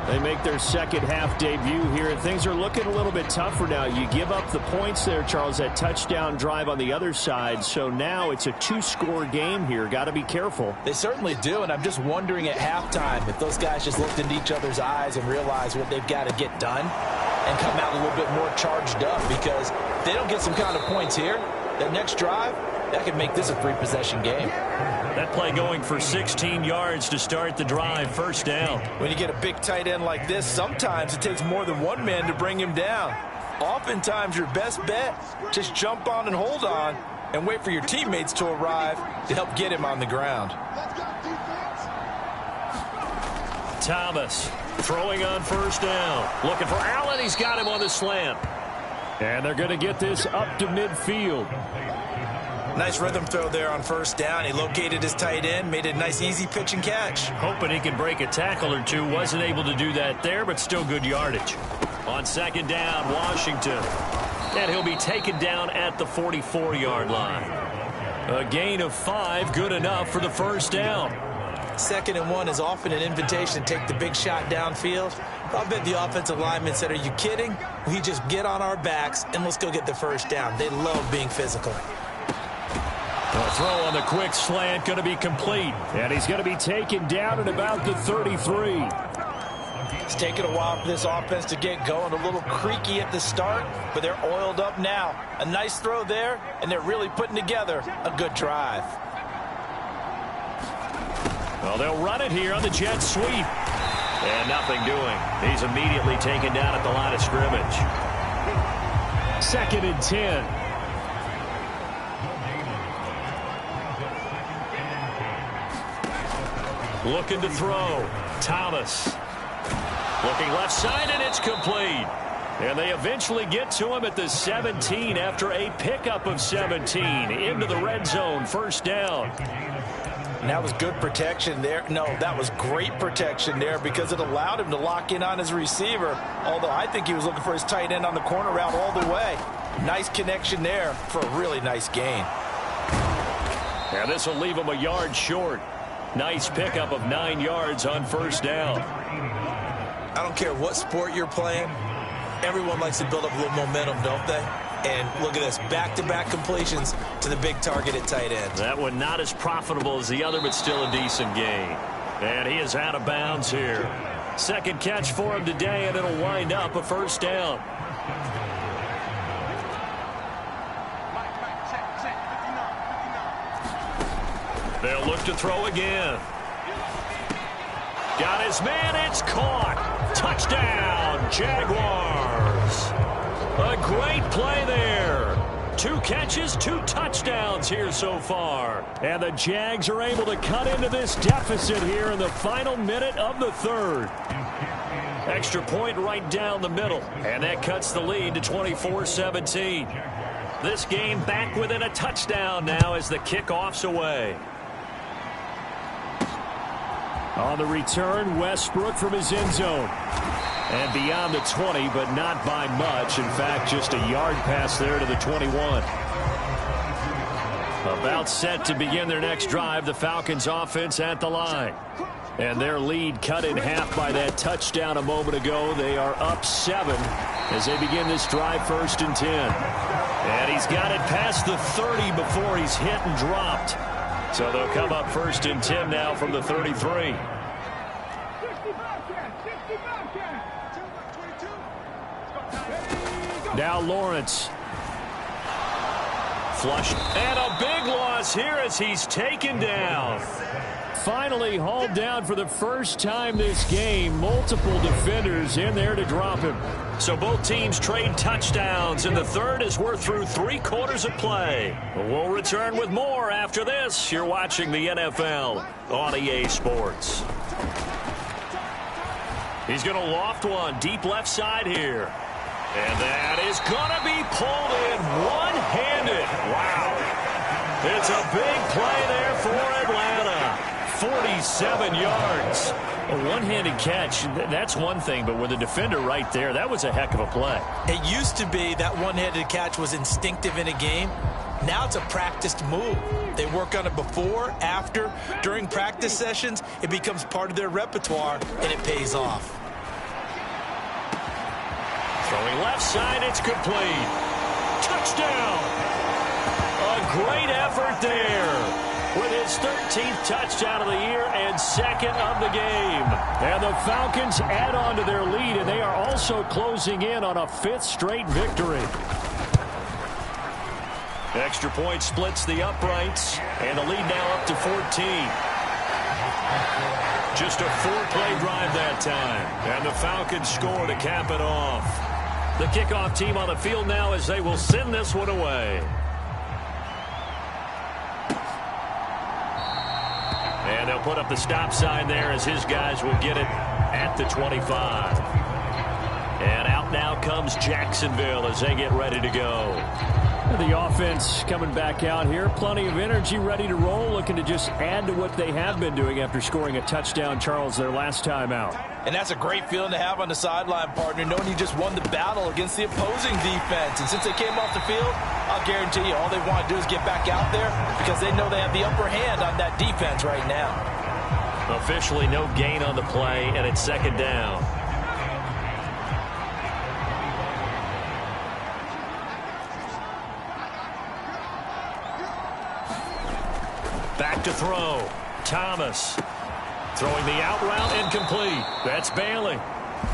They make their second half debut here, and things are looking a little bit tougher now. You give up the points there, Charles, that touchdown drive on the other side. So now it's a 2-score game here. Got to be careful. They certainly do, and I'm just wondering at halftime if those guys just looked into each other's eyes and realized what they've got to get done and come out a little bit more charged up, because if they don't get some kind of points here, that next drive, that could make this a 3-possession game. That play going for 16 yards to start the drive. 1st down. When you get a big tight end like this, sometimes it takes more than one man to bring him down. Oftentimes, your best bet, just jump on and hold on and wait for your teammates to arrive to help get him on the ground. Thomas throwing on 1st down. Looking for Allen. He's got him on the slant. And they're going to get this up to midfield. Nice rhythm throw there on 1st down. He located his tight end, made a nice easy pitch and catch. Hoping he can break a tackle or two. Wasn't able to do that there, but still good yardage. On 2nd down, Washington. And he'll be taken down at the 44-yard line. A gain of 5, good enough for the 1st down. 2nd and 1 is often an invitation to take the big shot downfield. I bet the offensive lineman said, are you kidding? We just get on our backs and let's go get the 1st down. They love being physical. A throw on the quick slant going to be complete. And he's going to be taken down at about the 33. It's taken a while for this offense to get going. A little creaky at the start, but they're oiled up now. A nice throw there, and they're really putting together a good drive. Well, they'll run it here on the jet sweep. And nothing doing. He's immediately taken down at the line of scrimmage. 2nd and 10. Looking to throw. Thomas. Looking left side, and it's complete. And they eventually get to him at the 17 after a pickup of 17 into the red zone, first down. And that was good protection there. No, that was great protection there because it allowed him to lock in on his receiver, although I think he was looking for his tight end on the corner route all the way. Nice connection there for a really nice gain. And this will leave him a yard short. Nice pickup of 9 yards on first down. I don't care what sport you're playing. Everyone likes to build up a little momentum, don't they? And look at this, back-to-back completions to the big target at tight end. That one not as profitable as the other, but still a decent gain. And he is out of bounds here. Second catch for him today, and it'll wind up a first down. They'll look to throw again. Got his man, it's caught. Touchdown, Jaguars. A great play there. 2 catches, 2 touchdowns here so far. And the Jags are able to cut into this deficit here in the final minute of the third. Extra point right down the middle. And that cuts the lead to 24-17. This game back within a touchdown now as the kickoff's away. On the return, Westbrook from his end zone. And beyond the 20, but not by much. In fact, just a yard pass there to the 21. About set to begin their next drive, the Falcons offense at the line. And their lead cut in half by that touchdown a moment ago. They are up 7 as they begin this drive, 1st and 10. And he's got it past the 30 before he's hit and dropped. So they'll come up 1st and 10 now from the 33. Now Lawrence. Flush. And a big loss here as he's taken down. Finally hauled down for the first time this game. Multiple defenders in there to drop him. So both teams trade touchdowns in the third as we're through 3 quarters of play. We'll return with more after this. You're watching the NFL on EA Sports. He's going to loft one deep left side here. And that is going to be pulled in one-handed. Wow. It's a big play there for Atlanta. 47 yards. A one-handed catch, that's one thing, but with a defender right there, that was a heck of a play. It used to be that one-handed catch was instinctive in a game. Now it's a practiced move. They work on it before, after, during practice sessions. It becomes part of their repertoire, and it pays off. Throwing left side, it's complete. Touchdown. A great effort there. With his 13th touchdown of the year and 2nd of the game. And the Falcons add on to their lead, and they are also closing in on a 5th straight victory. Extra point splits the uprights, and the lead now up to 14. Just a 4-play drive that time, and the Falcons score to cap it off. The kickoff team on the field now as they will send this one away. And they'll put up the stop sign there as his guys will get it at the 25. And out now comes Jacksonville as they get ready to go. The offense coming back out here. Plenty of energy, ready to roll, looking to just add to what they have been doing after scoring a touchdown, Charles, their last time out. And that's a great feeling to have on the sideline, partner, knowing you just won the battle against the opposing defense. And since they came off the field, I'll guarantee you all they want to do is get back out there because they know they have the upper hand on that defense right now. Officially no gain on the play, and it's 2nd down. Back to throw. Thomas. Throwing the out route incomplete. That's Bailey.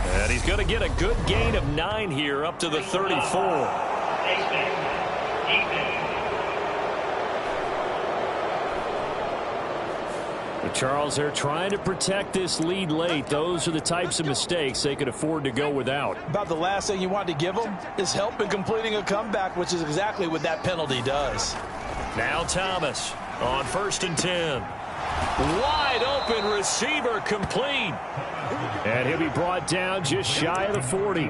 And he's going to get a good gain of 9 here up to the 34. But Charles, they're trying to protect this lead late. Those are the types of mistakes they could afford to go without. About the last thing you want to give them is help in completing a comeback, which is exactly what that penalty does. Now Thomas on 1st and 10. Wide open receiver complete. And he'll be brought down just shy of the 40.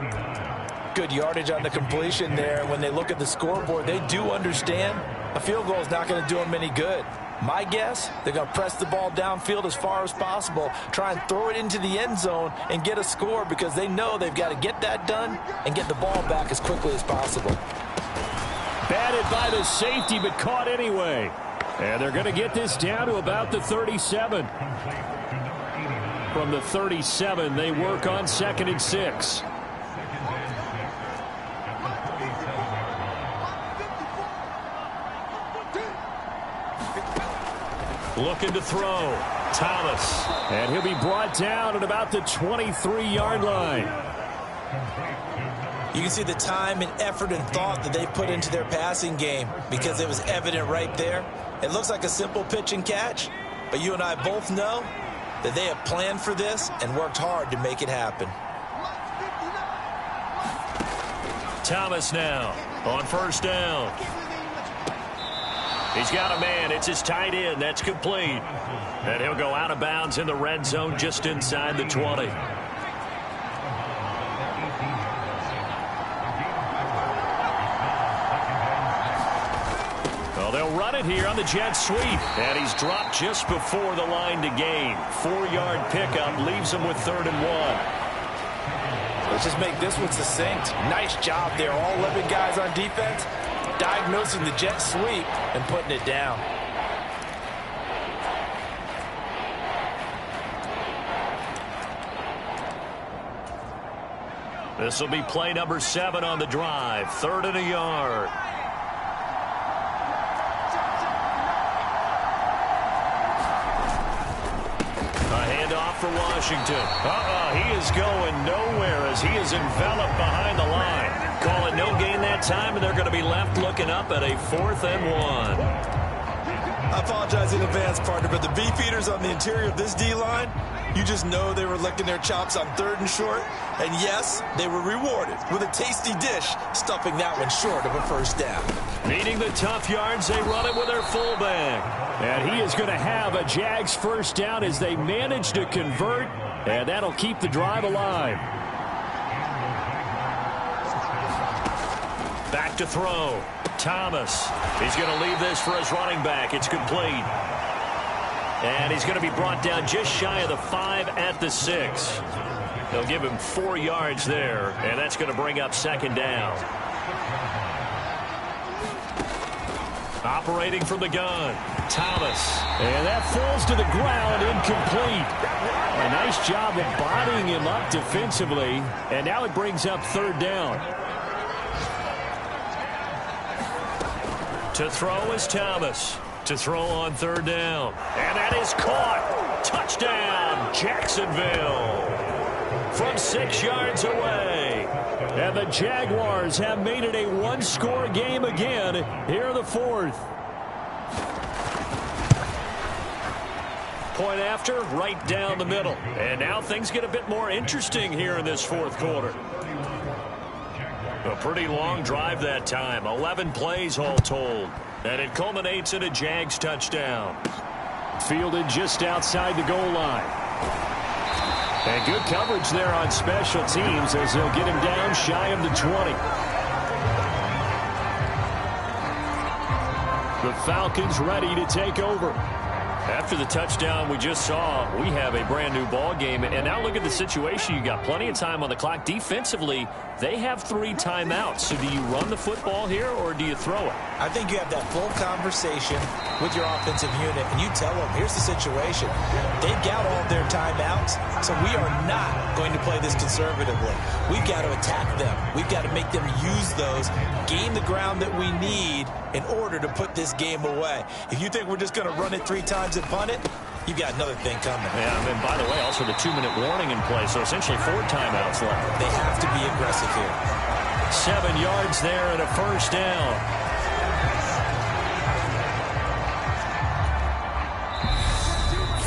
good yardage on the completion there. When they look at the scoreboard, they do understand a field goal is not going to do them any good. My guess, they're going to press the ball downfield as far as possible, try and throw it into the end zone and get a score because they know they've got to get that done and get the ball back as quickly as possible. Batted by the safety, but caught anyway. And they're going to get this down to about the 37. From the 37, they work on 2nd and 6. Looking to throw. Thomas. And he'll be brought down at about the 23-yard line. You can see the time and effort and thought that they put into their passing game because it was evident right there. It looks like a simple pitch and catch, but you and I both know that they have planned for this and worked hard to make it happen. Thomas now on 1st down. He's got a man. It's his tight end. That's complete. And he'll go out of bounds in the red zone just inside the 20. Well, they'll run it here on the jet sweep. And he's dropped just before the line to gain. 4-yard pickup leaves him with 3rd and 1. Let's just make this one succinct. Nice job there. All 11 guys on defense diagnosing the jet sweep and putting it down. This will be play number 7 on the drive. 3rd and a yard. A handoff for Washington. He is going nowhere as he is enveloped behind the line. Call it no gain that time, and they're going to be left looking up at a 4th and 1. I apologize in advance, partner, but the beefeaters on the interior of this D-line, you just know they were licking their chops on 3rd and short. And yes, they were rewarded with a tasty dish, stuffing that one short of a 1st down. Needing the tough yards, they run it with their fullback. And he is going to have a Jags 1st down as they manage to convert, and that'll keep the drive alive. Back to throw. Thomas. He's going to leave this for his running back. It's complete. And he's going to be brought down just shy of the 5 at the 6. They'll give him 4 yards there, and that's going to bring up 2nd down. Operating from the gun, Thomas. And that falls to the ground, incomplete. A nice job of bodying him up defensively, and now it brings up 3rd down. To throw is Thomas. To throw on 3rd down. And that is caught. Touchdown, Jacksonville. From 6 yards away. And the Jaguars have made it a 1-score game again here in the 4th. Point after, right down the middle. And now things get a bit more interesting here in this 4th quarter. A pretty long drive that time. 11 plays all told. And it culminates in a Jags touchdown. Fielded just outside the goal line. And good coverage there on special teams as they'll get him down shy of the 20. The Falcons ready to take over. After the touchdown we just saw, we have a brand new ball game. And now look at the situation. You got plenty of time on the clock. Defensively, they have 3 timeouts. So do you run the football here or do you throw it? I think you have that full conversation with your offensive unit, and you tell them, here's the situation. They've got all their timeouts, so we are not going to play this conservatively. We've got to attack them. We've got to make them use those, gain the ground that we need in order to put this game away. If you think we're just going to run it 3 times and punt it, you've got another thing coming. Yeah, and by the way, also the 2-minute warning in play, so essentially 4 timeouts left. They have to be aggressive here. 7 yards there and a 1st down.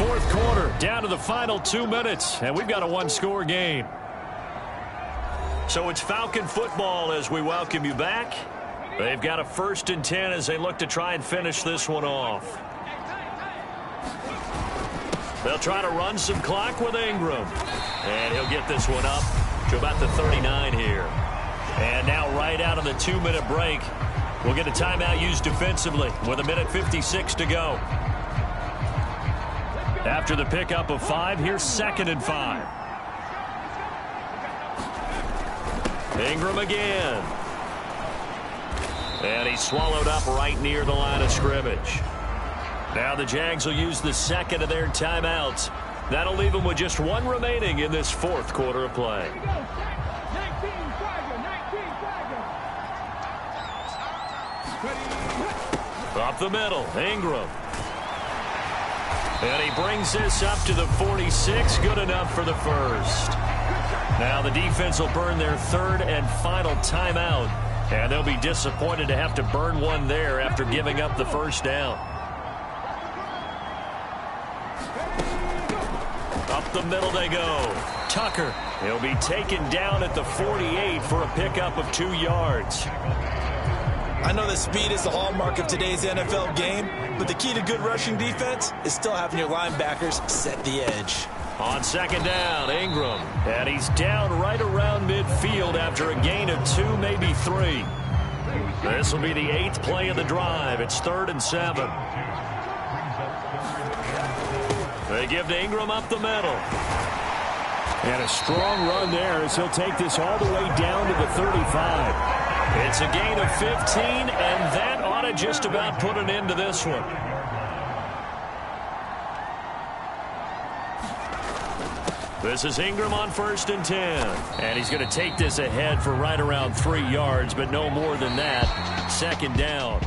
Fourth quarter, down to the final 2 minutes, and we've got a 1-score game. So it's Falcon football as we welcome you back. They've got a 1st and 10 as they look to try and finish this one off. They'll try to run some clock with Ingram. And he'll get this one up to about the 39 here. And now right out of the 2-minute break, we'll get a timeout used defensively with 1:56 to go. After the pickup of 5, here's 2nd and 5. Ingram again. And he's swallowed up right near the line of scrimmage. Now the Jags will use the second of their timeouts. That'll leave them with just 1 remaining in this 4th quarter of play. Up the middle, Ingram. And he brings this up to the 46. Good enough for the first. Now the defense will burn their 3rd and final timeout. And they'll be disappointed to have to burn one there after giving up the first down. Up the middle they go. Tucker. He'll be taken down at the 48 for a pickup of 2 yards. I know that speed is the hallmark of today's NFL game, but the key to good rushing defense is still having your linebackers set the edge. On 2nd down, Ingram. And he's down right around midfield after a gain of 2, maybe 3. This will be the 8th play of the drive. It's 3rd and 7. They give to Ingram up the middle. And a strong run there as he'll take this all the way down to the 35. It's a gain of 15, and that ought to just about put an end to this one. This is Ingram on 1st and 10. And he's going to take this ahead for right around 3 yards, but no more than that. 2nd down.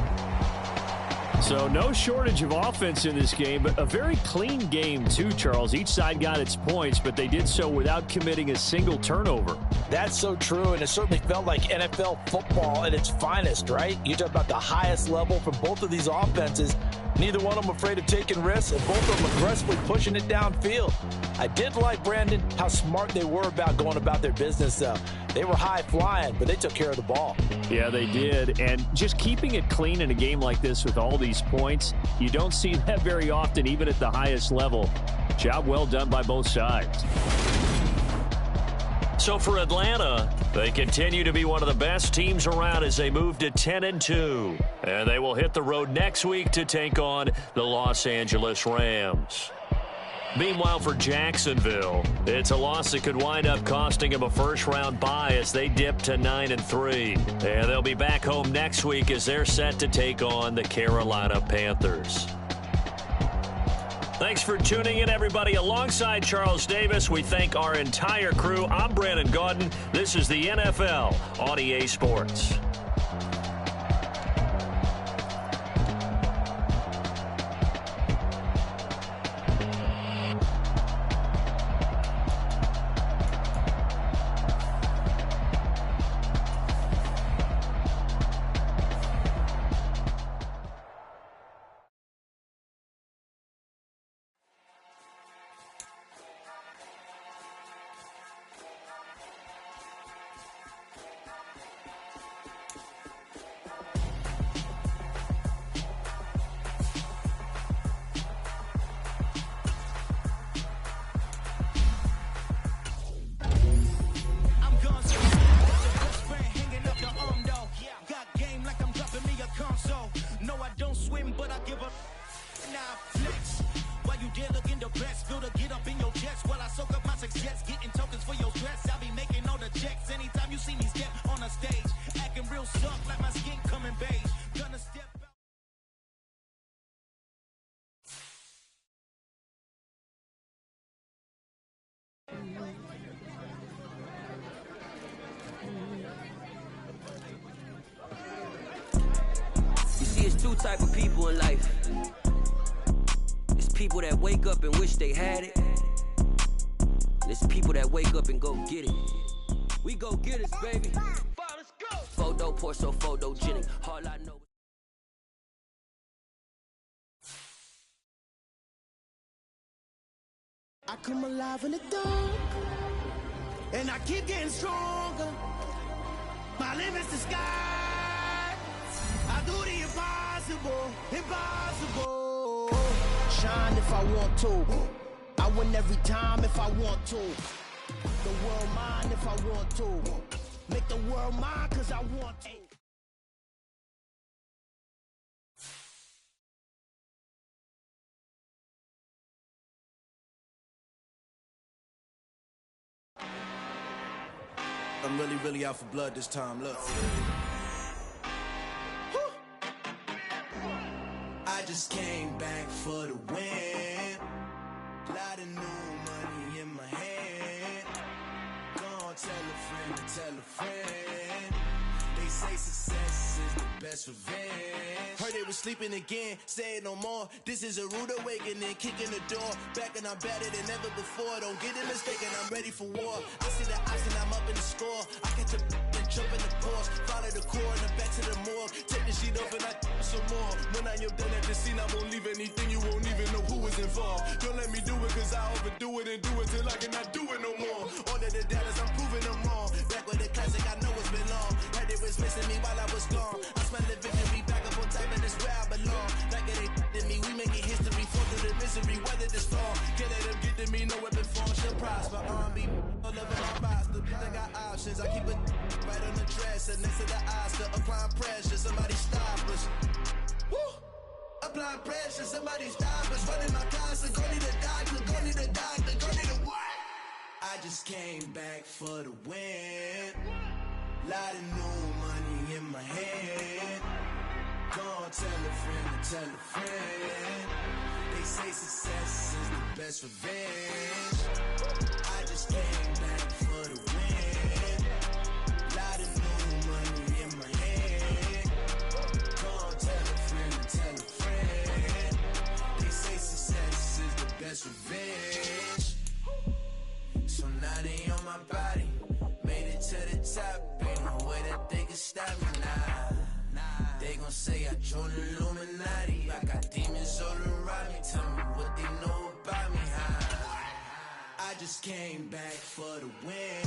So no shortage of offense in this game, but a very clean game too, Charles. Each side got its points, but they did so without committing a single turnover. That's so true, and it certainly felt like NFL football at its finest, right? You talk about the highest level from both of these offenses. Neither one of them afraid of taking risks, and both of them aggressively pushing it downfield. I did like, Brandon, how smart they were about going about their business, though. They were high-flying, but they took care of the ball. Yeah, they did, and just keeping it clean in a game like this with all these points, you don't see that very often, even at the highest level. Job well done by both sides. So for Atlanta, they continue to be one of the best teams around as they move to 10-2. And they will hit the road next week to take on the Los Angeles Rams. Meanwhile, for Jacksonville, it's a loss that could wind up costing them a first-round bye as they dip to 9-3. And they'll be back home next week as they're set to take on the Carolina Panthers. Thanks for tuning in, everybody. Alongside Charles Davis, we thank our entire crew. I'm Brandon Gaudin. This is the NFL on EA Sports. Two type of people in life. It's people that wake up and wish they had it. And it's people that wake up and go get it. We go get it, baby. Let's go. Photo poor, so photogenic. All I know. I come alive in the dark, and I keep getting stronger. My limit's the sky. I do the impossible, impossible. Shine if I want to. I win every time if I want to. The world mine if I want to. Make the world mine, cause I want to. I'm really out for blood this time, look. I just came back for the win. Lot of new money in my hand. Gonna tell a friend to tell a friend. They say success is the best revenge. Heard they was sleeping again, say it no more. This is a rude awakening, kicking the door. Back and I'm better than ever before. Don't get it mistaken, I'm ready for war. I see the option, I'm up in the score. I catch a and jump in the course. Follow the core and then back to the morgue. Take the sheet off and I some more. When I am done at the scene, I won't leave anything. You won't even know who is involved. Don't let me do it, cause I overdo it and do it till I cannot do it no more. All of the doubters, I'm proving them wrong. Back with the classic, I know it's been long. Like they was missing me while I was gone. I smell the victory back up on top, and it's where I belong. Like it ain't to me, we making history. Fall through the misery, weather this storm. Can't let them get to me, no weapon form shall prosper. R&B, all over my roster. I got options, I keep it right on the dresser. Next to the Oscar, applying pressure. Somebody stop us. Woo! Applying pressure, somebody stop us. Running my closet, go need a doctor, go need a doctor, go need a what? I just came back for the win. Lot of new money in my hand. Gonna tell a friend to tell a friend. They say success is the best revenge. I just came back for the win. Lot of new money in my hand. Gonna tell a friend to tell a friend. They say success is the best revenge. So now they on my body. Made it to the top. Ain't no way that they can stop me now. They gon' say I joined the Illuminati. I got demons all around me. Tell me what they know about me, huh? I just came back for the win.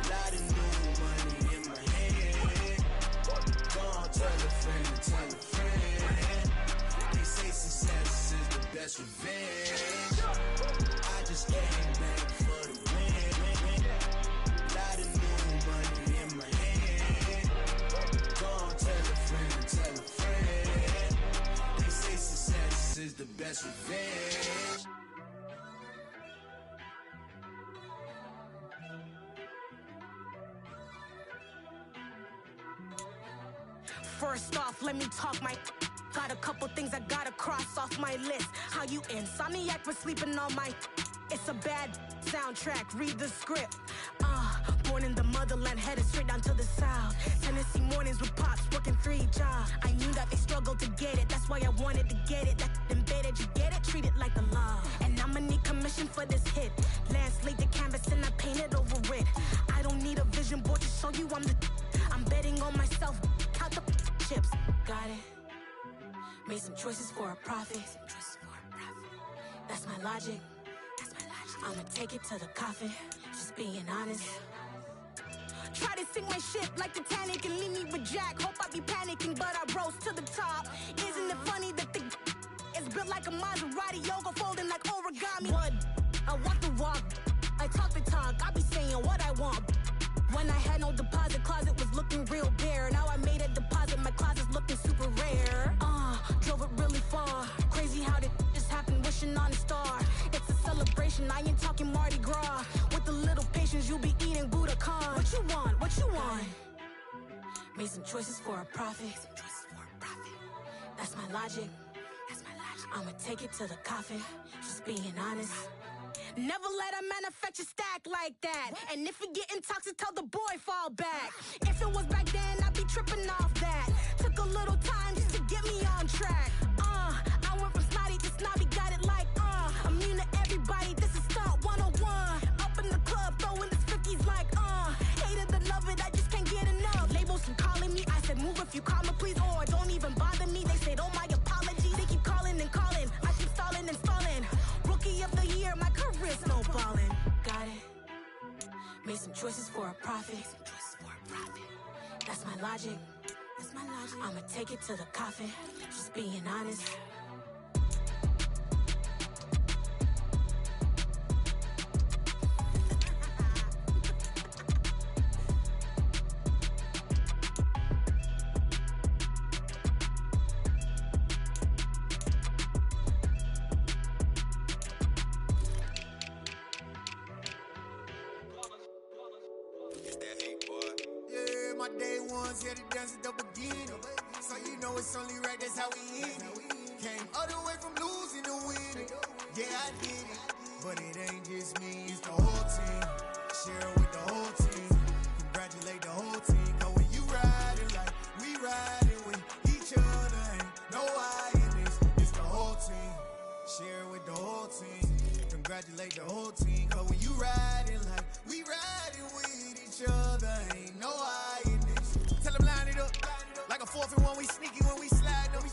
Lot of new money in my hand. Gonna tell a friend to tell a friend. They say success is the best revenge. I just came back for the win. Lot of new money in my hand. Gonna tell a friend to tell a friend. They say success is the best revenge. First off, let me talk my. Got a couple things I gotta cross off my list. How you insomniac for sleeping on my. It's a bad soundtrack, read the script. Born in the motherland, headed straight down to the south. Tennessee mornings with pops, working 3 jobs. I knew that they struggled to get it, that's why I wanted to get it. That embedded, you get it, treat it like a law. And I'ma need commission for this hit. Lance laid the canvas and I painted over it. I don't need a vision board to show you I'm betting on myself, count the chips. Got it. Made some choices for a profit. That's my logic. I'ma take it to the coffin, just being honest. Try to sink my ship like Titanic and leave me with Jack. Hope I be panicking, but I rose to the top. Isn't it funny that the is built like a Maserati, yoga folding like origami? What? I walk the walk, I talk the talk, I be saying what I want. When I had no deposit, closet was looking real bare. Now I made a deposit, my closet's looking super rare. Drove it really far. Crazy how did this happen, wishing on a star. It's a celebration, I ain't talking Mardi Gras. With a little patience, you'll be eating Budokan. What you want? What you want? Made some choices for a profit. That's my logic. I'ma take it to the coffin, just being honest. Never let a manufacture stack like that. And if you getting toxic, tell the boy fall back. If it was back then, I'd be tripping off that. Took a little time just to get me on track. I went from snotty to snobby, got it like immune to everybody, this is stunt 101. Up in the club, throwing the 50s like hated to love it, I just can't get enough. Labels from calling me, I said move if you call me please, or don't even bother me. They said oh my apology, they keep calling and calling. I keep stalling and stalling. Rookie of the year, my career snowballing. Got it. Made some choices for a profit. That's my logic. I'ma take it to the coffin, just being honest. ones here to dance at the beginning. So you know it's only right, that's how we end it. Came all the way from losing to winning. Yeah, I did it. But it ain't just me, it's the whole team. Share it with the whole team. Congratulate the whole team. Cause when you riding like we riding with each other, ain't no I in this. It's the whole team. Share it with the whole team. Congratulate the whole team. Cause when you riding like we riding with each other, ain't no I in this. Tell them line it up. Like a 4th and 1, we sneaky when we slide them.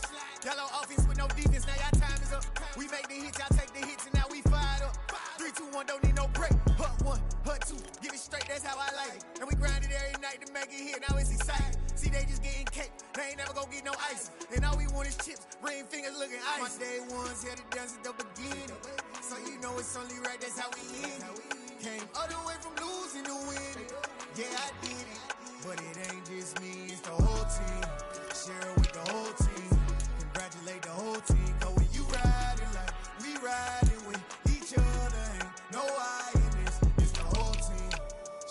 Yellow offense with no defense, now y'all time is up. We make the hits, y'all take the hits, and now we fired up. 3, 2, 1, don't need no break. Hut 1, hut 2, give it straight, that's how I like it. And we grind it every night to make it hit, now it's exciting. See, they just getting cake, they ain't never gonna get no ice. And all we want is chips, ring fingers looking ice. My day ones here to dance at the beginning. So you know it's only right, that's how we end it. Came all the way from losing to winning. Yeah, I did it. But it ain't just me, it's the whole team. Share it with the whole team. Congratulate the whole team. Cause when you riding like we riding with each other, ain't no I in this. It's the whole team.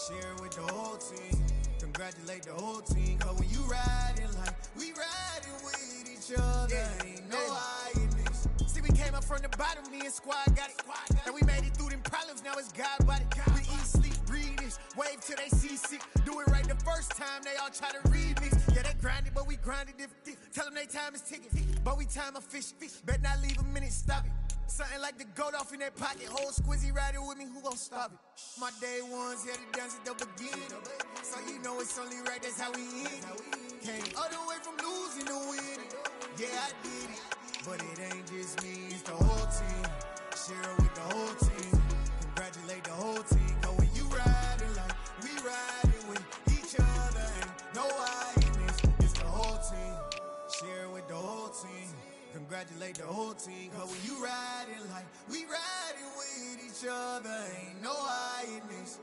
Share it with the whole team. Congratulate the whole team. Cause when you riding like we riding with each other, ain't no I in this. See, we came up from the bottom, me and squad got it. And we made it through them problems, now it's God body. We eat, sleep, breathe this. Wave till they see sick. Do it right the first time, they all try to remix. Yeah, they grinded, but we grinded different. Tell them they time is ticking, but we time a fish. Bet not leave a minute, stop it. Something like the goat off in their pocket. Whole squizzy riding with me, who gon' stop it? My day ones here to dance at the beginning. So you know it's only right, that's how we end it. Came all the way from losing to winning. Yeah, I did it. But it ain't just me, it's the whole team. Share it with the whole team. Congratulate the whole team. Cause when you riding like we riding with each other, ain't no I in this. It's the whole team. Share it with the whole team. Congratulate the whole team. Cause when you riding like we riding with each other, ain't no I in this.